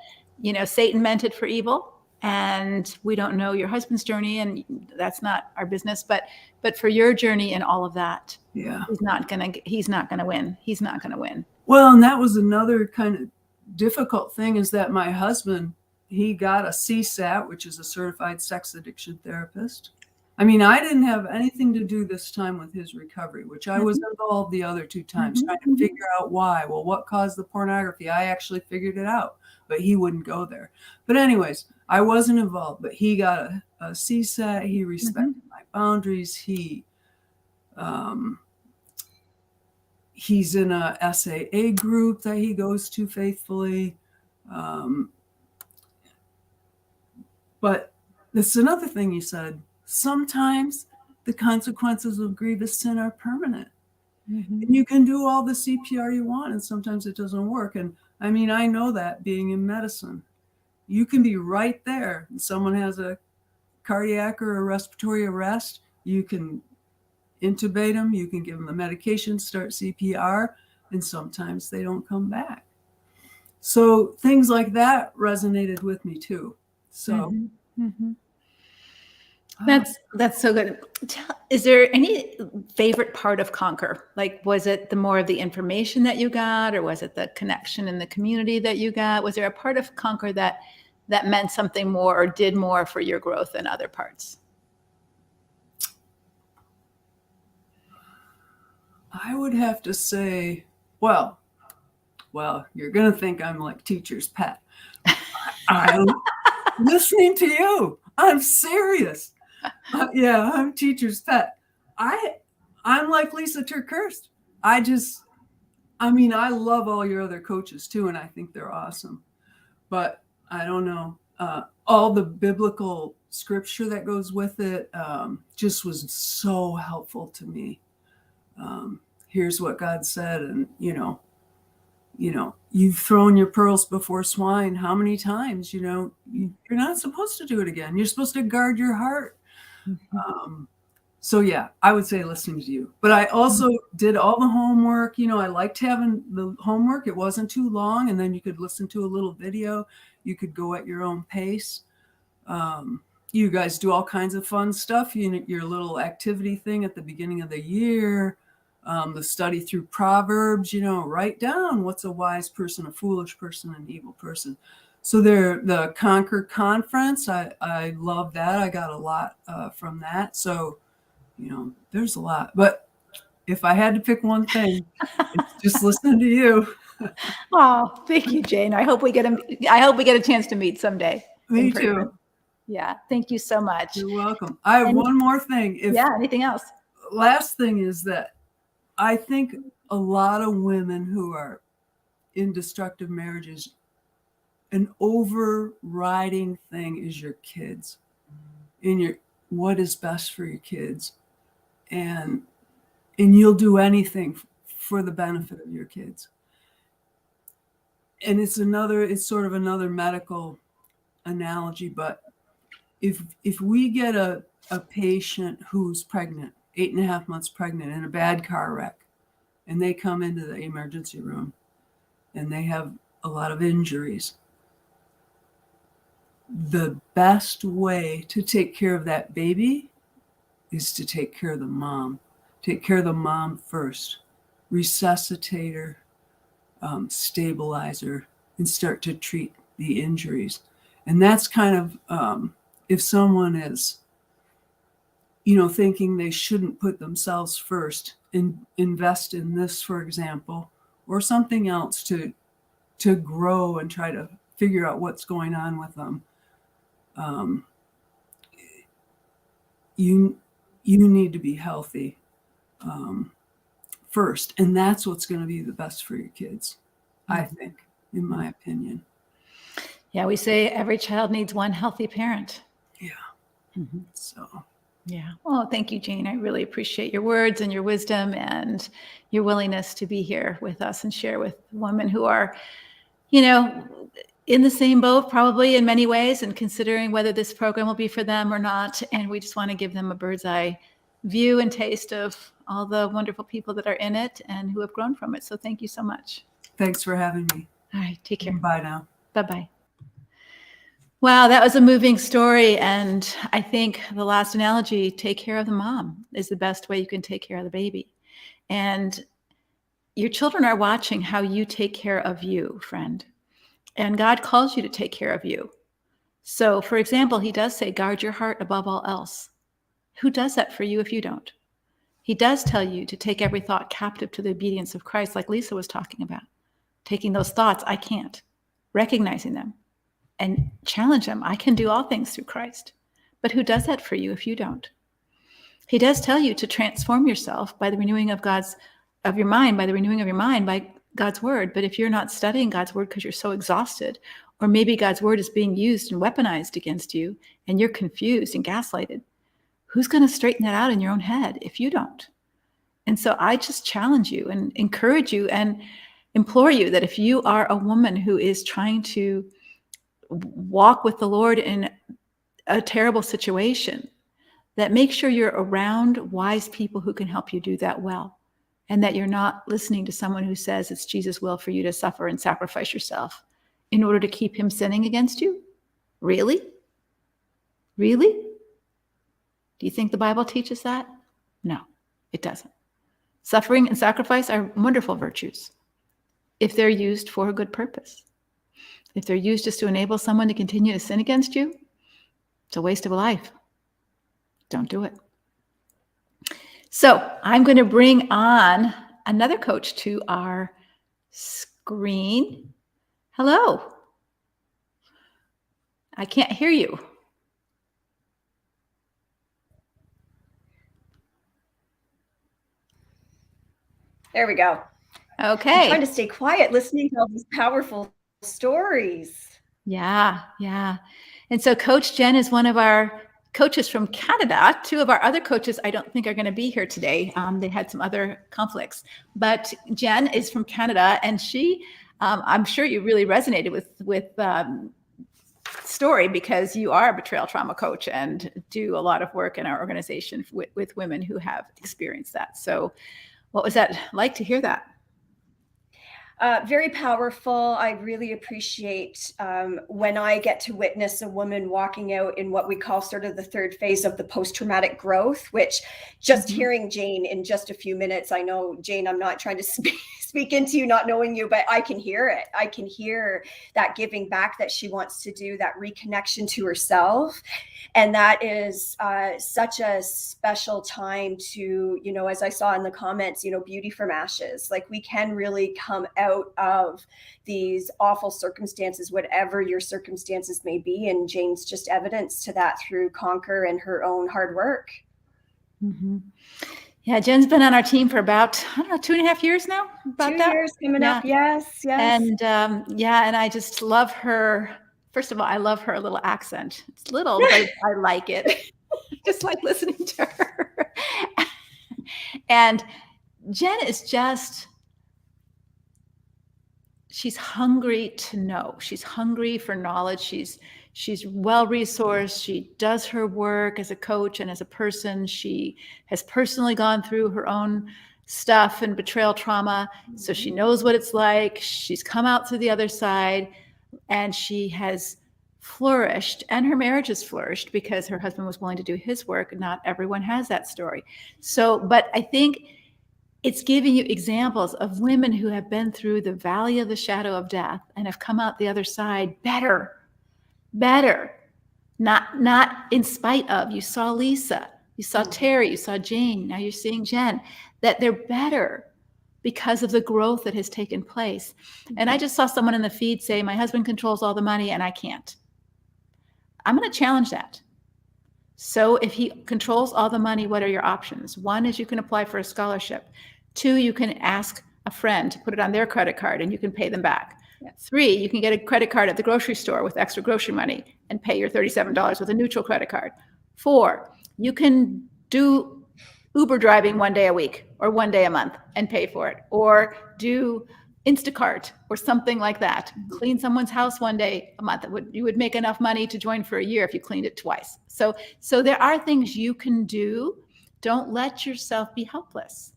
Satan meant it for evil, and we don't know your husband's journey, and that's not our business, but for your journey and all of that, he's not going to win. He's not going to win. Well, and that was another kind of difficult thing, is that my husband, he got a CSAT, which is a certified sex addiction therapist. I mean, I didn't have anything to do this time with his recovery, which I was involved the other 2 times, trying to figure out why. Well, what caused the pornography? I actually figured it out, but he wouldn't go there. But anyways, I wasn't involved, but he got a CSAT. He respected my boundaries. He's in a SAA group that he goes to faithfully. But this is another thing you said. Sometimes the consequences of grievous sin are permanent. And you can do all the CPR you want, and sometimes it doesn't work. And I mean, I know that, being in medicine. You can be right there, and someone has a cardiac or a respiratory arrest. You can intubate them, you can give them the medication, start CPR, and sometimes they don't come back. So things like that resonated with me too. So That's so good. Is there any favorite part of Conquer? Like, was it the more of the information that you got, or was it the connection in the community that you got? Was there a part of Conquer that meant something more or did more for your growth than other parts? I would have to say, well, you're going to think I'm like teacher's pet. I'm listening to you. I'm serious. I'm teacher's pet. I'm like Lisa TerKeurst. I love all your other coaches too, and I think they're awesome. But I don't know, all the biblical scripture that goes with it just was so helpful to me. Here's what God said, and you've thrown your pearls before swine. How many times? You're not supposed to do it again. You're supposed to guard your heart. So yeah, I would say listening to you. But I also did all the homework. I liked having the homework. It wasn't too long, and then you could listen to a little video. You could go at your own pace. You guys do all kinds of fun stuff. Your little activity thing at the beginning of the year. The study through Proverbs, write down what's a wise person, a foolish person, an evil person. So the Conquer Conference, I love that. I got a lot from that. So, there's a lot. But if I had to pick one thing, it's just listening to you. Oh, thank you, Jane. I hope we get a chance to meet someday. Me too. Yeah. Thank you so much. You're welcome. I have one more thing. Anything else? Last thing is that I think a lot of women who are in destructive marriages, an overriding thing is your kids, and what is best for your kids, and you'll do anything for the benefit of your kids. And it's sort of another medical analogy, but if we get a patient who's pregnant, 8.5 months pregnant, in a bad car wreck, and they come into the emergency room and they have a lot of injuries, the best way to take care of that baby is to take care of the mom. Take care of the mom first. Resuscitate her. stabilizer and start to treat the injuries. And that's kind of, if someone is, thinking they shouldn't put themselves first and invest in this, for example, or something else to grow and try to figure out what's going on with them. You need to be healthy first, and that's what's going to be the best for your kids, I think, in my opinion. Yeah, we say every child needs one healthy parent. Yeah. Mm-hmm. So. Yeah. Oh, thank you, Jane. I really appreciate your words and your wisdom and your willingness to be here with us and share with women who are, in the same boat, probably in many ways, and considering whether this program will be for them or not. And we just want to give them a bird's eye view and taste of all the wonderful people that are in it and who have grown from it. So thank you so much. Thanks for having me. All right. Take care. Bye now. Bye-bye. Wow, that was a moving story. And I think the last analogy, take care of the mom, is the best way you can take care of the baby. And your children are watching how you take care of you, friend. And God calls you to take care of you. So, for example, he does say, guard your heart above all else. Who does that for you if you don't? He does tell you to take every thought captive to the obedience of Christ, like Lisa was talking about. Taking those thoughts, I can't. Recognizing them. And challenge them. I can do all things through Christ. But who does that for you if you don't? He does tell you to transform yourself by the renewing of your mind, by God's word. But if you're not studying God's word because you're so exhausted, or maybe God's word is being used and weaponized against you, and you're confused and gaslighted, who's going to straighten that out in your own head if you don't? And so I just challenge you and encourage you and implore you that if you are a woman who is trying to walk with the Lord in a terrible situation, that make sure you're around wise people who can help you do that well, and that you're not listening to someone who says it's Jesus' will for you to suffer and sacrifice yourself in order to keep him sinning against you. Really? Really? Do you think the Bible teaches that? No, it doesn't. Suffering and sacrifice are wonderful virtues if they're used for a good purpose. If they're used just to enable someone to continue to sin against you, it's a waste of a life. Don't do it. So I'm going to bring on another coach to our screen. Hello. I can't hear you. There we go. Okay. I'm trying to stay quiet listening to all these powerful stories. Yeah. And so Coach Jen is one of our coaches from Canada. Two of our other coaches I don't think are going to be here today. They had some other conflicts. But Jen is from Canada, and she, I'm sure you really resonated with story, because you are a betrayal trauma coach and do a lot of work in our organization with women who have experienced that. So what was that like to hear that? Very powerful. I really appreciate when I get to witness a woman walking out in what we call sort of the third phase of the post-traumatic growth, which just hearing Jane in just a few minutes, I know, Jane, I'm not trying to speak into you, not knowing you, but I can hear it. I can hear that giving back that she wants to do, that reconnection to herself. And that is such a special time to, as I saw in the comments, beauty from ashes. Like, we can really come out of these awful circumstances, whatever your circumstances may be. And Jane's just evidence to that through Conquer and her own hard work. Mm-hmm. Yeah, Jen's been on our team for about, 2.5 years now. About 2 that. years coming up. Yes. And and I just love her. First of all, I love her little accent. It's little, but I like it. Just like listening to her. And Jen is just, she's hungry to know. She's hungry for knowledge. She's well-resourced. She does her work as a coach and as a person. She has personally gone through her own stuff and betrayal trauma. So she knows what it's like. She's come out through the other side, and she has flourished, and her marriage has flourished because her husband was willing to do his work. Not everyone has that story. So, but I think it's giving you examples of women who have been through the valley of the shadow of death and have come out the other side better, not in spite of. You saw Lisa, you saw Terry, you saw Jane, now you're seeing Jen, that they're better because of the growth that has taken place. And I just saw someone in the feed say, my husband controls all the money and I can't. I'm going to challenge that. So if he controls all the money, what are your options? One is you can apply for a scholarship. 2, you can ask a friend to put it on their credit card and you can pay them back. Yeah. 3, you can get a credit card at the grocery store with extra grocery money and pay your $37 with a neutral credit card. 4, you can do Uber driving 1 day a week or 1 day a month and pay for it, or do Instacart or something like that. Clean someone's house 1 day a month. You would make enough money to join for a year if you cleaned it twice. So there are things you can do. Don't let yourself be helpless.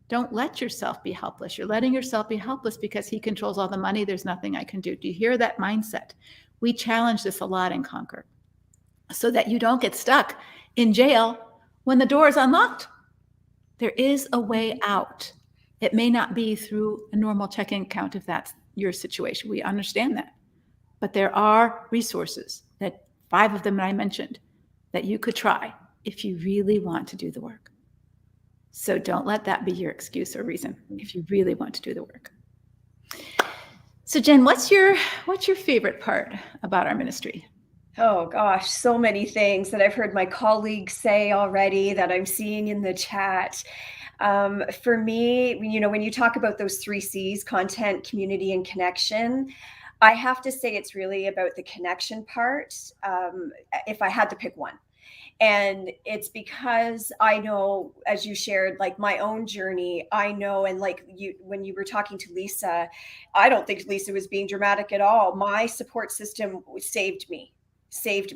Don't let yourself be helpless. You're letting yourself be helpless because he controls all the money. There's nothing I can do. Do you hear that mindset? We challenge this a lot in Conquer so that you don't get stuck in jail when the door is unlocked. There is a way out. It may not be through a normal checking account if that's your situation. We understand that. But there are resources, that 5 of them that I mentioned, that you could try if you really want to do the work. So don't let that be your excuse or reason if you really want to do the work. So Jen, what's your favorite part about our ministry? Oh gosh, so many things that I've heard my colleagues say already that I'm seeing in the chat. For me, when you talk about those 3 C's, content, community, and connection, I have to say it's really about the connection part, if I had to pick one. And it's because I know, as you shared, like my own journey, I know, and like when you were talking to Lisa, I don't think Lisa was being dramatic at all. My support system saved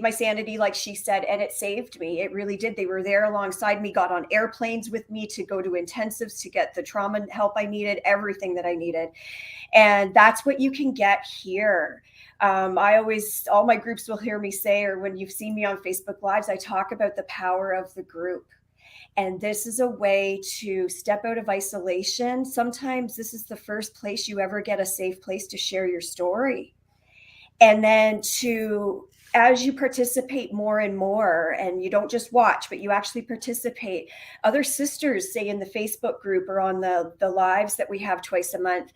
my sanity, like she said, and it saved me. It really did. They were there alongside me, got on airplanes with me to go to intensives to get the trauma help I needed, everything that I needed. And that's what you can get here. All my groups will hear me say, or when you've seen me on Facebook Lives, I talk about the power of the group. And this is a way to step out of isolation. Sometimes this is the first place you ever get a safe place to share your story. And then as you participate more and more, and you don't just watch, but you actually participate, other sisters, say in the Facebook group or on the lives that we have twice a month,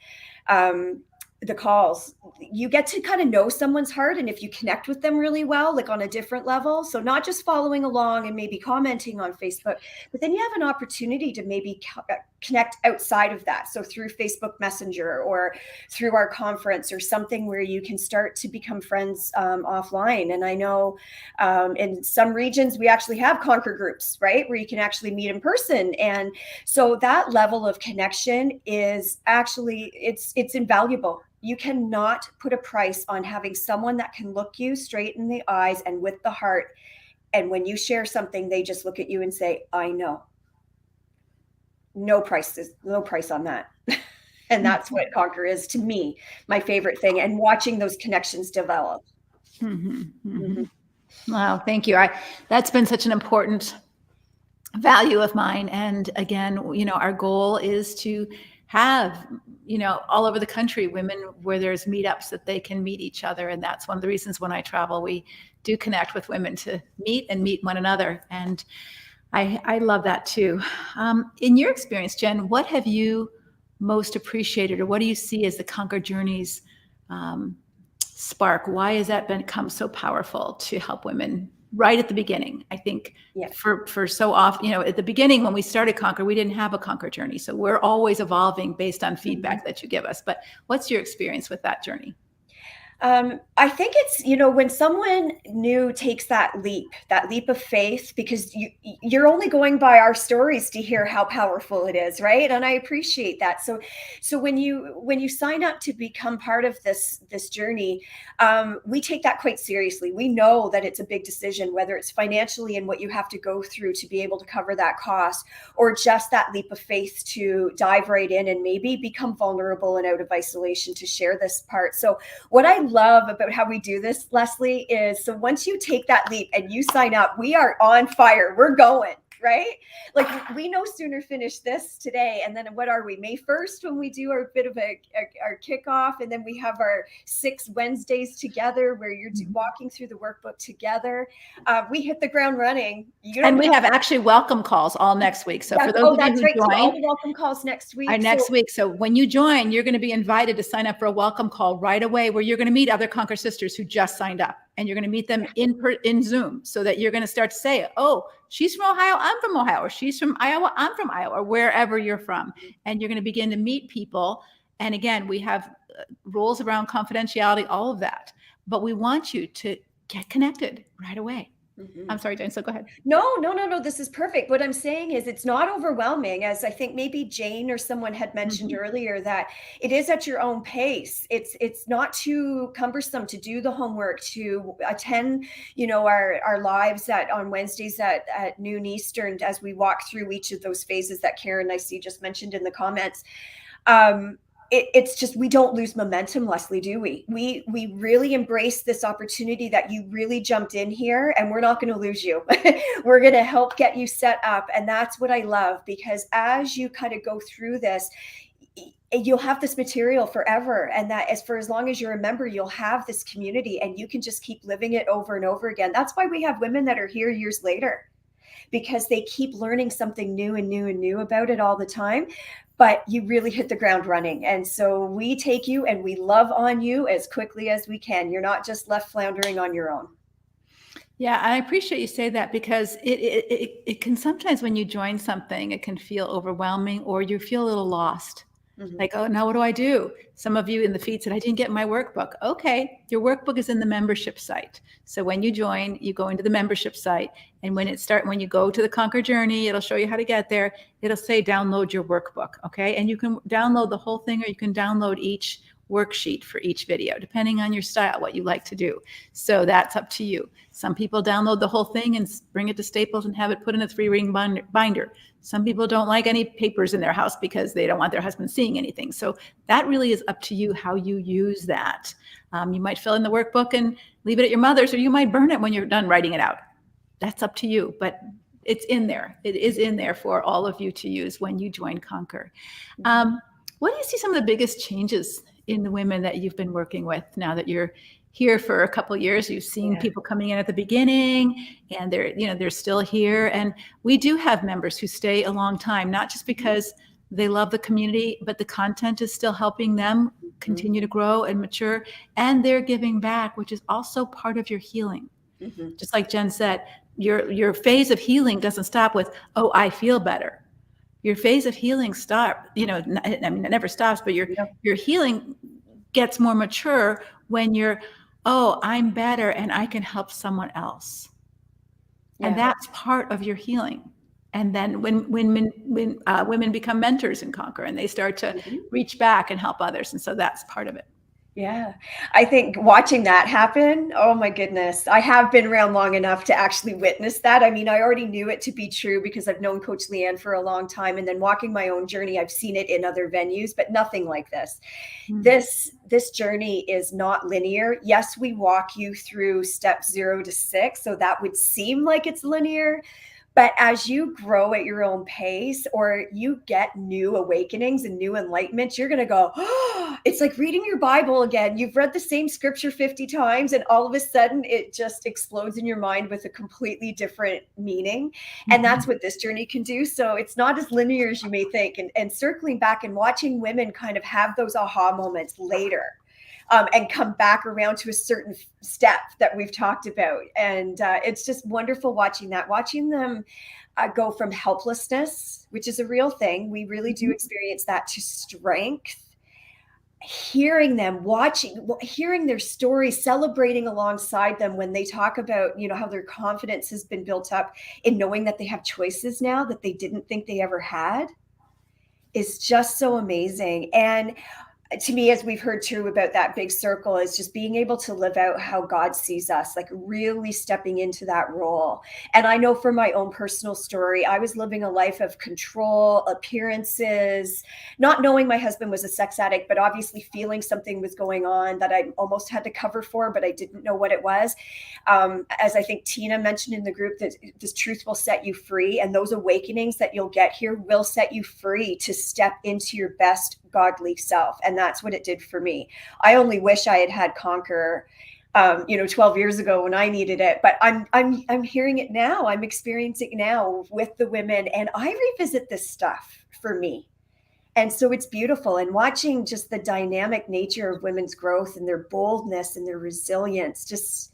the calls, you get to kind of know someone's heart. And if you connect with them really well, like on a different level, so not just following along and maybe commenting on Facebook, but then you have an opportunity to maybe connect outside of that. So through Facebook Messenger or through our conference or something where you can start to become friends offline. And I know in some regions, we actually have Conquer groups, right? Where you can actually meet in person. And so that level of connection is actually, it's invaluable. You cannot put a price on having someone that can look you straight in the eyes and with the heart. And when you share something, they just look at you and say, I know. No price on that. And that's what Conquer is to me, my favorite thing, and watching those connections develop. Mm-hmm, mm-hmm. Wow, thank you. That's been such an important value of mine. And again, our goal is to have, all over the country, women where there's meetups that they can meet each other. And that's one of the reasons when I travel, we do connect with women to meet one another. And I love that too. In your experience, Jen, what have you most appreciated, or what do you see as the Conquer Journeys spark? Why has that become so powerful to help women right at the beginning? I think for so often, at the beginning when we started Conquer, we didn't have a Conquer journey. So we're always evolving based on feedback that you give us. But what's your experience with that journey? I think it's, when someone new takes that leap of faith, because you're only going by our stories to hear how powerful it is. Right. And I appreciate that. So when you sign up to become part of this journey, we take that quite seriously. We know that it's a big decision, whether it's financially and what you have to go through to be able to cover that cost, or just that leap of faith to dive right in and maybe become vulnerable and out of isolation to share this part. So what I love about how we do this, Leslie, is so once you take that leap and you sign up, we are on fire. We're going. right? Like we no sooner finish this today, and then what are we, May 1st, when we do our bit of our kickoff, and then we have our 6 Wednesdays together where you're walking through the workbook together. We hit the ground running. And we have actually welcome calls all next week. So for those of you that's who right. So all join, the welcome calls next week. are next week. So when you join, you're going to be invited to sign up for a welcome call right away, where you're going to meet other Conquer sisters who just signed up, and you're going to meet them in Zoom, so that you're going to start to say, oh, she's from Ohio, I'm from Ohio, or she's from Iowa, I'm from Iowa, or wherever you're from. And you're going to begin to meet people. And again, we have rules around confidentiality, all of that, but we want you to get connected right away. I'm sorry, Jane, so go ahead. No. This is perfect. What I'm saying is it's not overwhelming, as I think maybe Jane or someone had mentioned earlier, that it is at your own pace. It's not too cumbersome to do the homework, to attend, our lives on Wednesdays at noon Eastern, as we walk through each of those phases that Karen, I see, just mentioned in the comments. It's just, we don't lose momentum, Leslie, do we? We really embrace this opportunity that you really jumped in here, and we're not going to lose you. We're going to help get you set up. And that's what I love, because as you kind of go through this, you'll have this material forever. And that for as long as you're a member, you'll have this community, and you can just keep living it over and over again. That's why we have women that are here years later, because they keep learning something new and new and new about it all the time. But you really hit the ground running. And so we take you and we love on you as quickly as we can. You're not just left floundering on your own. Yeah, I appreciate you say that, because it can sometimes, when you join something, it can feel overwhelming, or you feel a little lost. Like, oh, now what do I do? Some of you in the feed said, I didn't get my workbook. Okay, your workbook is in the membership site. So when you join, you go into the membership site, and when you go to the Conquer Journey, it'll show you how to get there. It'll say download your workbook, okay? And you can download the whole thing, or you can download each worksheet for each video, depending on your style, what you like to do. So that's up to you. Some people download the whole thing and bring it to Staples and have it put in a 3-ring binder. Some people don't like any papers in their house because they don't want their husband seeing anything. So that really is up to you, how you use that. You might fill in the workbook and leave it at your mother's, or you might burn it when you're done writing it out. That's up to you, but it's in there. It is in there for all of you to use when you join Conquer. What do you see some of the biggest changes in the women that you've been working with now that you're here for a couple of years? You've seen people coming in at the beginning, and they're still here. And we do have members who stay a long time, not just because they love the community, but the content is still helping them continue to grow and mature, and they're giving back, which is also part of your healing. Just like Jen said, your phase of healing doesn't stop with, oh, I feel better. Your phase of healing it never stops, but your healing gets more mature when you're, oh, I'm better and I can help someone else. And that's part of your healing. And then when women become mentors in Conquer, and they start to reach back and help others. And so that's part of it. Yeah, I think watching that happen, oh my goodness, I have been around long enough to actually witness that. I mean, I already knew it to be true because I've known Coach Leanne for a long time, and then walking my own journey, I've seen it in other venues, but nothing like this. This journey is not linear. Yes, we walk you through steps 0 to 6, so that would seem like it's linear. But as you grow at your own pace, or you get new awakenings and new enlightenment, you're going to go, oh, it's like reading your Bible again. You've read the same scripture 50 times, and all of a sudden it just explodes in your mind with a completely different meaning. And that's what this journey can do. So it's not as linear as you may think. And circling back and watching women kind of have those aha moments later. And come back around to a certain step that we've talked about. And it's just wonderful watching them go from helplessness, which is a real thing. We really do experience that, to strength. Hearing them, hearing their stories, celebrating alongside them when they talk about, how their confidence has been built up in knowing that they have choices now that they didn't think they ever had, is just so amazing. And to me, as we've heard too about that big circle, is just being able to live out how God sees us, like really stepping into that role. And I know from my own personal story, I was living a life of control, appearances, not knowing my husband was a sex addict, but obviously feeling something was going on that I almost had to cover for, but I didn't know what it was. As I think Tina mentioned in the group, that this truth will set you free. And those awakenings that you'll get here will set you free to step into your best godly self. And that's what it did for me. I only wish I had Conquer, 12 years ago when I needed it, but I'm hearing it now. I'm experiencing it now with the women, and I revisit this stuff for me. And so it's beautiful, and watching just the dynamic nature of women's growth and their boldness and their resilience. Just,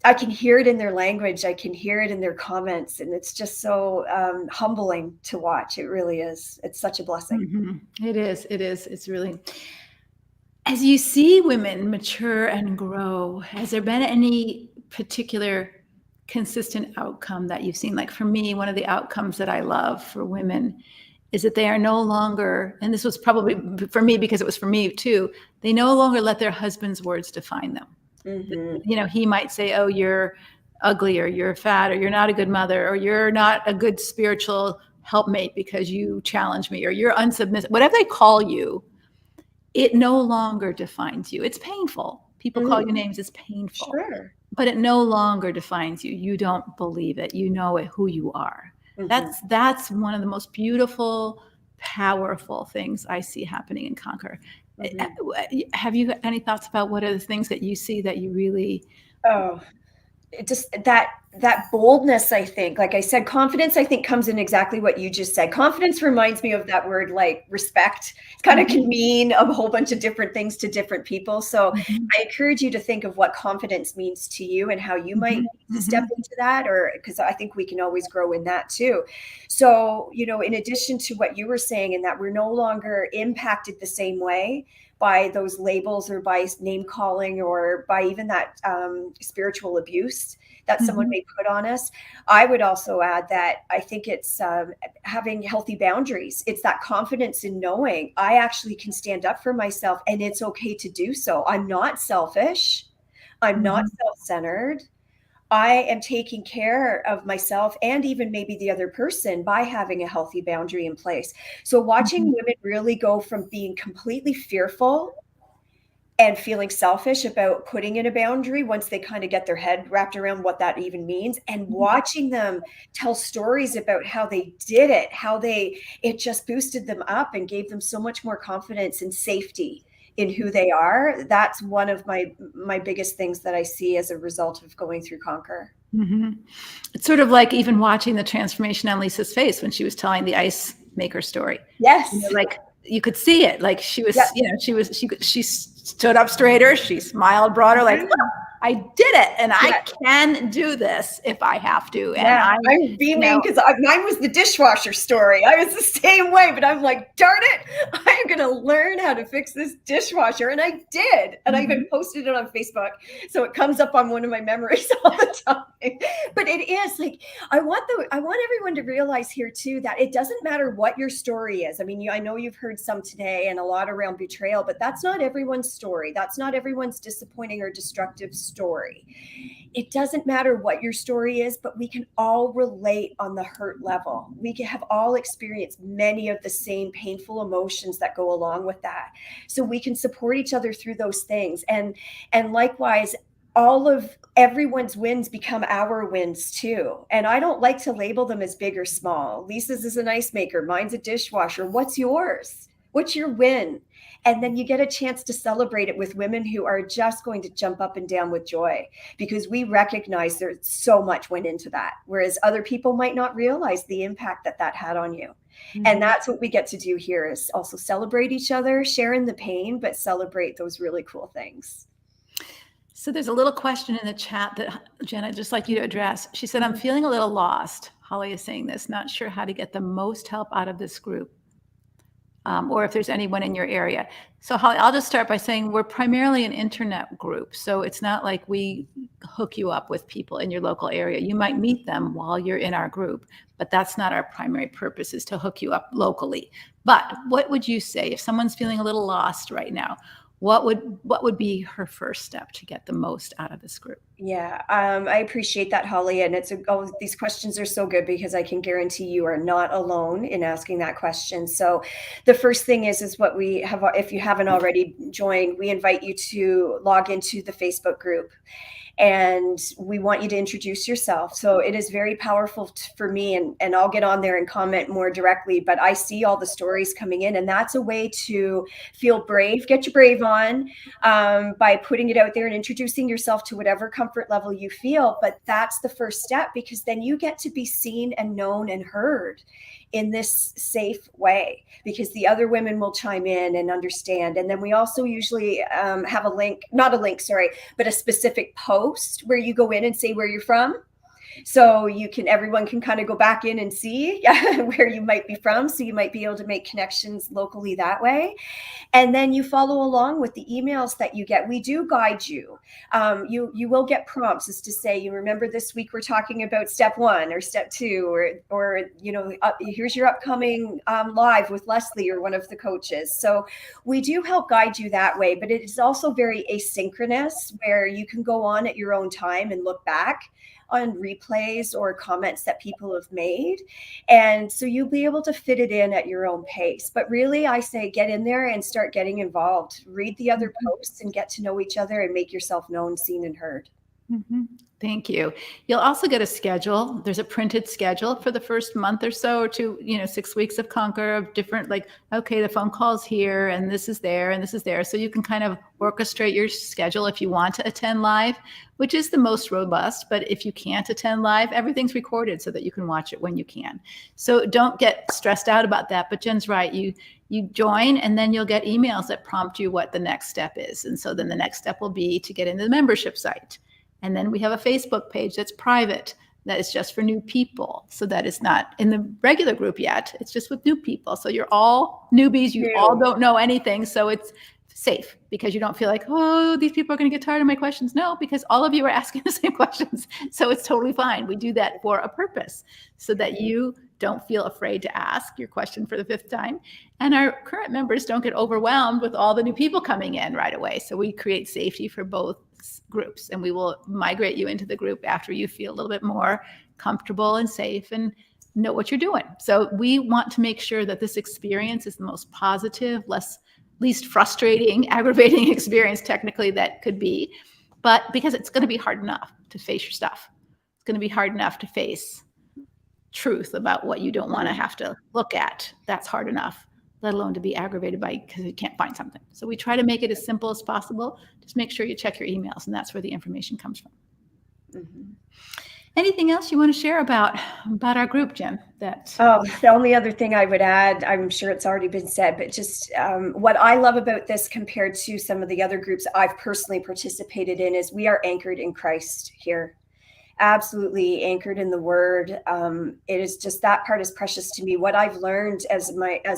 I can hear it in their language. I can hear it in their comments. And it's just so humbling to watch. It really is. It's such a blessing. It is. It is. It's really, as you see women mature and grow, has there been any particular consistent outcome that you've seen? Like for me, one of the outcomes that I love for women is that they are no longer, and this was probably for me because it was for me too, they no longer let their husband's words define them. He might say, oh, you're ugly, or you're fat, or you're not a good mother, or you're not a good spiritual helpmate because you challenge me, or you're unsubmissive. Whatever they call you, it no longer defines you. It's painful. People call you names. It's painful. Sure. But it no longer defines you. You don't believe it. You know it, who you are. That's one of the most beautiful, powerful things I see happening in Conquer. Have you any thoughts about what are the things that you see that you really? Just that boldness, I think, like I said, confidence, I think, comes in exactly what you just said. Confidence reminds me of that word, like respect. It kind of can mean a whole bunch of different things to different people. So I encourage you to think of what confidence means to you and how you might step into that, or because I think we can always grow in that too. So, in addition to what you were saying, in that we're no longer impacted the same way by those labels, or by name calling, or by even that spiritual abuse that someone may put on us. I would also add that I think it's having healthy boundaries. It's that confidence in knowing I actually can stand up for myself, and it's okay to do so. I'm not selfish. I'm not self-centered. I am taking care of myself and even maybe the other person by having a healthy boundary in place. So watching women really go from being completely fearful and feeling selfish about putting in a boundary once they kind of get their head wrapped around what that even means, and watching them tell stories about how they did it, how it just boosted them up and gave them so much more confidence and safety in who they are. That's one of my biggest things that I see as a result of going through Conquer. It's sort of like even watching the transformation on Lisa's face when she was telling the ice maker story. Yes. Like you could see it. Like she was, she stood up straighter. She smiled broader, like, look, I did it. And I can do this if I have to. And I'm beaming because mine was the dishwasher story. I was the same way, but I'm like, darn it, I'm going to learn how to fix this dishwasher. And I did. And I even posted it on Facebook. So it comes up on one of my memories all the time. But it is like, I want everyone to realize here too, that it doesn't matter what your story is. I mean, I know you've heard some today and a lot around betrayal, but that's not everyone's story. That's not everyone's disappointing or destructive story. It doesn't matter what your story is, but we can all relate on the hurt level. We can have all experienced many of the same painful emotions that go along with that. So we can support each other through those things. And likewise, all of everyone's wins become our wins too. And I don't like to label them as big or small. Lisa's is an ice maker. Mine's a dishwasher. What's yours? What's your win? And then you get a chance to celebrate it with women who are just going to jump up and down with joy, because we recognize there's so much went into that, whereas other people might not realize the impact that had on you. And that's what we get to do here, is also celebrate each other, share in the pain, but celebrate those really cool things. So there's a little question in the chat that, Jen, I'd just like you to address. She said, I'm feeling a little lost. Holly is saying this, not sure how to get the most help out of this group. Or if there's anyone in your area. So Holly, I'll just start by saying we're primarily an internet group. So it's not like we hook you up with people in your local area. You might meet them while you're in our group, but that's not our primary purpose, is to hook you up locally. But what would you say if someone's feeling a little lost right now? What would be her first step to get the most out of this group? Yeah, I appreciate that, Holly. And these questions are so good because I can guarantee you are not alone in asking that question. So the first thing is what we have, if you haven't already joined, we invite you to log into the Facebook group. And we want you to introduce yourself. So it is very powerful for me, and I'll get on there and comment more directly, but I see all the stories coming in, and that's a way to feel brave. Get your brave on by putting it out there and introducing yourself to whatever comfort level you feel. But that's the first step, because then you get to be seen and known and heard in this safe way, because the other women will chime in and understand. And then we also usually have but a specific post where you go in and say where you're from. So everyone can kind of go back in and see where you might be from. So you might be able to make connections locally that way. And then you follow along with the emails that you get. We do guide you. You will get prompts as to say, you remember this week we're talking about step 1 or step 2, or here's your upcoming live with Leslie or one of the coaches. So we do help guide you that way, but it is also very asynchronous, where you can go on at your own time and look back on replays or comments that people have made. And so you'll be able to fit it in at your own pace. But really, I say get in there and start getting involved. Read the other posts and get to know each other and make yourself known, seen, and heard. Mm-hmm. Thank you. You'll also get a schedule. There's a printed schedule for the first month or so, or 6 weeks of Conquer, of different, like, okay, the phone call's here and this is there and this is there. So you can kind of orchestrate your schedule if you want to attend live, which is the most robust. But if you can't attend live, everything's recorded so that you can watch it when you can. So don't get stressed out about that. But Jen's right. You join, and then you'll get emails that prompt you what the next step is. And so then the next step will be to get into the membership site. And then we have a Facebook page that's private, that is just for new people. So that is not in the regular group yet. It's just with new people. So you're all newbies. You all don't know anything. So it's safe, because you don't feel like, oh, these people are going to get tired of my questions. No, because all of you are asking the same questions. So it's totally fine. We do that for a purpose, so that you don't feel afraid to ask your question for the 5th time. And our current members don't get overwhelmed with all the new people coming in right away. So we create safety for both groups, and we will migrate you into the group after you feel a little bit more comfortable and safe and know what you're doing. So we want to make sure that this experience is the most positive, least frustrating, aggravating experience technically that could be. But because it's going to be hard enough to face your stuff. It's going to be hard enough to face truth about what you don't want to have to look at. That's hard enough, let alone to be aggravated by because you can't find something. So we try to make it as simple as possible. Just make sure you check your emails, and that's where the information comes from. Mm-hmm. Anything else you want to share about our group, Jen? The only other thing I would add, I'm sure it's already been said, but just what I love about this compared to some of the other groups I've personally participated in is we are anchored in Christ here. Absolutely anchored in the word. It is just, that part is precious to me. What I've learned as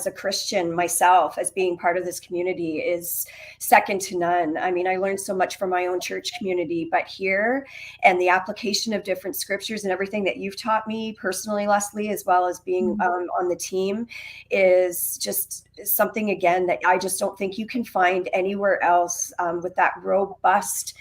a Christian myself, as being part of this community, is second to none. I mean, I learned so much from my own church community, but here, and the application of different scriptures and everything that you've taught me personally, Leslie, as well as being on the team, is just something, again, that I just don't think you can find anywhere else, with that robust,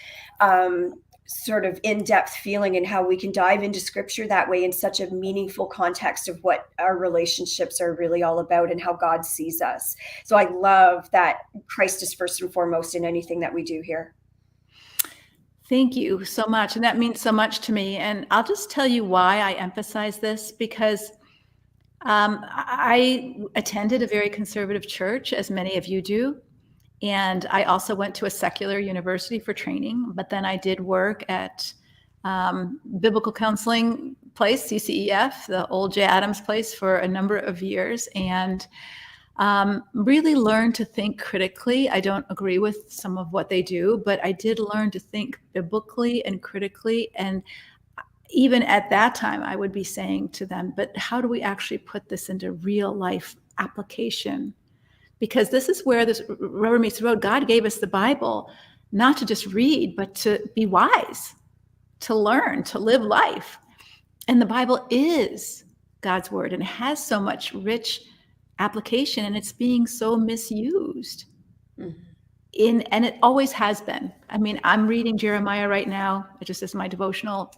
sort of in-depth feeling, and how we can dive into scripture that way in such a meaningful context of what our relationships are really all about and how God sees us. So I love that Christ is first and foremost in anything that we do here. Thank you so much. And that means so much to me. And I'll just tell you why I emphasize this, because I attended a very conservative church, as many of you do. And I also went to a secular university for training, but then I did work at biblical counseling place, CCEF, the old J. Adams place, for a number of years, and really learned to think critically. I don't agree with some of what they do, but I did learn to think biblically and critically. And even at that time, I would be saying to them, but how do we actually put this into real life application? because this is where this rubber meets the road. God gave us the Bible not to just read, but to be wise, to learn, to live life. And the Bible is God's word, and it has so much rich application, and it's being so misused. And it always has been. I mean, I'm reading Jeremiah right now. It just is my devotional,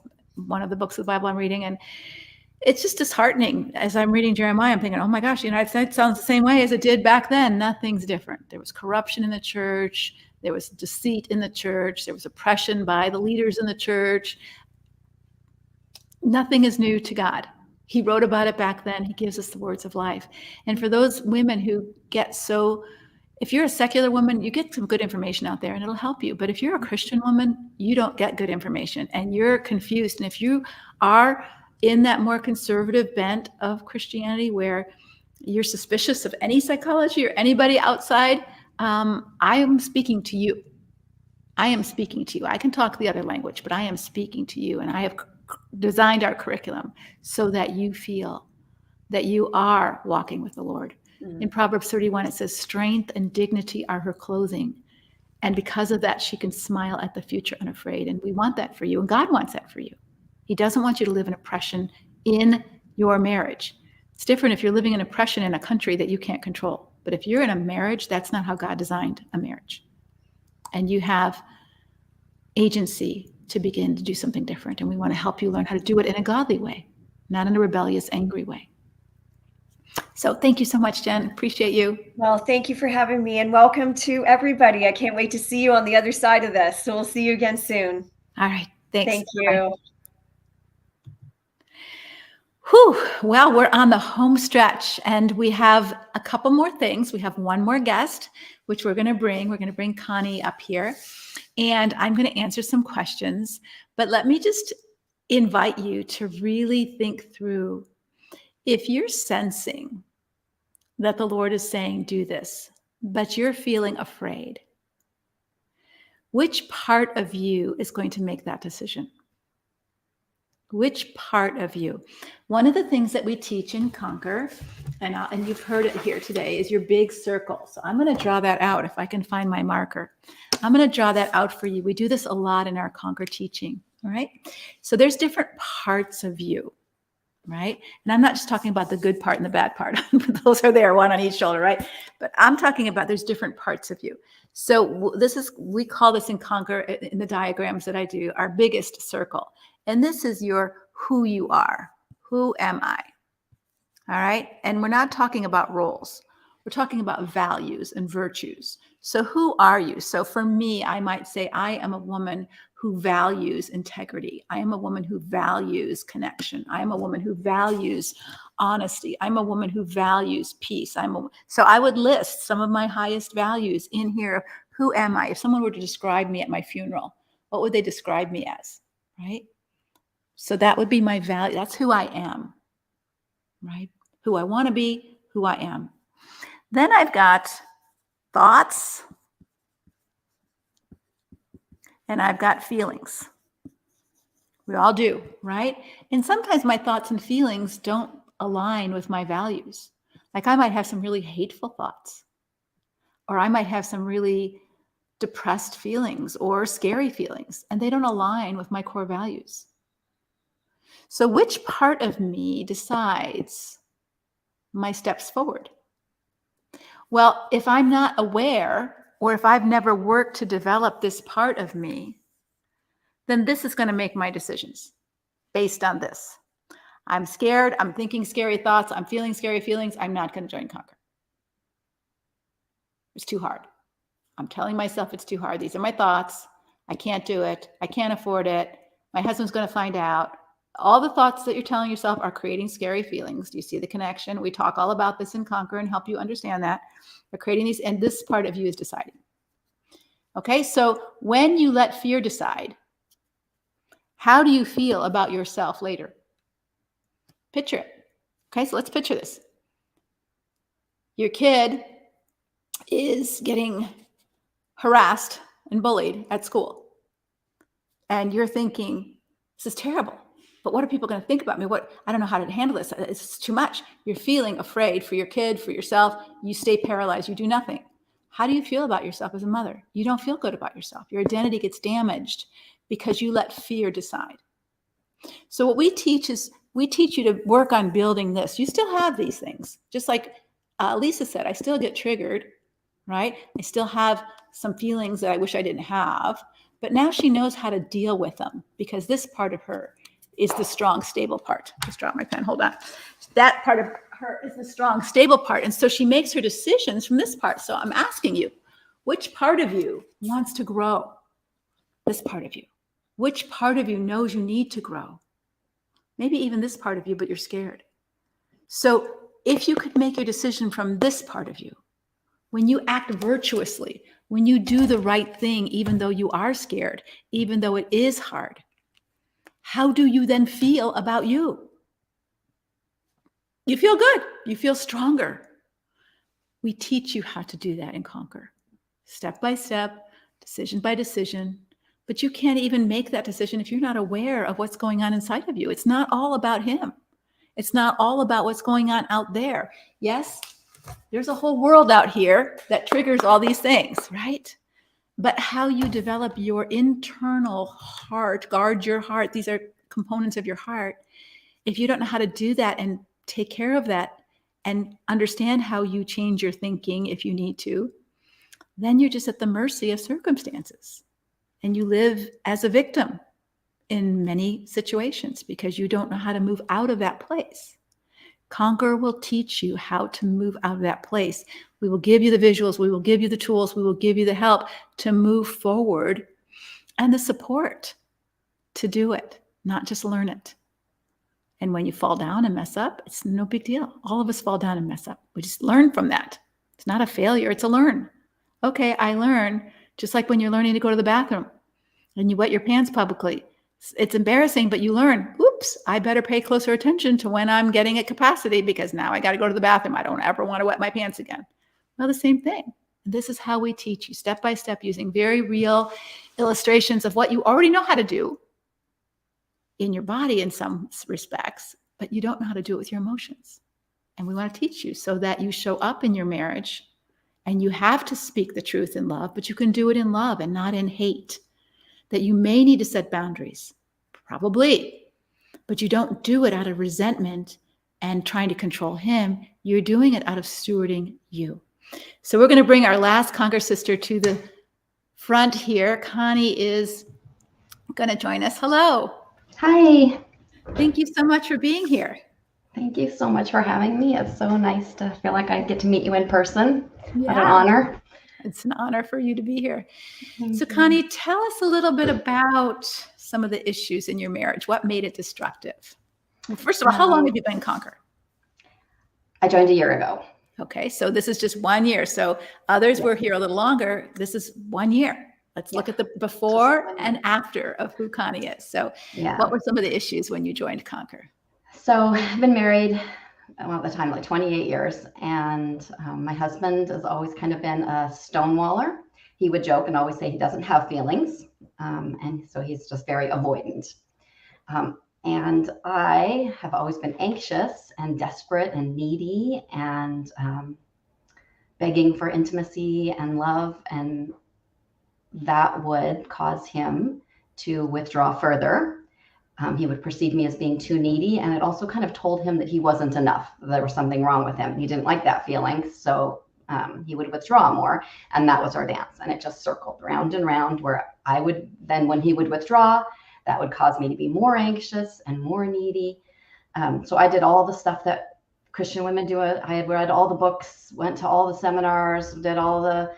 one of the books of the Bible I'm reading. And it's just disheartening as I'm reading Jeremiah. I'm thinking, oh my gosh, it sounds the same way as it did back then. Nothing's different. There was corruption in the church. There was deceit in the church. There was oppression by the leaders in the church. Nothing is new to God. He wrote about it back then. He gives us the words of life. And for those women who get so, if you're a secular woman, you get some good information out there and it'll help you. But if you're a Christian woman, you don't get good information and you're confused. And if you are in that more conservative bent of Christianity where you're suspicious of any psychology or anybody outside, I am speaking to you. I am speaking to you. I can talk the other language, but I am speaking to you. And I have designed our curriculum so that you feel that you are walking with the Lord. In Proverbs 31, it says, strength and dignity are her clothing. And because of that, she can smile at the future unafraid. And we want that for you. And God wants that for you. He doesn't want you to live in oppression in your marriage. It's different if you're living in oppression in a country that you can't control. But if you're in a marriage, that's not how God designed a marriage. And you have agency to begin to do something different. And we want to help you learn how to do it in a godly way, not in a rebellious, angry way. So thank you so much, Jen. Appreciate you. Well, thank you for having me and welcome to everybody. I can't wait to see you on the other side of this. So we'll see you again soon. All right. Thanks. Thank you. Bye. Whew. Well, we're on the home stretch and we have a couple more things. We have one more guest, which we're going to bring. We're going to bring Connie up here and I'm going to answer some questions. But let me just invite you to really think through if you're sensing that the Lord is saying, do this, but you're feeling afraid, which part of you is going to make that decision? Which part of you? One of the things that we teach in Conquer, and you've heard it here today, is your big circle. So I'm going to draw that out if I can find my marker. I'm going to draw that out for you. We do this a lot in our Conquer teaching, all right? So there's different parts of you. Right? And I'm not just talking about the good part and the bad part. Those are there, one on each shoulder, right? But I'm talking about there's different parts of you. So we call this in Conquer, in the diagrams that I do, our biggest circle. And this is your who you are. Who am I? All right? And we're not talking about roles. We're talking about values and virtues. So who are you? So for me, I might say I am a woman who values integrity. I am a woman who values connection. I am a woman who values honesty. I'm a woman who values peace. So I would list some of my highest values in here. Who am I? If someone were to describe me at my funeral, what would they describe me as? Right? So that would be my value. That's who I am. Right? Who I want to be, who I am. Then I've got thoughts. And I've got feelings. We all do, right? And sometimes my thoughts and feelings don't align with my values. Like I might have some really hateful thoughts, or I might have some really depressed feelings or scary feelings, and they don't align with my core values. So which part of me decides my steps forward? Well, if I'm not aware, or if I've never worked to develop this part of me, then this is going to make my decisions based on this. I'm scared. I'm thinking scary thoughts. I'm feeling scary feelings. I'm not going to join Conquer. It's too hard. I'm telling myself it's too hard. These are my thoughts. I can't do it. I can't afford it. My husband's going to find out. All the thoughts that you're telling yourself are creating scary feelings. Do you see the connection? We talk all about this in Conquer and help you understand that. They're creating these, and this part of you is deciding. Okay, so when you let fear decide, how do you feel about yourself later? Picture it. Okay, so let's picture this. Your kid is getting harassed and bullied at school. And you're thinking, this is terrible. But what are people going to think about me? I don't know how to handle this. It's too much. You're feeling afraid for your kid, for yourself. You stay paralyzed. You do nothing. How do you feel about yourself as a mother? You don't feel good about yourself. Your identity gets damaged because you let fear decide. So what we teach is we teach you to work on building this. You still have these things. Just like Lisa said, I still get triggered, right? I still have some feelings that I wish I didn't have, but now she knows how to deal with them because this part of her is the strong, stable part. Just dropped my pen, hold on. That part of her is the strong, stable part. And so she makes her decisions from this part. So I'm asking you, which part of you wants to grow? This part of you. Which part of you knows you need to grow? Maybe even this part of you, but you're scared. So if you could make your decision from this part of you, when you act virtuously, when you do the right thing, even though you are scared, even though it is hard, how do you then feel about you? You feel good. You feel stronger. We teach you how to do that and conquer, step by step, decision by decision. But you can't even make that decision if you're not aware of what's going on inside of you. It's not all about him. It's not all about what's going on out there. Yes, there's a whole world out here that triggers all these things, right? But how you develop your internal heart, guard your heart, these are components of your heart. If you don't know how to do that and take care of that and understand how you change your thinking if you need to, then you're just at the mercy of circumstances. And you live as a victim in many situations because you don't know how to move out of that place. Conquer will teach you how to move out of that place. We will give you the visuals. We will give you the tools. We will give you the help to move forward and the support to do it, not just learn it. And when you fall down and mess up, it's no big deal. All of us fall down and mess up. We just learn from that. It's not a failure. It's a learn. Okay, I learn. Just like when you're learning to go to the bathroom and you wet your pants publicly. It's embarrassing, but you learn, oops, I better pay closer attention to when I'm getting at capacity because now I got to go to the bathroom. I don't ever want to wet my pants again. Well, the same thing. This is how we teach you step by step using very real illustrations of what you already know how to do in your body in some respects, but you don't know how to do it with your emotions. And we want to teach you so that you show up in your marriage. And you have to speak the truth in love, but you can do it in love and not in hate. That you may need to set boundaries, probably, but you don't do it out of resentment and trying to control him. You're doing it out of stewarding you. So we're going to bring our last Conquer sister to the front here. Connie is going to join us. Hello. Hi. Thank you so much for being here. Thank you so much for having me. It's so nice to feel like I get to meet you in person. Yeah. What an honor. It's an honor for you to be here. Thank So you. Connie, tell us a little bit about some of the issues in your marriage. What made it destructive? Well, first of all, how long have you been in Conquer? I joined a year ago. Okay, so this is just 1 year. So others were here a little longer. This is 1 year. Let's look at the before and after of who Connie is. So Yeah. what were some of the issues when you joined Conquer? So I've been married, well, at the time, like 28 years. And my husband has always kind of been a stonewaller. He would joke and always say he doesn't have feelings. And so he's just very avoidant. And I have always been anxious and desperate and needy and begging for intimacy and love. And that would cause him to withdraw further. He would perceive me as being too needy. And it also kind of told him that he wasn't enough. There was something wrong with him. He didn't like that feeling. So he would withdraw more. And that was our dance. And it just circled round and round where I would then, when he would withdraw, that would cause me to be more anxious and more needy. So I did all the stuff that Christian women do. I had read all the books, went to all the seminars, did all the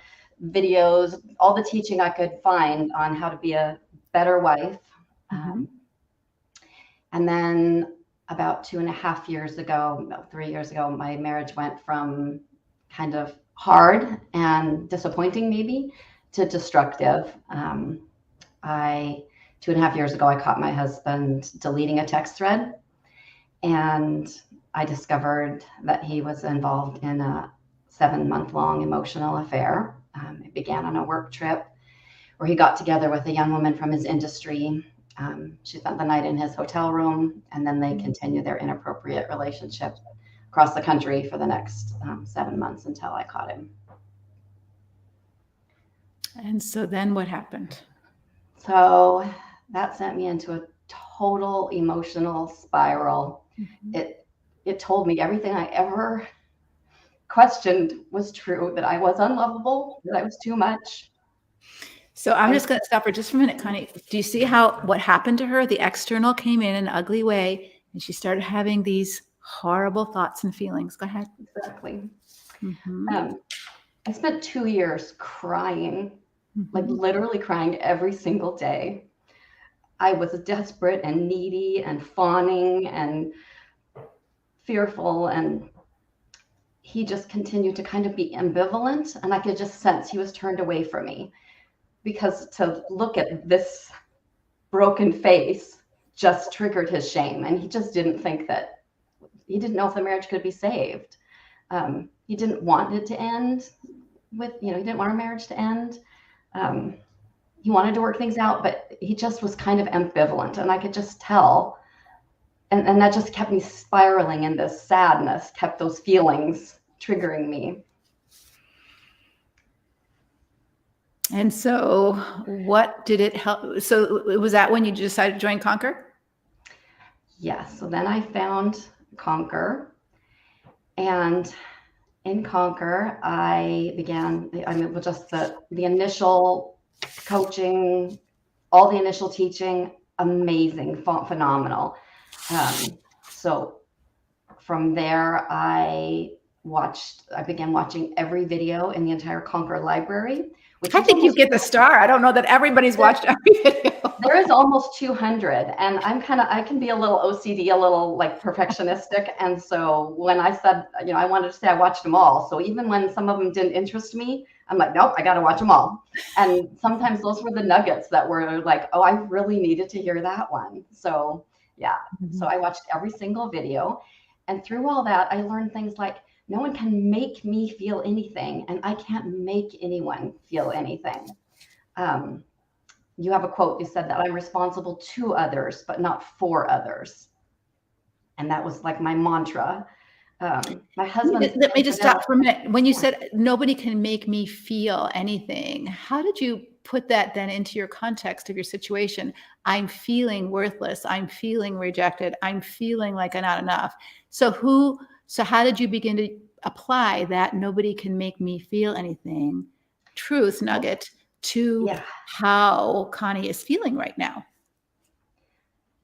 videos, all the teaching I could find on how to be a better wife. And then about 2.5 years ago, about 3 years ago, my marriage went from kind of hard and disappointing maybe to destructive. 2.5 years ago, I caught my husband deleting a text thread, and I discovered that he was involved in a 7-month-long emotional affair. It began on a work trip where he got together with a young woman from his industry. She spent the night in his hotel room, and then they continued their inappropriate relationship across the country for the next 7 months until I caught him. And so then what happened? So that sent me into a total emotional spiral. It told me everything I ever questioned was true, that I was unlovable, that I was too much. So I'm just going to stop for just a minute, Connie. Do you see how what happened to her? The external came in an ugly way, and she started having these horrible thoughts and feelings. Go ahead. Exactly. Mm-hmm. I spent 2 years crying, Mm-hmm. like literally crying every single day. I was desperate and needy and fawning and fearful, and he just continued to kind of be ambivalent, and I could just sense he was turned away from me, because to look at this broken face just triggered his shame, and he just didn't think that, he didn't know if the marriage could be saved. He didn't want it to end with, he didn't want our marriage to end. He wanted to work things out, but he just was kind of ambivalent, and I could just tell. And that just kept me spiraling in this sadness, kept those feelings triggering me. And so what did it help? So was that when you decided to join Conquer? Yes. So then I found Conquer, and in Conquer, I began, with just the initial coaching, all the initial teaching, amazing, phenomenal. So from there, I began watching every video in the entire Conquer library. I think you get the star. I don't know that everybody's watched every video. There is almost 200, and I can be a little OCD, a little like perfectionistic. And so when I said, I wanted to say I watched them all. So even when some of them didn't interest me, I'm like, nope, I got to watch them all. And sometimes those were the nuggets that were like, oh, I really needed to hear that one. So yeah. So I watched every single video, and through all that, I learned things like, no one can make me feel anything, and I can't make anyone feel anything. You have a quote, you said that I'm responsible to others, but not for others. And that was like my mantra. My husband. Let me just stop for a minute. When you said nobody can make me feel anything, how did you put that then into your context of your situation? I'm feeling worthless. I'm feeling rejected. I'm feeling like I'm not enough. So how did you begin to apply that nobody can make me feel anything truth nugget to how Connie is feeling right now?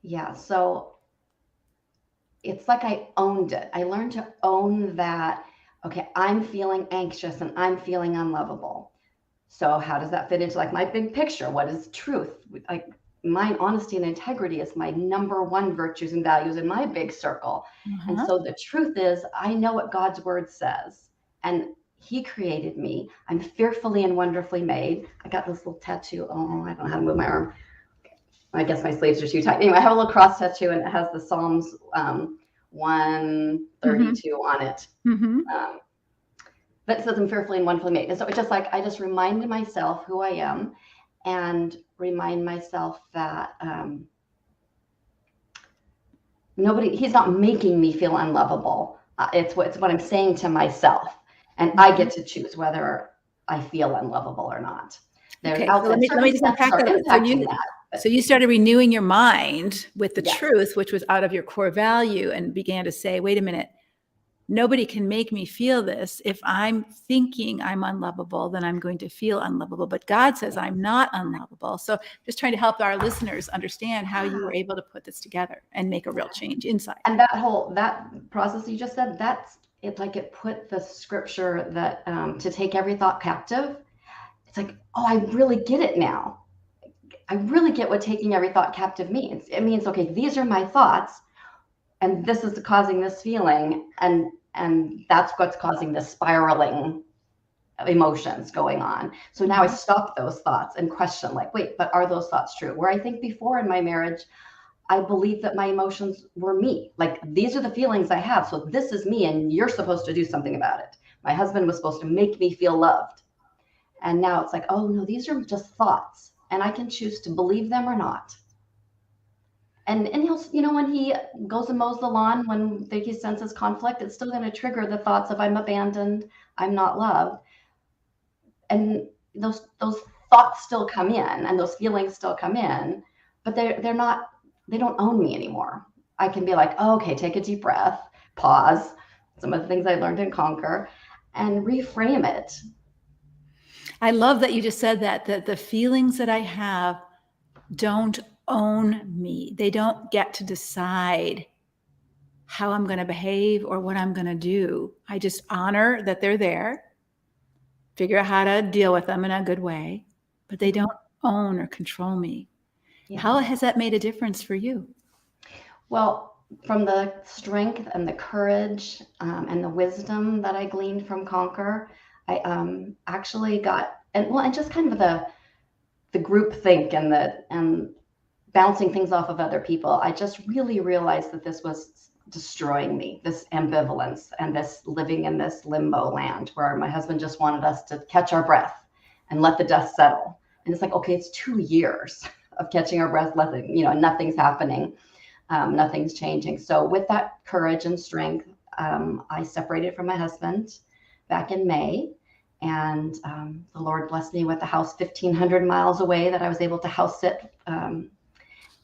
Yeah. So it's like I owned it. I learned to own that, okay, I'm feeling anxious and I'm feeling unlovable. So how does that fit into like my big picture? What is truth? Like my honesty and integrity is my number one virtues and values in my big circle. And so the truth is, I know what God's word says, and he created me. I'm fearfully and wonderfully made. I got this little tattoo. Oh, I don't know how to move my arm. I guess my sleeves are too tight. Anyway, I have a little cross tattoo, and it has the Psalms 132 on it. That says I'm fearfully and wonderfully made. And so it's just like, I just reminded myself who I am, and remind myself that he's not making me feel unlovable. It's what I'm saying to myself. And I get to choose whether I feel unlovable or not. Okay, so let me just unpack that. So you started renewing your mind with the truth, which was out of your core value, and began to say, wait a minute, nobody can make me feel this. If I'm thinking I'm unlovable, then I'm going to feel unlovable. But God says I'm not unlovable. So just trying to help our listeners understand how you were able to put this together and make a real change inside. And that process you just said, it's like it put the scripture that to take every thought captive. It's like, oh, I really get it now. I really get what taking every thought captive means. It means, okay, these are my thoughts, and this is causing this feeling, and that's what's causing this spiraling emotions going on. So now I stop those thoughts and question, like, wait, but are those thoughts true? Where I think before in my marriage, I believed that my emotions were me. Like, these are the feelings I have, so this is me, and you're supposed to do something about it. My husband was supposed to make me feel loved. And now it's like, oh no, these are just thoughts, and I can choose to believe them or not. And he'll, when he goes and mows the lawn, when he senses conflict, it's still going to trigger the thoughts of I'm abandoned, I'm not loved. And those thoughts still come in and those feelings still come in, but they don't own me anymore. I can be like, oh, okay, take a deep breath, pause, some of the things I learned in Conquer, and reframe it. I love that you just said that the feelings that I have don't own me. They don't get to decide how I'm going to behave or what I'm going to do. I just honor that they're there, figure out how to deal with them in a good way, but they don't own or control me. Yeah. How has that made a difference for you? Well, from the strength and the courage and the wisdom that I gleaned from Conquer, I actually got, and just kind of the group think and bouncing things off of other people. I just really realized that this was destroying me, this ambivalence and this living in this limbo land where my husband just wanted us to catch our breath and let the dust settle. And it's like, okay, it's 2 years of catching our breath, nothing's happening. Nothing's changing. So with that courage and strength, I separated from my husband back in May. And the Lord blessed me with a house 1,500 miles away that I was able to house sit.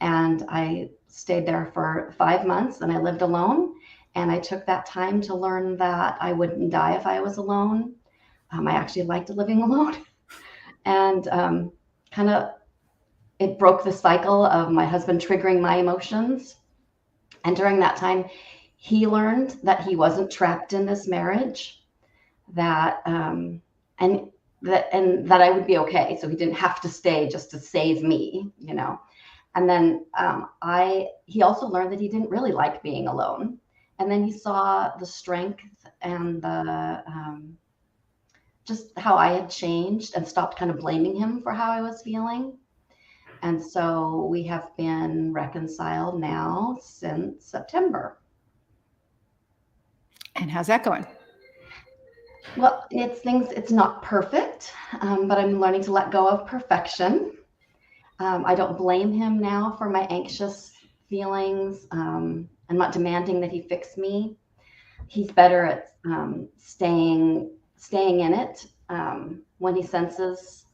And I stayed there for 5 months and I lived alone. And I took that time to learn that I wouldn't die if I was alone. I actually liked living alone. And it broke the cycle of my husband triggering my emotions. And during that time, he learned that he wasn't trapped in this marriage, that and that I would be okay. So he didn't have to stay just to save me, And then he also learned that he didn't really like being alone. And then he saw the strength and the just how I had changed and stopped kind of blaming him for how I was feeling. And so we have been reconciled now since September. And how's that going? Well, it's not perfect, but I'm learning to let go of perfection. I don't blame him now for my anxious feelings. I'm not demanding that he fix me. He's better at staying in it when he senses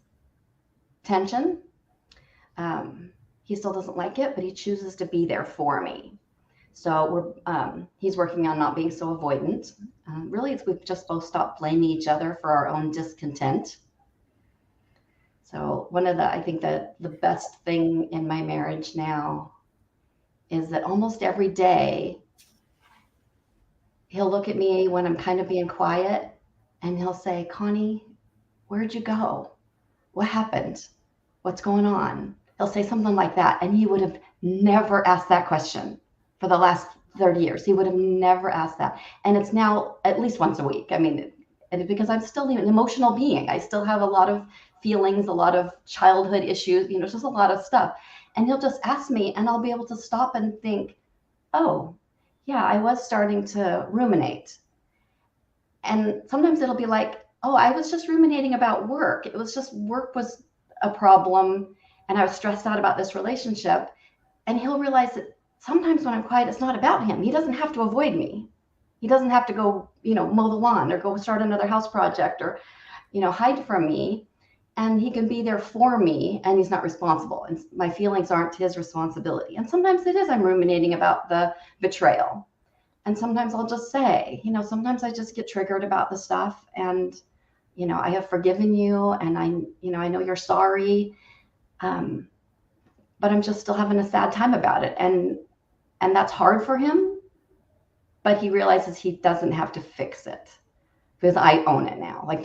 tension. He still doesn't like it, but he chooses to be there for me. So he's working on not being so avoidant. Really, we've just both stopped blaming each other for our own discontent. So I think that the best thing in my marriage now is that almost every day he'll look at me when I'm kind of being quiet and he'll say, Connie, where'd you go? What happened? What's going on? He'll say something like that. And he would have never asked that question for the last 30 years. He would have never asked that. And it's now at least once a week. I mean, because I'm still an emotional being. I still have a lot of feelings, a lot of childhood issues, just a lot of stuff. And he'll just ask me and I'll be able to stop and think, oh, yeah, I was starting to ruminate. And sometimes it'll be like, oh, I was just ruminating about work. It was just work was a problem and I was stressed out about this relationship. And he'll realize that sometimes when I'm quiet, it's not about him. He doesn't have to avoid me. He doesn't have to go, mow the lawn or go start another house project or, hide from me. And he can be there for me and he's not responsible. And my feelings aren't his responsibility. And sometimes it is, I'm ruminating about the betrayal. And sometimes I'll just say, sometimes I just get triggered about the stuff and, I have forgiven you and I know you're sorry. But I'm just still having a sad time about it. And that's hard for him, but he realizes he doesn't have to fix it because I own it now. Like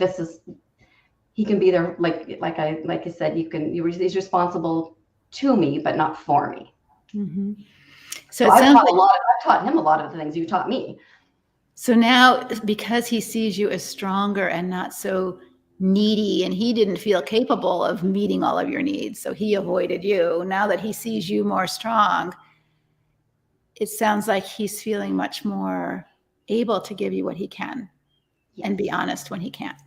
he can be there. Like I said, he's responsible to me, but not for me. Mm-hmm. So I've taught him a lot of the things you taught me. So now, because he sees you as stronger and not so needy, and he didn't feel capable of meeting all of your needs, so he avoided you. Now that he sees you more strong, it sounds like he's feeling much more able to give you what he can. Yes. And be honest when he can't.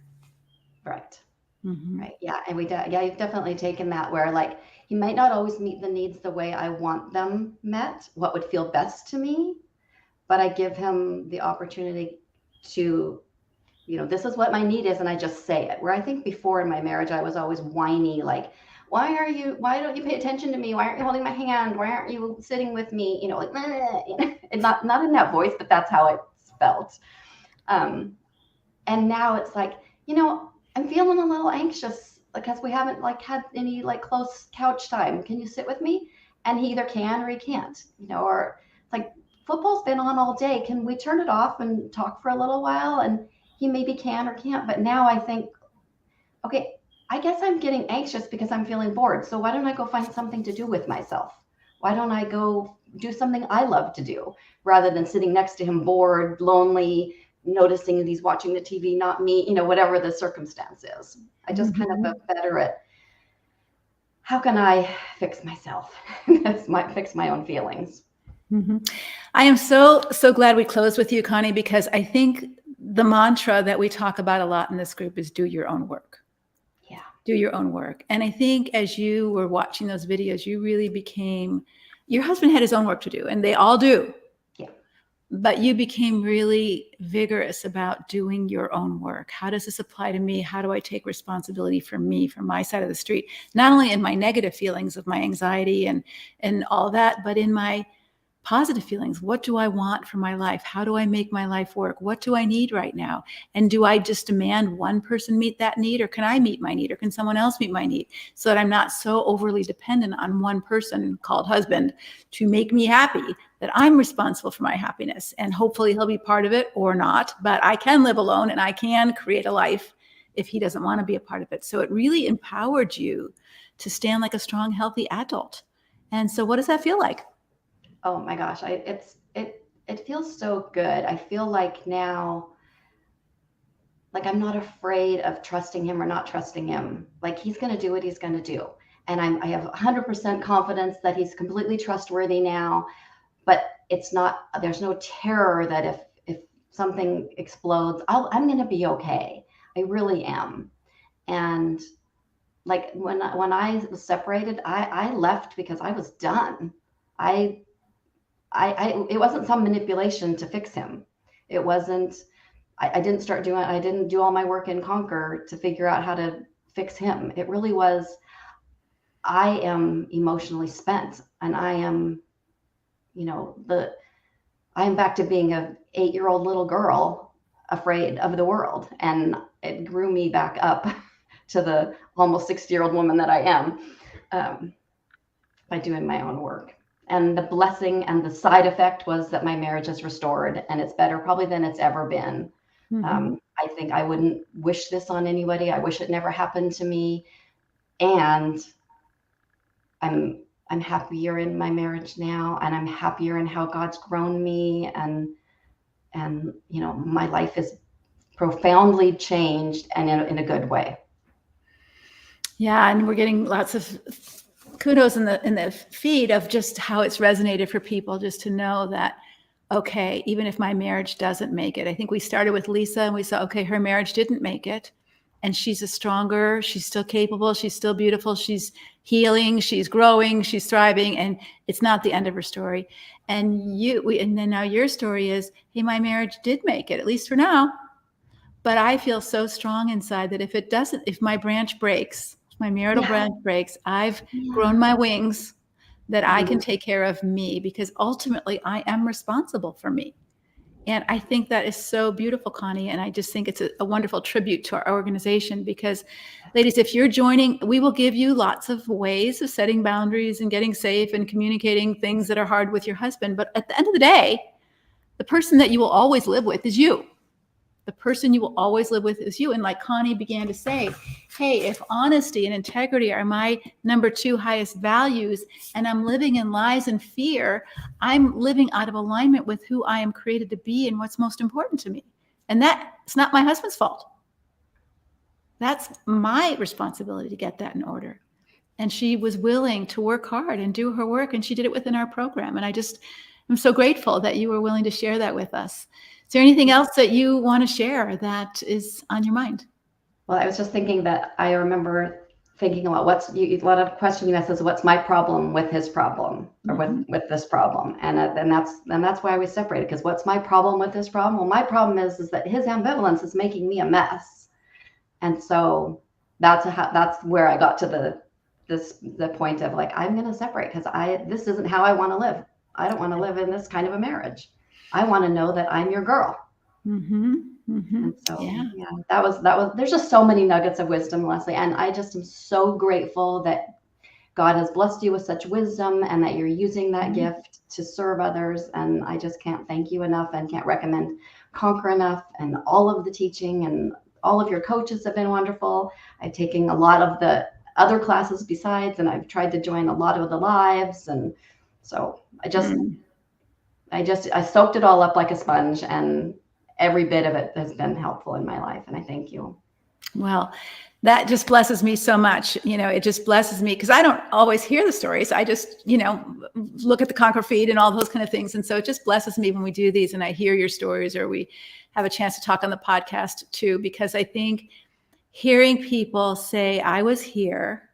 Right. Mm-hmm. Right. Yeah. And you've definitely taken that where like He might not always meet the needs the way I want them met, what would feel best to me, but I give him the opportunity to, this is what my need is, and I just say it. Where I think before in my marriage, I was always whiny, like, why don't you pay attention to me? Why aren't you holding my hand? Why aren't you sitting with me? Like, and not in that voice, but that's how it felt. And now it's like, I'm feeling a little anxious because we haven't had any close couch time. Can you sit with me? And he either can or he can't, or it's like, football's been on all day. Can we turn it off and talk for a little while? And he maybe can or can't. But now I think, okay, I guess I'm getting anxious because I'm feeling bored. So why don't I go find something to do with myself? Why don't I go do something I love to do rather than sitting next to him bored, lonely, noticing that he's watching the TV, not me, whatever the circumstance is. I just kind of get better at how can I fix myself? Fix my own feelings. Mm-hmm. I am so glad we closed with you, Connie, because I think the mantra that we talk about a lot in this group is do your own work. Yeah. Do your own work. And I think as you were watching those videos, you really your husband had his own work to do, and they all do. Yeah. But you became really vigorous about doing your own work. How does this apply to me? How do I take responsibility for me, for my side of the street? Not only in my negative feelings of my anxiety and all that, but in my positive feelings. What do I want for my life? How do I make my life work? What do I need right now? And do I just demand one person meet that need, or can I meet my need, or can someone else meet my need, so that I'm not so overly dependent on one person called husband to make me happy, that I'm responsible for my happiness. And hopefully he'll be part of it or not, but I can live alone and I can create a life if he doesn't want to be a part of it. So it really empowered you to stand like a strong, healthy adult. And so what does that feel like? Oh my gosh, it feels so good. I feel like now, I'm not afraid of trusting him or not trusting him. He's going to do what he's going to do. And I have 100% confidence that he's completely trustworthy now, but there's no terror that if something explodes, I'm going to be okay. I really am. And when I was separated, I left because I was done. It wasn't some manipulation to fix him. It wasn't, I didn't do all my work in Conquer to figure out how to fix him. It really was, I am emotionally spent, and I am, I am back to being a 8-year-old little girl afraid of the world. And it grew me back up to the almost 60-year-old woman that I am, by doing my own work. And the blessing and the side effect was that my marriage is restored, and it's better probably than it's ever been. Mm-hmm. I think I wouldn't wish this on anybody. I wish it never happened to me. And I'm happier in my marriage now, and I'm happier in how God's grown me, and my life is profoundly changed, and in a good way. Yeah, and we're getting lots of kudos in the feed of just how it's resonated for people, just to know that, okay, even if my marriage doesn't make it. I think we started with Lisa and we saw, okay, her marriage didn't make it, and she's she's still capable, she's still beautiful, she's healing, she's growing, she's thriving, and it's not the end of her story. And then now your story is, hey, my marriage did make it, at least for now, but I feel so strong inside that if my branch breaks, my marital branch breaks, I've grown my wings, that I can take care of me, because ultimately I am responsible for me. And I think that is so beautiful, Connie. And I just think it's a wonderful tribute to our organization, because ladies, if you're joining, we will give you lots of ways of setting boundaries and getting safe and communicating things that are hard with your husband. But at the end of the day, the person that you will always live with is you. The person you will always live with is you. And like Connie began to say, hey, if honesty and integrity are my number 2 highest values, and I'm living in lies and fear, I'm living out of alignment with who I am created to be and what's most important to me. And it's not my husband's fault. That's my responsibility to get that in order. And she was willing to work hard and do her work, and she did it within our program. And I'm so grateful that you were willing to share that with us. Is there anything else that you want to share that is on your mind? Well, I was just thinking that I remember thinking about a lot of question you ask is, what's my problem with his problem, or with this problem? And then that's why we separated, because what's my problem with this problem? Well, my problem is that his ambivalence is making me a mess. And so that's where I got to the point of like, I'm going to separate, because this isn't how I want to live. I don't want to live in this kind of a marriage. I want to know that I'm your girl. And so, that was, there's just so many nuggets of wisdom, Leslie. And I just am so grateful that God has blessed you with such wisdom, and that you're using that gift to serve others. And I just can't thank you enough, and can't recommend Conquer enough. And all of the teaching and all of your coaches have been wonderful. I've taken a lot of the other classes besides, and I've tried to join a lot of the lives. And so I soaked it all up like a sponge, and every bit of it has been helpful in my life. And I thank you. Well, that just blesses me so much. It just blesses me, because I don't always hear the stories. I just, look at the Conquer feed and all those kind of things. And so it just blesses me when we do these and I hear your stories, or we have a chance to talk on the podcast too, because I think hearing people say, I was here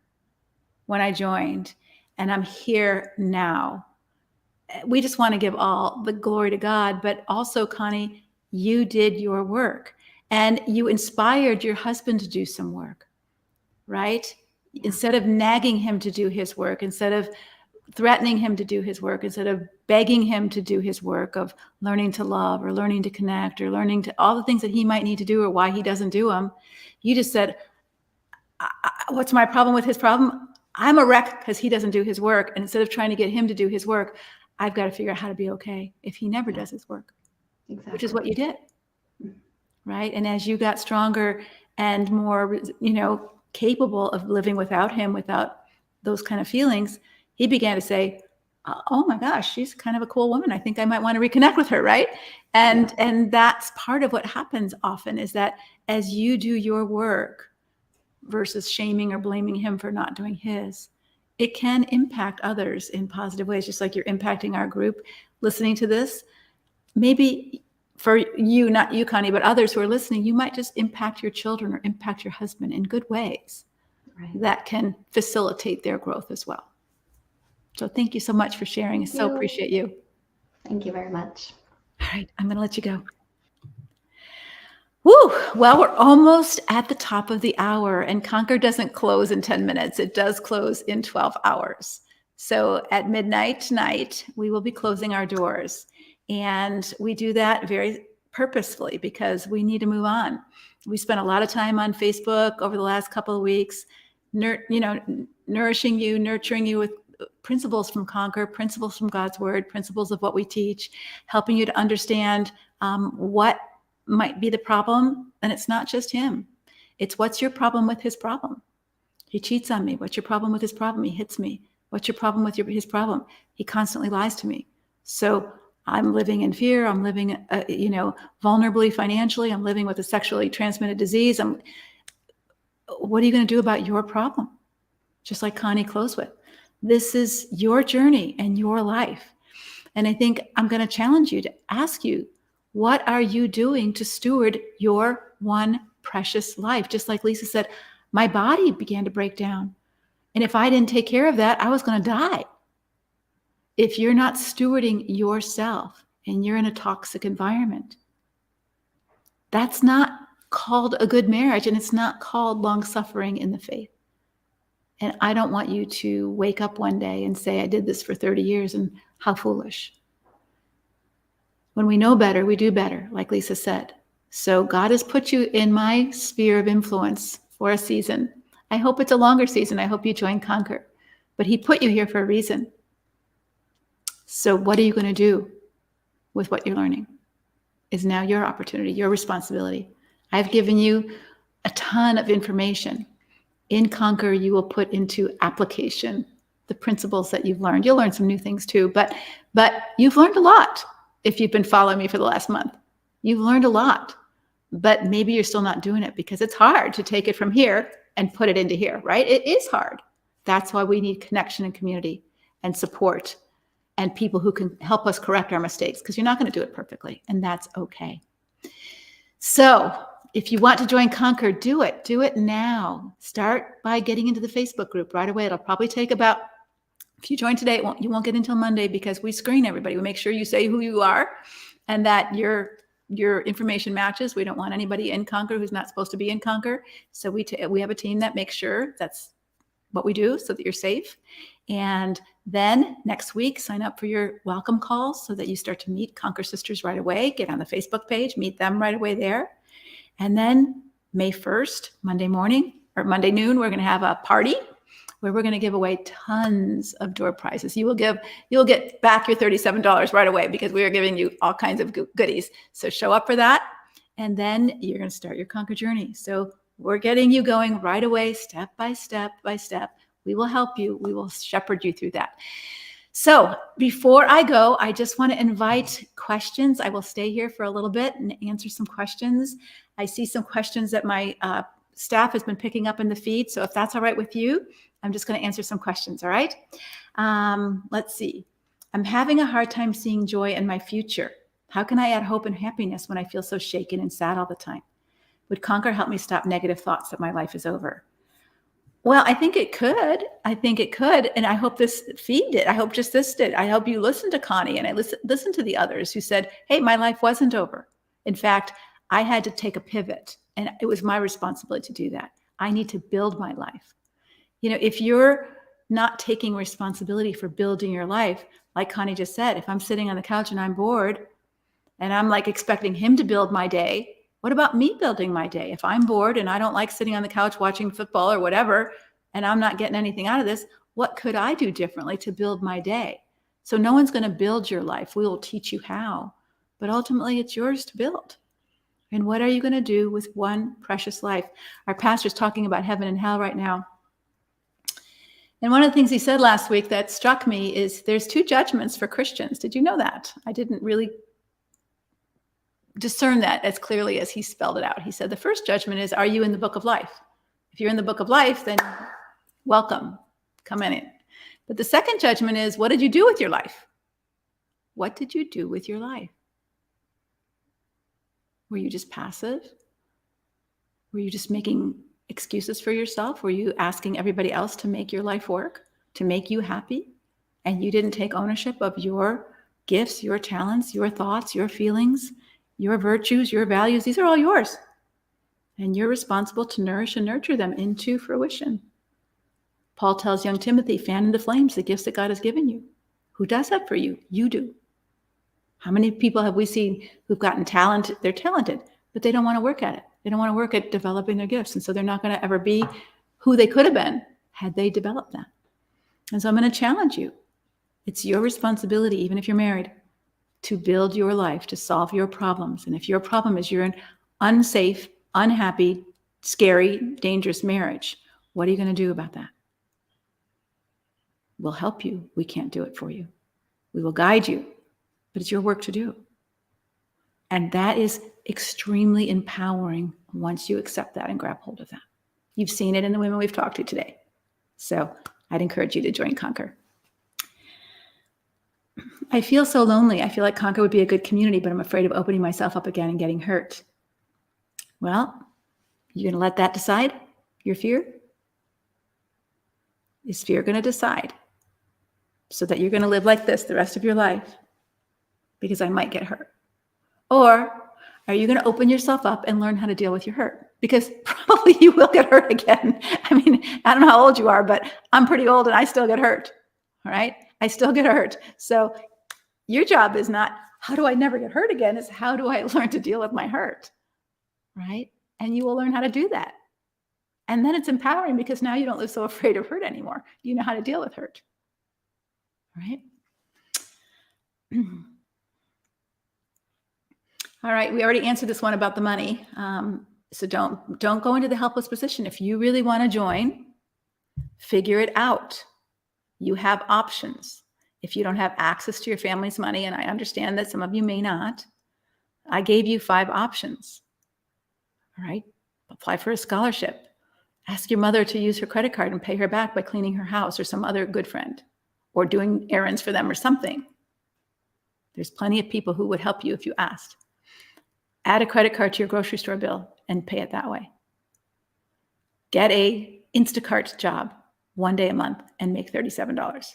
when I joined and I'm here now. We just want to give all the glory to God, but also, Connie, you did your work and you inspired your husband to do some work, right? Instead of nagging him to do his work, instead of threatening him to do his work, instead of begging him to do his work of learning to love or learning to connect or learning to all the things that he might need to do or why he doesn't do them, you just said, what's my problem with his problem? I'm a wreck because he doesn't do his work. And instead of trying to get him to do his work, I've got to figure out how to be okay if he never does his work. Exactly. Which is what you did, right? And as you got stronger and more, capable of living without him, without those kind of feelings, he began to say, oh my gosh, she's kind of a cool woman. I think I might want to reconnect with her, right? And that's part of what happens often, is that as you do your work versus shaming or blaming him for not doing his, it can impact others in positive ways, just like you're impacting our group listening to this. Maybe for you, not you, Connie, but others who are listening, you might just impact your children or impact your husband in good ways that can facilitate their growth as well. So thank you so much for sharing. I so appreciate you. Thank you very much. All right, I'm going to let you go. Woo! Well, we're almost at the top of the hour, and Conquer doesn't close in 10 minutes. It does close in 12 hours. So at midnight tonight, we will be closing our doors. And we do that very purposefully because we need to move on. We spent a lot of time on Facebook over the last couple of weeks, nourishing you, nurturing you with principles from Conquer, principles from God's word, principles of what we teach, helping you to understand what might be the problem. And it's not just him. It's what's your problem with his problem? He cheats on me. What's your problem with his problem? He hits me. What's your problem with his problem? He constantly lies to me. So I'm living in fear. I'm living, vulnerably financially. I'm living with a sexually transmitted disease. What are you going to do about your problem? Just like Connie closed with. This is your journey and your life. And I think I'm going to challenge you to ask you, what are you doing to steward your one precious life? Just like Lisa said, my body began to break down. And if I didn't take care of that, I was going to die. If you're not stewarding yourself and you're in a toxic environment, that's not called a good marriage, and it's not called long-suffering in the faith. And I don't want you to wake up one day and say, I did this for 30 years and how foolish. When we know better, we do better, like Lisa said. So God has put you in my sphere of influence for a season. I hope it's a longer season. I hope you join Conquer. But he put you here for a reason. So what are you going to do with what you're learning? Is now your opportunity, your responsibility. I've given you a ton of information. In Conquer, you will put into application the principles that you've learned. You'll learn some new things too, but you've learned a lot if you've been following me for the last month. You've learned a lot, but maybe you're still not doing it because it's hard to take it from here and put it into here, right? It is hard. That's why we need connection and community and support and people who can help us correct our mistakes, because you're not going to do it perfectly, and that's okay. So if you want to join Conquer, do it. Do it now. Start by getting into the Facebook group right away. It'll probably take about, if you join today, you won't get until Monday, because we screen everybody. We make sure you say who you are and that your information matches. We don't want anybody in Conquer who's not supposed to be in Conquer. So we have a team that makes sure that's what we do so that you're safe. And then next week, sign up for your welcome calls so that you start to meet Conquer Sisters right away. Get on the Facebook page, meet them right away there. And then May 1st, Monday morning or Monday noon, we're going to have a party where we're going to give away tons of door prizes. You'll get back your $37 right away, because we are giving you all kinds of goodies. So show up for that, and then you're going to start your Conquer journey. So we're getting you going right away, step by step by step. We will help you. We will shepherd you through that. So before I go, I just want to invite questions. I will stay here for a little bit and answer some questions. I see some questions that my staff has been picking up in the feed. So if that's all right with you, I'm just going to answer some questions. All right. Let's see. I'm having a hard time seeing joy in my future. How can I add hope and happiness when I feel so shaken and sad all the time? Would Conquer help me stop negative thoughts that my life is over? Well, I think it could. And I hope this feed did. I hope just this did. I hope you listened to Connie, and I listened to the others who said, hey, my life wasn't over. In fact, I had to take a pivot, and it was my responsibility to do that. I need to build my life. If you're not taking responsibility for building your life, like Connie just said, if I'm sitting on the couch and I'm bored and I'm like expecting him to build my day, what about me building my day? If I'm bored and I don't like sitting on the couch watching football or whatever, and I'm not getting anything out of this, what could I do differently to build my day? So no one's going to build your life. We will teach you how, but ultimately it's yours to build. And what are you going to do with one precious life? Our pastor's talking about heaven and hell right now. And one of the things he said last week that struck me is there's two judgments for Christians. Did you know that? I didn't really discern that as clearly as he spelled it out. He said the first judgment is, are you in the book of life? If you're in the book of life, then welcome, come in. But the second judgment is, what did you do with your life? What did you do with your life? Were you just passive? Were you just making excuses for yourself? Were you asking everybody else to make your life work, to make you happy? And you didn't take ownership of your gifts, your talents, your thoughts, your feelings, your virtues, your values. These are all yours. And you're responsible to nourish and nurture them into fruition. Paul tells young Timothy, fan into flames the gifts that God has given you. Who does that for you? You do. How many people have we seen who've gotten talent? They're talented, but they don't want to work at it. They don't want to work at developing their gifts. And so they're not going to ever be who they could have been had they developed that. And so I'm going to challenge you. It's your responsibility, even if you're married, to build your life, to solve your problems. And if your problem is you're in unsafe, unhappy, scary, dangerous marriage, what are you going to do about that? We'll help you. We can't do it for you. We will guide you, but it's your work to do. And that is extremely empowering once you accept that and grab hold of that. You've seen it in the women we've talked to today. So I'd encourage you to join Conquer. I feel so lonely. I feel like Conquer would be a good community, but I'm afraid of opening myself up again and getting hurt. Well, you're going to let that decide your fear? Is fear going to decide so that you're going to live like this the rest of your life because I might get hurt? Or are you going to open yourself up and learn how to deal with your hurt? Because probably you will get hurt again. I mean, I don't know how old you are, but I'm pretty old and I still get hurt. All right? I still get hurt. So your job is not, how do I never get hurt again? It's how do I learn to deal with my hurt? Right? And you will learn how to do that. And then it's empowering because now you don't live so afraid of hurt anymore. You know how to deal with hurt. Right? All right, we already answered this one about the money. So don't go into the helpless position. If you really want to join, figure it out. You have options. If you don't have access to your family's money, and I understand that some of you may not, I gave you 5 options. All right, apply for a scholarship. Ask your mother to use her credit card and pay her back by cleaning her house or some other good friend or doing errands for them or something. There's plenty of people who would help you if you asked. Add a credit card to your grocery store bill and pay it that way. Get a Instacart job 1 day a month and make $37.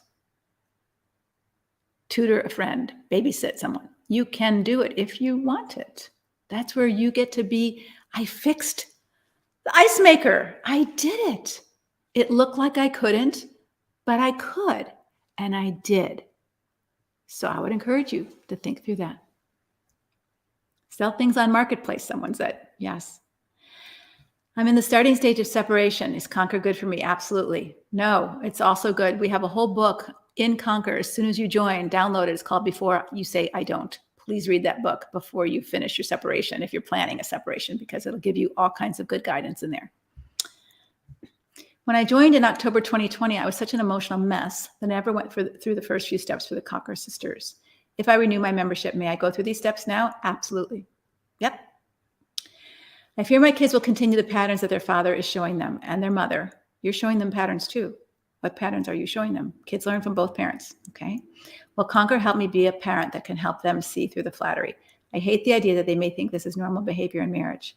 Tutor a friend, babysit someone. You can do it if you want it. That's where you get to be, I fixed the ice maker. I did it. It looked like I couldn't, but I could, and I did. So I would encourage you to think through that. Sell things on Marketplace, someone said. Yes. I'm in the starting stage of separation. Is Conquer good for me? Absolutely. No, it's also good. We have a whole book in Conquer. As soon as you join, download it. It's called Before You Say I Don't. Please read that book before you finish your separation, if you're planning a separation, because it'll give you all kinds of good guidance in there. When I joined in October 2020, I was such an emotional mess that I never went through the first few steps for the Conquer Sisters. If I renew my membership, may I go through these steps now? Absolutely. Yep. I fear my kids will continue the patterns that their father is showing them and their mother. You're showing them patterns too. What patterns are you showing them? Kids learn from both parents, okay? Well, Conquer helped me be a parent that can help them see through the flattery. I hate the idea that they may think this is normal behavior in marriage.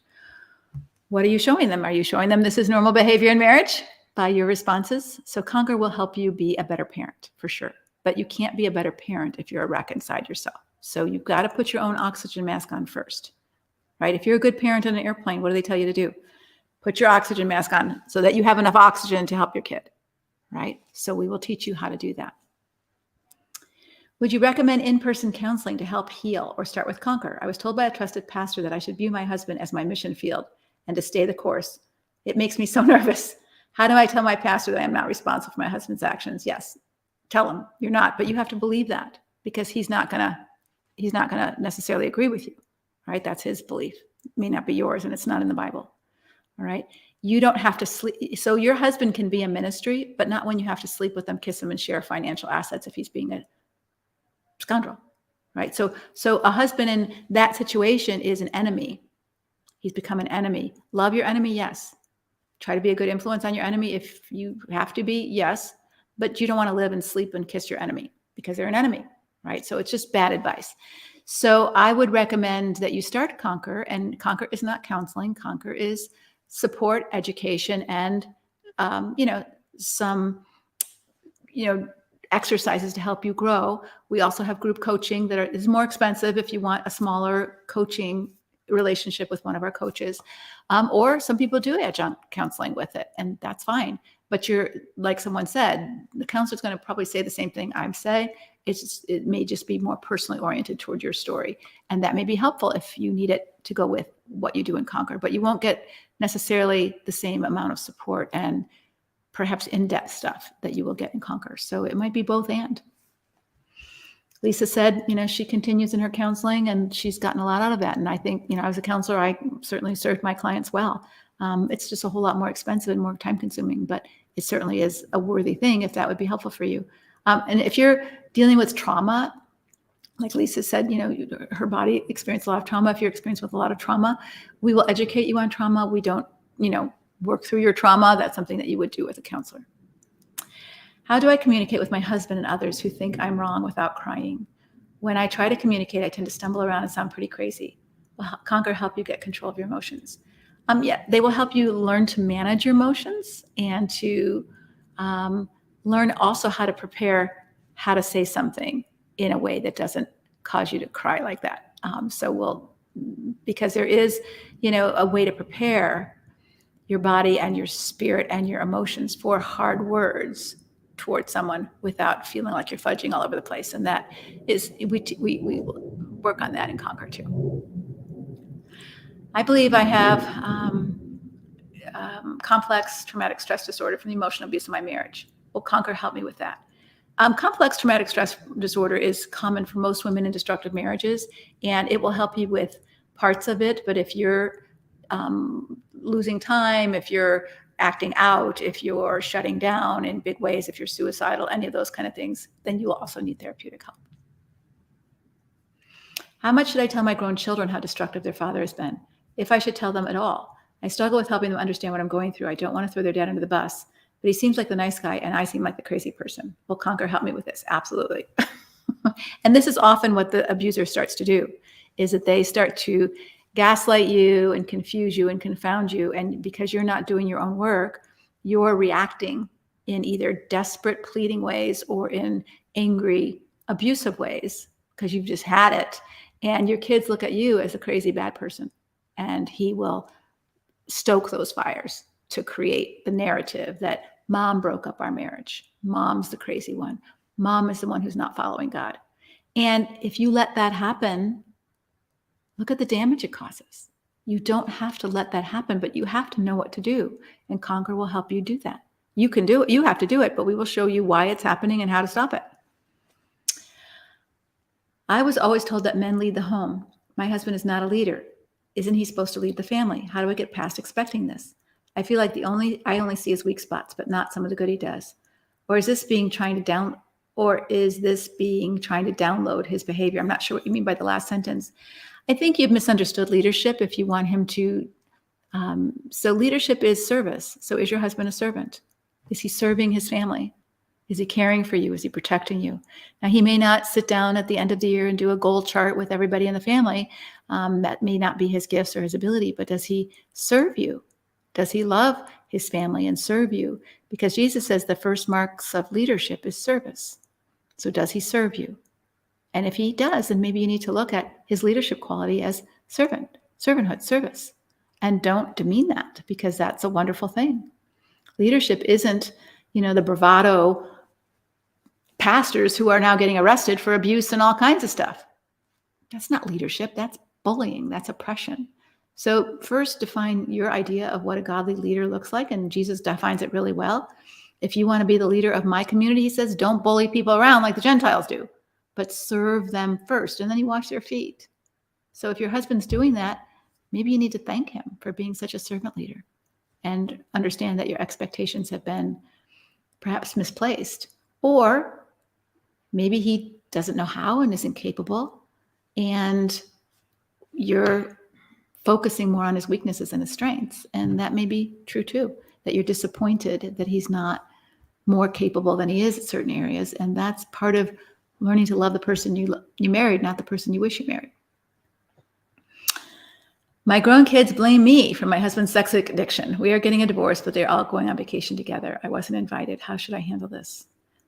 What are you showing them? Are you showing them this is normal behavior in marriage? By your responses. So Conquer will help you be a better parent for sure. But you can't be a better parent if you're a wreck inside yourself. So you've got to put your own oxygen mask on first, right? If you're a good parent on an airplane, what do they tell you to do? Put your oxygen mask on so that you have enough oxygen to help your kid, right? So we will teach you how to do that. Would you recommend in-person counseling to help heal or start with Conquer? I was told by a trusted pastor that I should view my husband as my mission field and to stay the course. It makes me so nervous. How do I tell my pastor that I'm not responsible for my husband's actions? Yes, tell him you're not, but you have to believe that because he's not gonna necessarily agree with you, right? That's his belief. It may not be yours, and it's not in the Bible. All right. You don't have to sleep. So your husband can be a ministry, but not when you have to sleep with them, kiss him, and share financial assets if he's being a scoundrel, right? So a husband in that situation is an enemy. He's become an enemy. Love your enemy, yes. Try to be a good influence on your enemy if you have to be, yes. But you don't want to live and sleep and kiss your enemy because they're an enemy, right? So it's just bad advice. So I would recommend that you start Conquer, and Conquer is not counseling. Conquer is support, education, and some exercises to help you grow. We also have group coaching that is more expensive if you want a smaller coaching relationship with one of our coaches, or some people do adjunct counseling with it, and that's fine. But you're, like someone said, the counselor's going to probably say the same thing I'm saying. It may just be more personally oriented toward your story, and that may be helpful if you need it to go with what you do in Conquer. But you won't get necessarily the same amount of support and perhaps in-depth stuff that you will get in Conquer. So it might be both and. Lisa said, she continues in her counseling and she's gotten a lot out of that. And I think, as a counselor, I certainly served my clients well. It's just a whole lot more expensive and more time consuming, but it certainly is a worthy thing if that would be helpful for you. And if you're dealing with trauma, like Lisa said, her body experienced a lot of trauma. If you're experienced with a lot of trauma, we will educate you on trauma. We don't, work through your trauma. That's something that you would do with a counselor. How do I communicate with my husband and others who think I'm wrong without crying? When I try to communicate, I tend to stumble around and sound pretty crazy. Will Conquer help you get control of your emotions? They will help you learn to manage your emotions and to learn also how to prepare how to say something in a way that doesn't cause you to cry like that. Because there is, a way to prepare your body and your spirit and your emotions for hard words towards someone without feeling like you're fudging all over the place. And that is, we work on that in Conquer too. I believe I have complex traumatic stress disorder from the emotional abuse of my marriage. Will Conquer help me with that? Complex traumatic stress disorder is common for most women in destructive marriages, and it will help you with parts of it. But if you're losing time, if you're acting out, if you're shutting down in big ways, if you're suicidal, any of those kind of things, then you will also need therapeutic help. How much should I tell my grown children how destructive their father has been? If I should tell them at all. I struggle with helping them understand what I'm going through. I don't want to throw their dad under the bus, but he seems like the nice guy and I seem like the crazy person. Will Conquer help me with this? Absolutely. And this is often what the abuser starts to do, is that they start to gaslight you and confuse you and confound you. And because you're not doing your own work, you're reacting in either desperate pleading ways or in angry, abusive ways because you've just had it. And your kids look at you as a crazy bad person. And he will stoke those fires to create the narrative that mom broke up our marriage. Mom's the crazy one. Mom is the one who's not following God. And if you let that happen, look at the damage it causes. You don't have to let that happen, but you have to know what to do. And Conquer will help you do that. You can do it. You have to do it, but we will show you why it's happening and how to stop it. I was always told that men lead the home. My husband is not a leader. Isn't he supposed to lead the family? How do I get past expecting this? I feel like I only see his weak spots, but not some of the good he does. Or is this being trying to download his behavior? I'm not sure what you mean by the last sentence. I think you've misunderstood leadership if you want him to. So leadership is service. So is your husband a servant? Is he serving his family? Is he caring for you? Is he protecting you? Now, he may not sit down at the end of the year and do a goal chart with everybody in the family. That may not be his gifts or his ability, but does he serve you? Does he love his family and serve you? Because Jesus says the first marks of leadership is service. So does he serve you? And if he does, then maybe you need to look at his leadership quality as servanthood, service. And don't demean that, because that's a wonderful thing. Leadership isn't, the bravado pastors who are now getting arrested for abuse and all kinds of stuff. That's not leadership. That's bullying. That's oppression. So first, define your idea of what a godly leader looks like. And Jesus defines it really well. If you want to be the leader of my community, he says, don't bully people around like the Gentiles do, but serve them first. And then you wash their feet. So if your husband's doing that, maybe you need to thank him for being such a servant leader and understand that your expectations have been perhaps misplaced. Or maybe he doesn't know how and isn't capable, and you're focusing more on his weaknesses and his strengths. And that may be true too, that you're disappointed that he's not more capable than he is at certain areas. And that's part of learning to love the person you married, not the person you wish you married. My grown kids blame me for my husband's sex addiction. We are getting a divorce, but they're all going on vacation together. I wasn't invited. How should I handle this?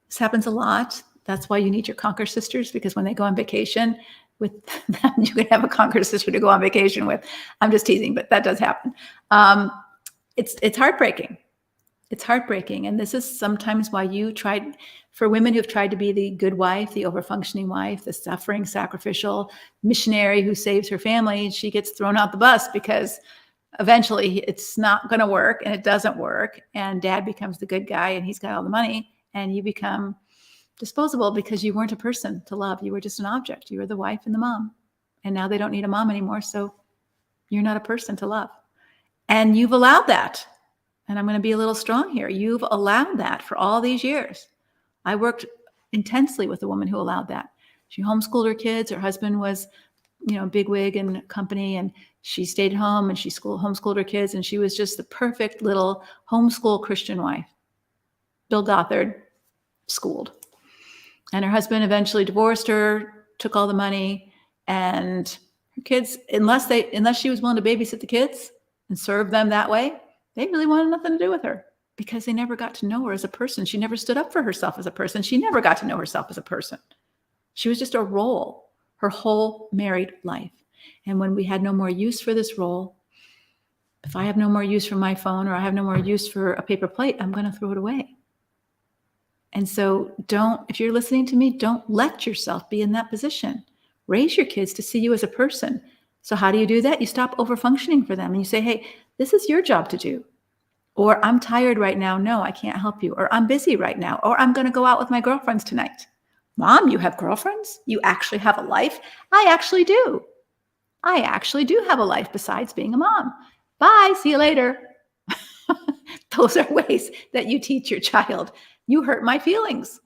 This happens a lot. That's why you need your Conquer sisters, because when they go on vacation with them, you can have a Conquer sister to go on vacation with. I'm just teasing, but that does happen. It's heartbreaking. It's heartbreaking. And this is sometimes why for women who've tried to be the good wife, the overfunctioning wife, the suffering, sacrificial missionary who saves her family, she gets thrown out the bus because eventually it's not going to work, and it doesn't work. And dad becomes the good guy and he's got all the money, and you become disposable because you weren't a person to love. You were just an object. You were the wife and the mom. And now they don't need a mom anymore. So you're not a person to love. And you've allowed that. And I'm going to be a little strong here. You've allowed that for all these years. I worked intensely with a woman who allowed that. She homeschooled her kids. Her husband was, bigwig in a company, and she stayed home and she homeschooled her kids. And she was just the perfect little homeschool Christian wife. Bill Gothard schooled. And her husband eventually divorced her, took all the money, and her kids, unless she was willing to babysit the kids and serve them that way, they really wanted nothing to do with her, because they never got to know her as a person. She never stood up for herself as a person. She never got to know herself as a person. She was just a role her whole married life. And when we had no more use for this role, if I have no more use for my phone, or I have no more use for a paper plate, I'm going to throw it away. And so if you're listening to me, don't let yourself be in that position. Raise your kids to see you as a person. So how do you do that? You stop overfunctioning for them and you say, hey, this is your job to do. Or I'm tired right now. No, I can't help you. Or I'm busy right now. Or I'm going to go out with my girlfriends tonight. Mom, you have girlfriends? You actually have a life? I actually do. I actually do have a life besides being a mom. Bye. See you later. Those are ways that you teach your child. You hurt my feelings.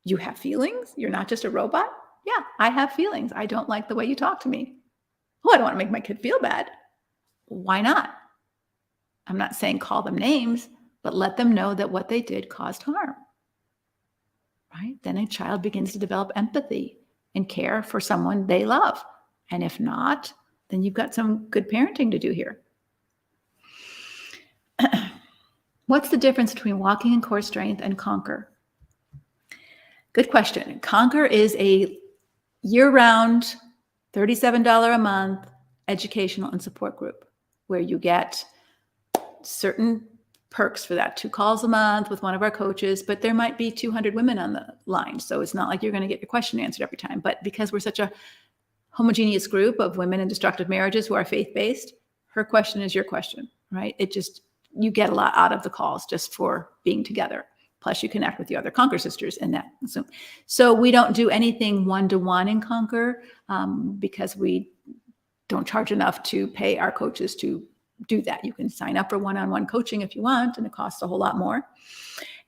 You have feelings? You're not just a robot? Yeah, I have feelings. I don't like the way you talk to me. Oh, I don't want to make my kid feel bad. Why not? I'm not saying call them names, but let them know that what they did caused harm. Right? Then a child begins to develop empathy and care for someone they love. And if not, then you've got some good parenting to do here. What's the difference between walking in core strength and Conquer? Good question. Conquer is a year-round, $37 a month educational and support group where you get certain perks for that. 2 calls a month with one of our coaches, but there might be 200 women on the line. So it's not like you're going to get your question answered every time. But because we're such a homogeneous group of women in destructive marriages who are faith-based, her question is your question, right? You get a lot out of the calls just for being together. Plus you connect with the other Conquer sisters in that Zoom. So we don't do anything one-to-one in Conquer because we don't charge enough to pay our coaches to do that. You can sign up for one-on-one coaching if you want, and it costs a whole lot more.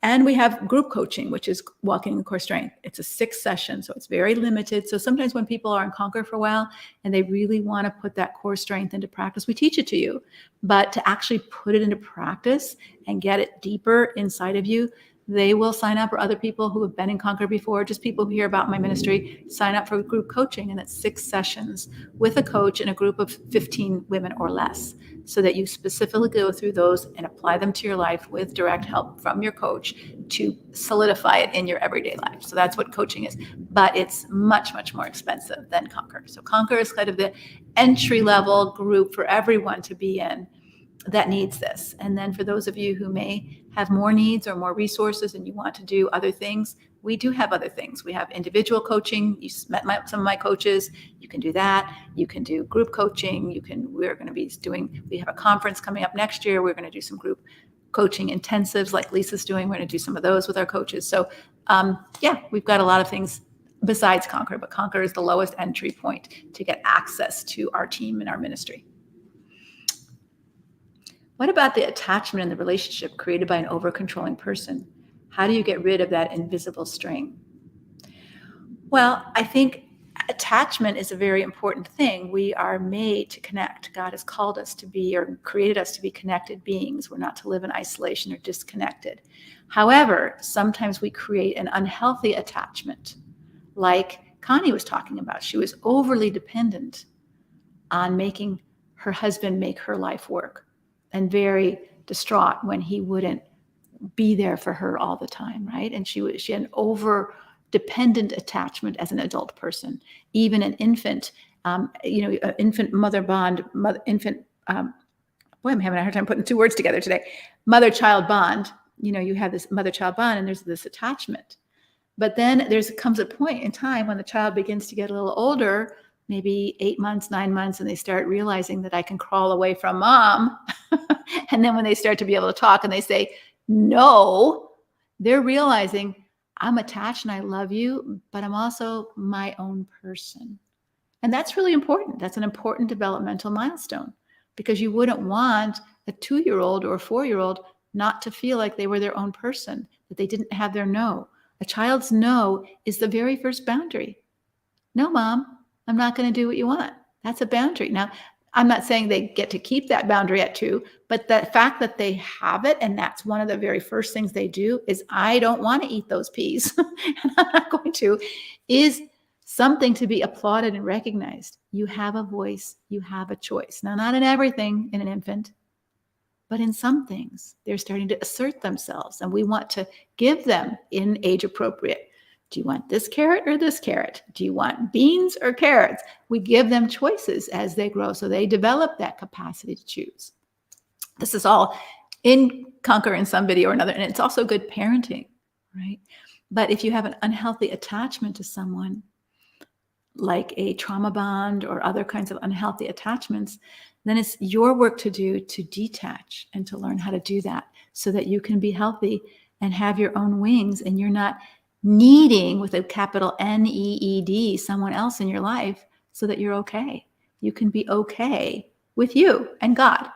And we have group coaching, which is walking in core strength. It's a 6 session, so it's very limited. So sometimes when people are in Conquer for a while and they really want to put that core strength into practice, we teach it to you. But to actually put it into practice and get it deeper inside of you, they will sign up, or other people who have been in Conquer before, just people who hear about my ministry, sign up for group coaching. And it's 6 sessions with a coach in a group of 15 women or less, so that you specifically go through those and apply them to your life with direct help from your coach to solidify it in your everyday life. So that's what coaching is. But it's much, much more expensive than Conquer. So Conquer is kind of the entry-level group for everyone to be in that needs this. And then for those of you who may have more needs or more resources and you want to do other things, we do have other things. We have individual coaching. You met some of my coaches. You can do that. You can do group coaching. We have a conference coming up next year. We're going to do some group coaching intensives like Lisa's doing. We're going to do some of those with our coaches. So we've got a lot of things besides Conquer, but Conquer is the lowest entry point to get access to our team and our ministry. What about the attachment in the relationship created by an over-controlling person? How do you get rid of that invisible string? Well, I think attachment is a very important thing. We are made to connect. God has called us to be, or created us to be, connected beings. We're not to live in isolation or disconnected. However, sometimes we create an unhealthy attachment, like Connie was talking about. She was overly dependent on making her husband make her life work, and very distraught when he wouldn't be there for her all the time, right? And she had an over-dependent attachment as an adult person. Even an infant, infant mother bond, boy, I'm having a hard time putting 2 words together today. Mother-child bond, you have this mother-child bond and there's this attachment. But then comes a point in time when the child begins to get a little older, maybe 8 months, 9 months, and they start realizing that I can crawl away from mom. And then when they start to be able to talk and they say, no, they're realizing I'm attached and I love you, but I'm also my own person. And that's really important. That's an important developmental milestone, because you wouldn't want a 2-year-old or a 4-year-old not to feel like they were their own person, that they didn't have their no. A child's no is the very first boundary. No, mom, I'm not going to do what you want. That's a boundary. Now, I'm not saying they get to keep that boundary at 2, but the fact that they have it, and that's one of the very first things they do, is I don't want to eat those peas, and I'm not going to, is something to be applauded and recognized. You have a voice, you have a choice. Now, not in everything in an infant, but in some things, they're starting to assert themselves, and we want to give them in age appropriate. Do you want this carrot or this carrot? Do you want beans or carrots? We give them choices as they grow, so they develop that capacity to choose. This is all in Conquer in some video or another, and it's also good parenting, right? But if you have an unhealthy attachment to someone, like a trauma bond or other kinds of unhealthy attachments, then it's your work to do to detach and to learn how to do that so that you can be healthy and have your own wings, and you're not needing, with a capital N-E-E-D, someone else in your life so that you're okay. You can be okay with you and God.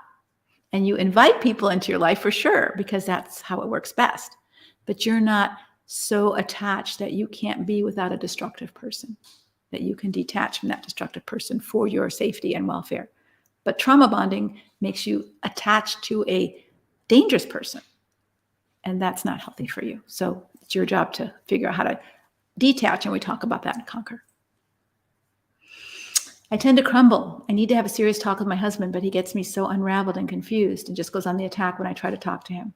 And you invite people into your life for sure, because that's how it works best. But you're not so attached that you can't be without a destructive person, that you can detach from that destructive person for your safety and welfare. But trauma bonding makes you attached to a dangerous person, and that's not healthy for you. So it's your job to figure out how to detach, and we talk about that in Conquer. I tend to crumble. I need to have a serious talk with my husband, but he gets me so unraveled and confused and just goes on the attack when I try to talk to him.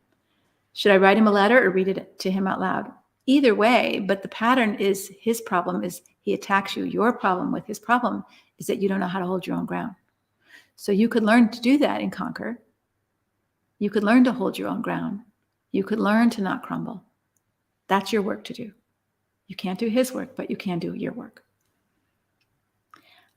Should I write him a letter or read it to him out loud? Either way, but the pattern is his problem is he attacks you. Your problem with his problem is that you don't know how to hold your own ground. So you could learn to do that and conquer. You could learn to hold your own ground. You could learn to not crumble. That's your work to do. You can't do his work, but you can do your work.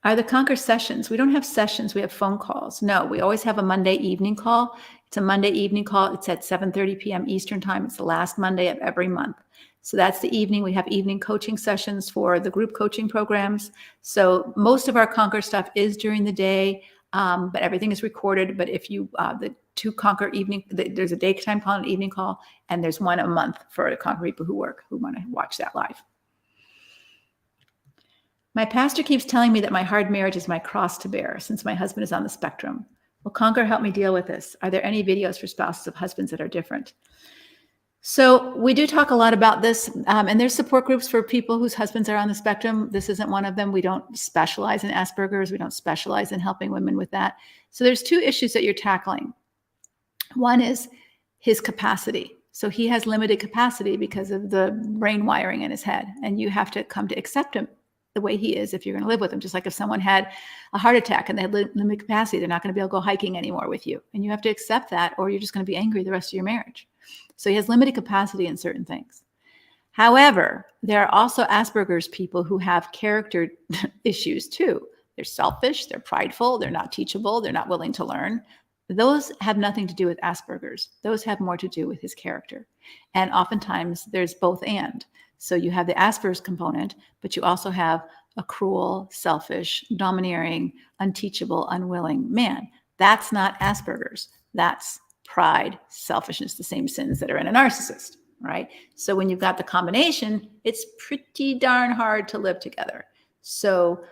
Are the Conquer sessions? We don't have sessions. We have phone calls. No, we always have a Monday evening call. It's a Monday evening call. It's at 7:30 p.m. Eastern time. It's the last Monday of every month. So that's the evening. We have evening coaching sessions for the group coaching programs. So most of our Conquer stuff is during the day, but everything is recorded. But if you, the two Conquer evening, there's a daytime call and an evening call, and there's one a month for the Conquer people who want to watch that live. My pastor keeps telling me that my hard marriage is my cross to bear since my husband is on the spectrum. Will Conquer help me deal with this? Are there any videos for spouses of husbands that are different? So we do talk a lot about this, and there's support groups for people whose husbands are on the spectrum. This isn't one of them. We don't specialize in Asperger's. We don't specialize in helping women with that. So there's two issues that you're tackling. One is his capacity. So he has limited capacity because of the brain wiring in his head, and you have to come to accept him the way he is if you're going to live with him. Just like if someone had a heart attack and they had limited capacity, they're not going to be able to go hiking anymore with you. And you have to accept that, or you're just going to be angry the rest of your marriage. So he has limited capacity in certain things. However, there are also Asperger's people who have character issues too. They're selfish, they're prideful, they're not teachable, they're not willing to learn. Those have nothing to do with Asperger's. Those have more to do with his character. And oftentimes there's both and. So you have the Asperger's component, but you also have a cruel, selfish, domineering, unteachable, unwilling man. That's not Asperger's. That's pride, selfishness, the same sins that are in a narcissist, right? So when you've got the combination, it's pretty darn hard to live together. So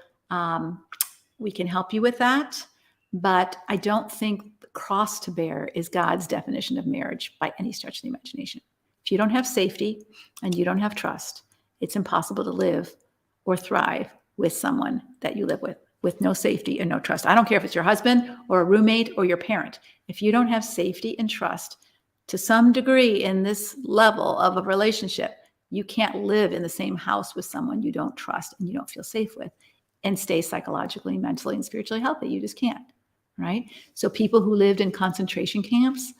we can help you with that, but I don't think the cross to bear is God's definition of marriage by any stretch of the imagination. If you don't have safety and you don't have trust, it's impossible to live or thrive with someone that you live with no safety and no trust. I don't care if it's your husband or a roommate or your parent. If you don't have safety and trust to some degree in this level of a relationship, you can't live in the same house with someone you don't trust and you don't feel safe with and stay psychologically, mentally, and spiritually healthy. You just can't, right? So people who lived in concentration camps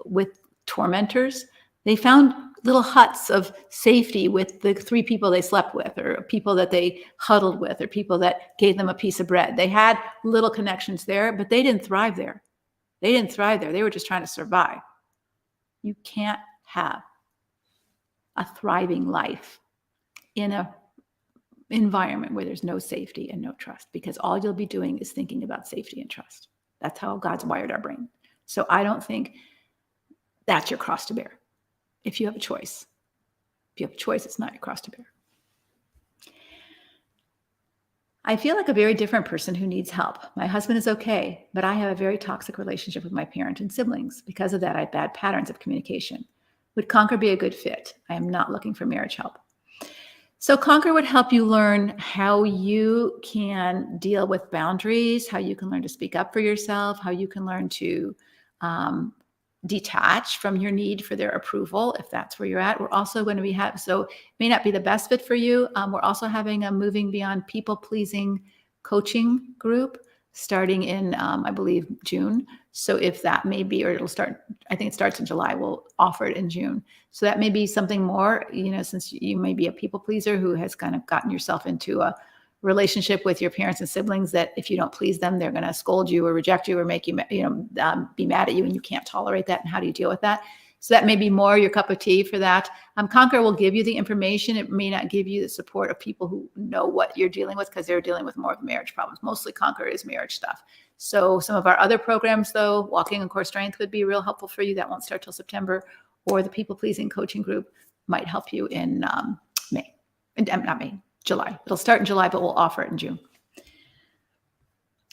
with tormentors, they found little huts of safety with the 3 people they slept with, or people that they huddled with, or people that gave them a piece of bread. They had little connections there, but they didn't thrive there. They didn't thrive there. They were just trying to survive. You can't have a thriving life in an environment where there's no safety and no trust, because all you'll be doing is thinking about safety and trust. That's how God's wired our brain. So I don't think that's your cross to bear. If you have a choice. If you have a choice, it's not your cross to bear. I feel like a very different person who needs help. My husband is okay, but I have a very toxic relationship with my parent and siblings. Because of that, I have bad patterns of communication. Would Conquer be a good fit? I am not looking for marriage help. So Conquer would help you learn how you can deal with boundaries, how you can learn to speak up for yourself, how you can learn to detach from your need for their approval, if that's where you're at. We're also going to be so it may not be the best fit for you. We're also having a Moving Beyond People Pleasing coaching group starting in, I believe, June. So if that may be, or it'll start, I think it starts in July, we'll offer it in June. So that may be something more, since you may be a people pleaser who has kind of gotten yourself into a relationship with your parents and siblings that if you don't please them, they're going to scold you or reject you or make you, be mad at you, and you can't tolerate that. And how do you deal with that? So that may be more your cup of tea for that. Conquer will give you the information. It may not give you the support of people who know what you're dealing with, because they're dealing with more of marriage problems. Mostly Conquer is marriage stuff. So some of our other programs, though, Walking in Core Strength would be real helpful for you. That won't start till September. Or the People Pleasing Coaching Group might help you in July. It'll start in July, but we'll offer it in June.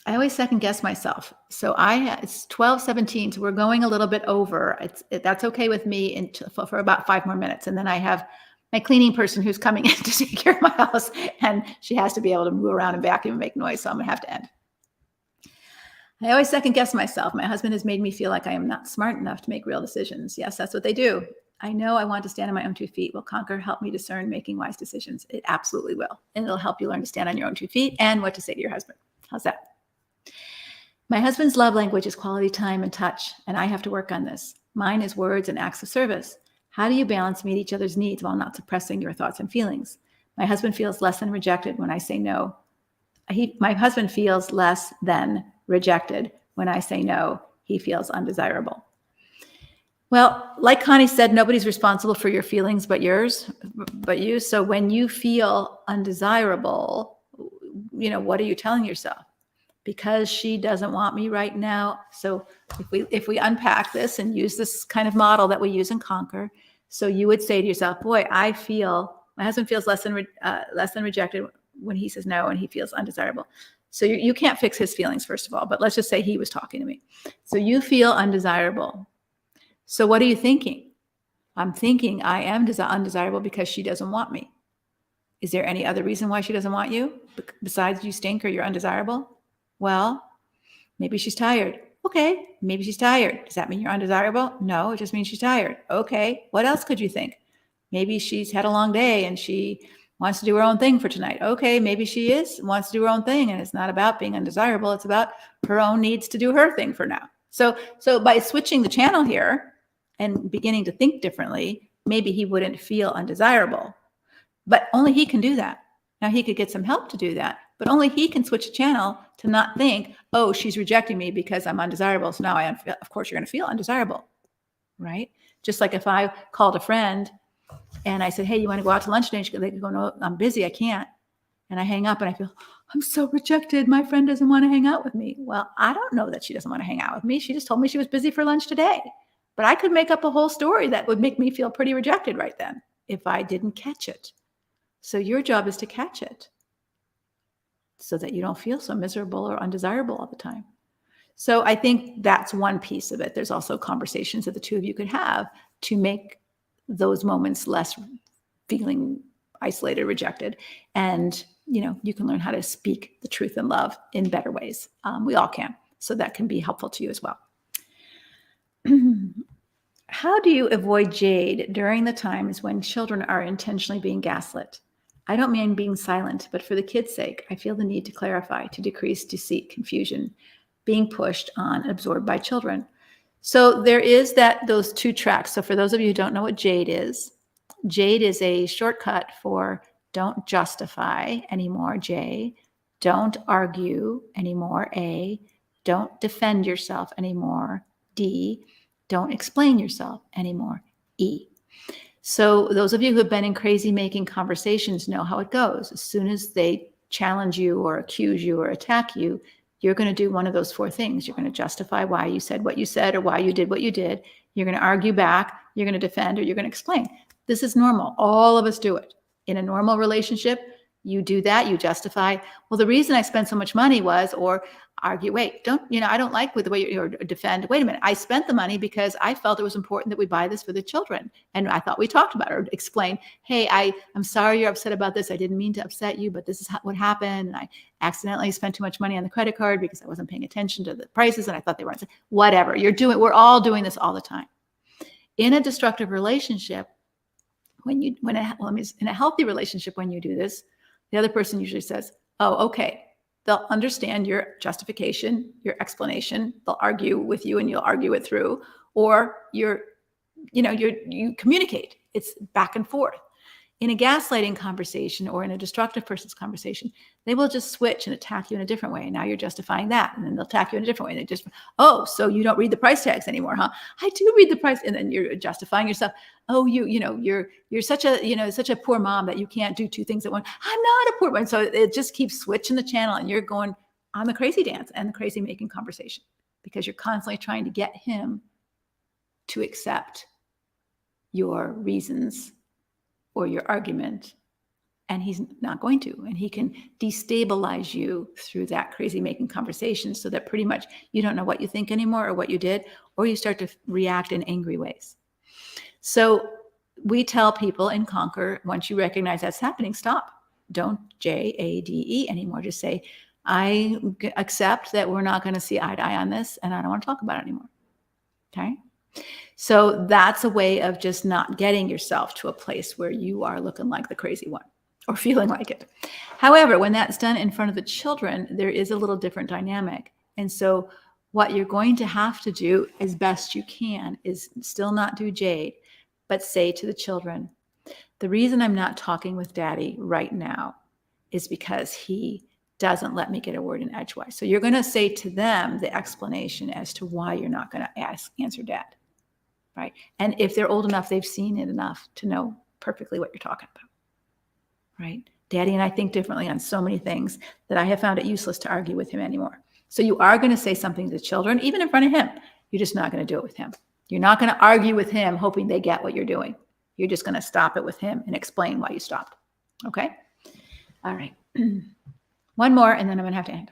I always second guess myself. So it's 12:17, so we're going a little bit over. That's okay with me for about 5 more minutes. And then I have my cleaning person who's coming in to take care of my house, and she has to be able to move around and vacuum and make noise, so I'm gonna have to end. I always second guess myself. My husband has made me feel like I am not smart enough to make real decisions. Yes, that's what they do. I know I want to stand on my own 2 feet. Will Conquer help me discern making wise decisions? It absolutely will. And it'll help you learn to stand on your own 2 feet and what to say to your husband. How's that? My husband's love language is quality time and touch, and I have to work on this. Mine is words and acts of service. How do you balance meet each other's needs while not suppressing your thoughts and feelings? My husband feels less than rejected when I say no. My husband feels less than rejected when I say no. He feels undesirable. Well, like Connie said, nobody's responsible for your feelings but you. So when you feel undesirable, what are you telling yourself? Because she doesn't want me right now. So if we unpack this and use this kind of model that we use in Conquer, so you would say to yourself, boy, my husband feels less than rejected when he says no, and he feels undesirable. So you can't fix his feelings, first of all, but let's just say he was talking to me. So you feel undesirable. So what are you thinking? I'm thinking I am undesirable because she doesn't want me. Is there any other reason why she doesn't want you besides you stink or you're undesirable? Well, maybe she's tired. Okay, maybe she's tired. Does that mean you're undesirable? No, it just means she's tired. Okay, what else could you think? Maybe she's had a long day and she wants to do her own thing for tonight. Okay, maybe she wants to do her own thing, and it's not about being undesirable. It's about her own needs to do her thing for now. So by switching the channel here and beginning to think differently, maybe he wouldn't feel undesirable. But only he can do that. Now, he could get some help to do that, but only he can switch a channel to not think, oh, she's rejecting me because I'm undesirable. So now of course, you're going to feel undesirable, right? Just like if I called a friend and I said, hey, you want to go out to lunch today? They could go, no, I'm busy. I can't. And I hang up and I feel, I'm so rejected. My friend doesn't want to hang out with me. Well, I don't know that she doesn't want to hang out with me. She just told me she was busy for lunch today. But I could make up a whole story that would make me feel pretty rejected right then if I didn't catch it. So your job is to catch it so that you don't feel so miserable or undesirable all the time. So I think that's one piece of it. There's also conversations that the two of you could have to make those moments less feeling isolated, rejected. And, you can learn how to speak the truth in love in better ways. We all can. So that can be helpful to you as well. How do you avoid jade during the times when children are intentionally being gaslit? I don't mean being silent, but for the kids' sake, I feel the need to clarify, to decrease deceit, confusion, being pushed on, absorbed by children. So there is those two tracks. So for those of you who don't know what jade is a shortcut for don't justify anymore, J, don't argue anymore, A, don't defend yourself anymore, D, don't explain yourself anymore, E. So those of you who have been in crazy making conversations know how it goes. As soon as they challenge you or accuse you or attack you, you're going to do one of those four things. You're going to justify why you said what you said or why you did what you did. You're going to argue back, you're going to defend, or you're going to explain. This is normal. All of us do it. In a normal relationship, you do that, you justify, well, the reason I spent so much money was, or argue, wait, I don't like with the way you defend, wait a minute, I spent the money because I felt it was important that we buy this for the children. And I thought we talked about it, or explain, hey, I'm sorry you're upset about this. I didn't mean to upset you, but this is what happened. And I accidentally spent too much money on the credit card because I wasn't paying attention to the prices and I thought they weren't, whatever. We're all doing this all the time. In a destructive relationship, in a healthy relationship, when you do this, the other person usually says, oh, okay. They'll understand your justification, your explanation. They'll argue with you and you'll argue it through, or you communicate. It's back and forth. In a gaslighting conversation or in a destructive person's conversation, they will just switch and attack you in a different way. And now you're justifying that. And then they'll attack you in a different way. And they just, oh, so you don't read the price tags anymore, huh? I do read the price. And then you're justifying yourself. Oh, you're such a poor mom that you can't do two things at once. I'm not a poor mom. So it just keeps switching the channel and you're going on the crazy dance and the crazy making conversation because you're constantly trying to get him to accept your reasons or your argument, and he's not going to. And he can destabilize you through that crazy making conversation so that pretty much you don't know what you think anymore or what you did, or you start to react in angry ways. So we tell people in Conquer, once you recognize that's happening, stop. Don't JADE anymore. Just say, I accept that we're not going to see eye to eye on this, and I don't want to talk about it anymore. Okay. So that's a way of just not getting yourself to a place where you are looking like the crazy one or feeling like it. However, when that's done in front of the children, there is a little different dynamic. And so what you're going to have to do as best you can is still not do Jade, but say to the children, the reason I'm not talking with Daddy right now is because he doesn't let me get a word in edgewise. So you're going to say to them the explanation as to why you're not going to answer Dad, right? And if they're old enough, they've seen it enough to know perfectly what you're talking about, right? Daddy and I think differently on so many things that I have found it useless to argue with him anymore. So you are going to say something to the children, even in front of him. You're just not going to do it with him. You're not going to argue with him hoping they get what you're doing. You're just going to stop it with him and explain why you stopped. Okay? All right. One more, and then I'm going to have to end.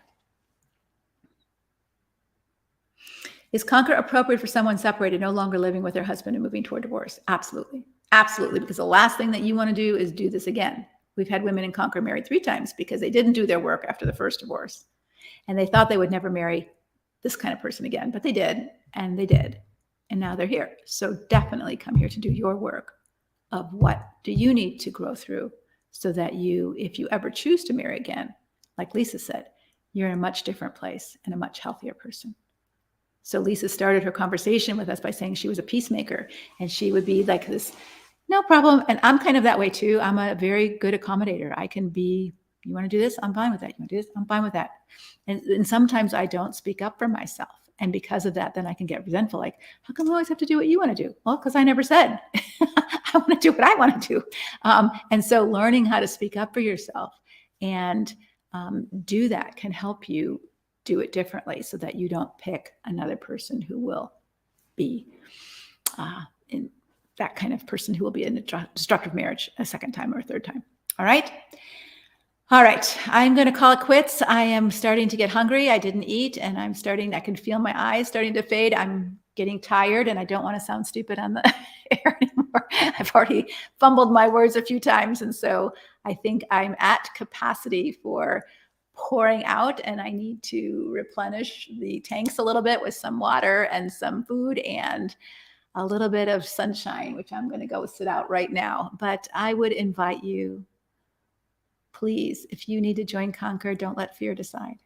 Is Conquer appropriate for someone separated, no longer living with their husband and moving toward divorce? Absolutely. Absolutely. Because the last thing that you want to do is do this again. We've had women in Conquer married 3 times because they didn't do their work after the first divorce. And they thought they would never marry this kind of person again, but they did, and they did. And now they're here. So definitely come here to do your work of what do you need to grow through so that you, if you ever choose to marry again, like Lisa said, you're in a much different place and a much healthier person. So Lisa started her conversation with us by saying she was a peacemaker, and she would be like this, no problem. And I'm kind of that way too. I'm a very good accommodator. I can be, you want to do this? I'm fine with that. You want to do this? I'm fine with that. And sometimes I don't speak up for myself. And because of that, then I can get resentful. Like, how come I always have to do what you want to do? Well, because I never said. I want to do what I want to do. And so learning how to speak up for yourself and do that can help you do it differently so that you don't pick another person who will be in that kind of person who will be in a destructive marriage a second time or a third time. All right. All right. I'm going to call it quits. I am starting to get hungry. I didn't eat, and I can feel my eyes starting to fade. I'm getting tired, and I don't want to sound stupid on the air anymore. I've already fumbled my words a few times. And so I think I'm at capacity for pouring out, and I need to replenish the tanks a little bit with some water and some food and a little bit of sunshine, which I'm going to go sit out right now. But I would invite you, please, if you need to join Conquer, don't let fear decide.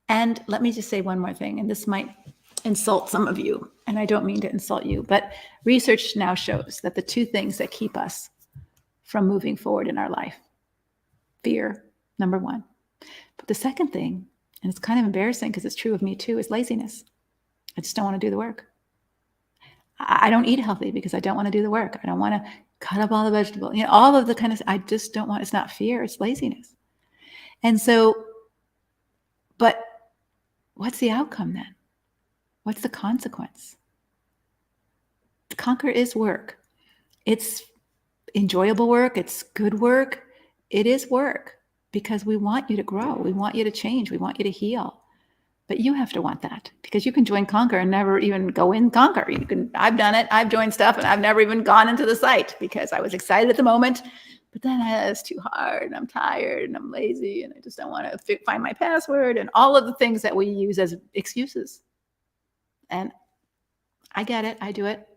And let me just say one more thing, and this might insult some of you, and I don't mean to insult you, but research now shows that the 2 things that keep us from moving forward in our life, fear, number 1. But the second thing, and it's kind of embarrassing because it's true of me too, is laziness. I just don't want to do the work. I don't eat healthy because I don't want to do the work. I don't want to cut up all the vegetables, all of the kind of, I just don't want, it's not fear, it's laziness. And so, but what's the outcome then? What's the consequence? Conquer is work. It's enjoyable work. It's good work. It is work because we want you to grow. We want you to change. We want you to heal. But you have to want that because you can join Conquer and never even go in Conquer. I've done it. I've joined stuff and I've never even gone into the site because I was excited at the moment, but then it's too hard and I'm tired and I'm lazy and I just don't want to find my password and all of the things that we use as excuses. And I get it. I do it.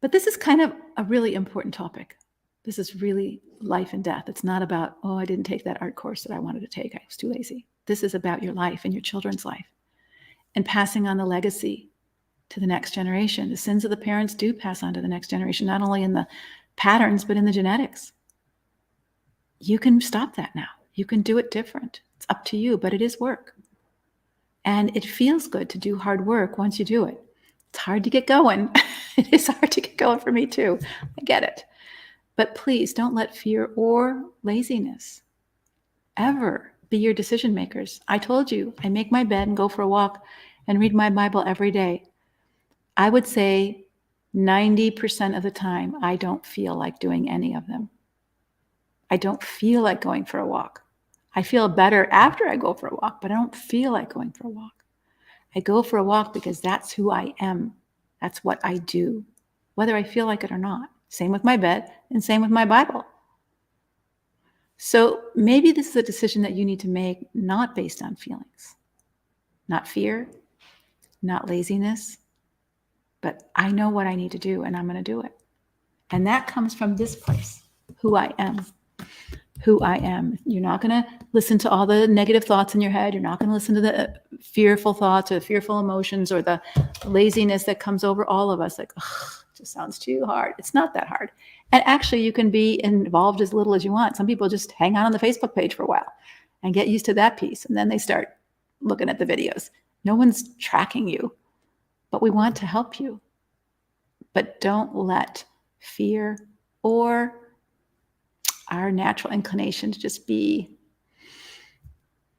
But this is kind of a really important topic. This is really life and death. It's not about, oh, I didn't take that art course that I wanted to take. I was too lazy. This is about your life and your children's life and passing on the legacy to the next generation. The sins of the parents do pass on to the next generation, not only in the patterns, but in the genetics. You can stop that now. You can do it different. It's up to you, but it is work. And it feels good to do hard work once you do it. It's hard to get going. It is hard to get going for me too. I get it. But please don't let fear or laziness ever be your decision makers. I told you, I make my bed and go for a walk and read my Bible every day. I would say 90% of the time, I don't feel like doing any of them. I don't feel like going for a walk. I feel better after I go for a walk, but I don't feel like going for a walk. I go for a walk because that's who I am. That's what I do. whether I feel like it or not. Same with my bed and same with my Bible. So maybe this is a decision that you need to make, not based on feelings, not fear, not laziness, but I know what I need to do and I'm going to do it. And that comes from this place, who I am. Who I am. You're not going to listen to all the negative thoughts in your head. You're not going to listen to the fearful thoughts or the fearful emotions or the laziness that comes over all of us. Like, ugh, it just sounds too hard. It's not that hard. And actually, you can be involved as little as you want. Some people just hang out on the Facebook page for a while and get used to that piece. And then they start looking at the videos. No one's tracking you, but we want to help you. But don't let fear or our natural inclination to just be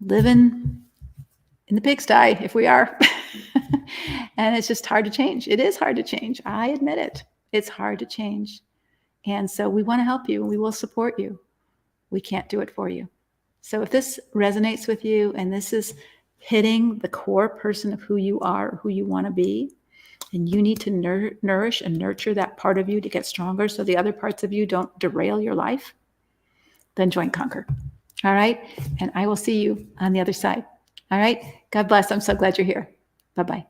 living in the pigsty, if we are. And it's just hard to change. It is hard to change. I admit it. It's hard to change. And so we want to help you. We will support you. We can't do it for you. So if this resonates with you and this is hitting the core person of who you are, who you want to be, and you need to nourish and nurture that part of you to get stronger so the other parts of you don't derail your life, then join Conquer. All right? And I will see you on the other side. All right? God bless. I'm so glad you're here. Bye-bye.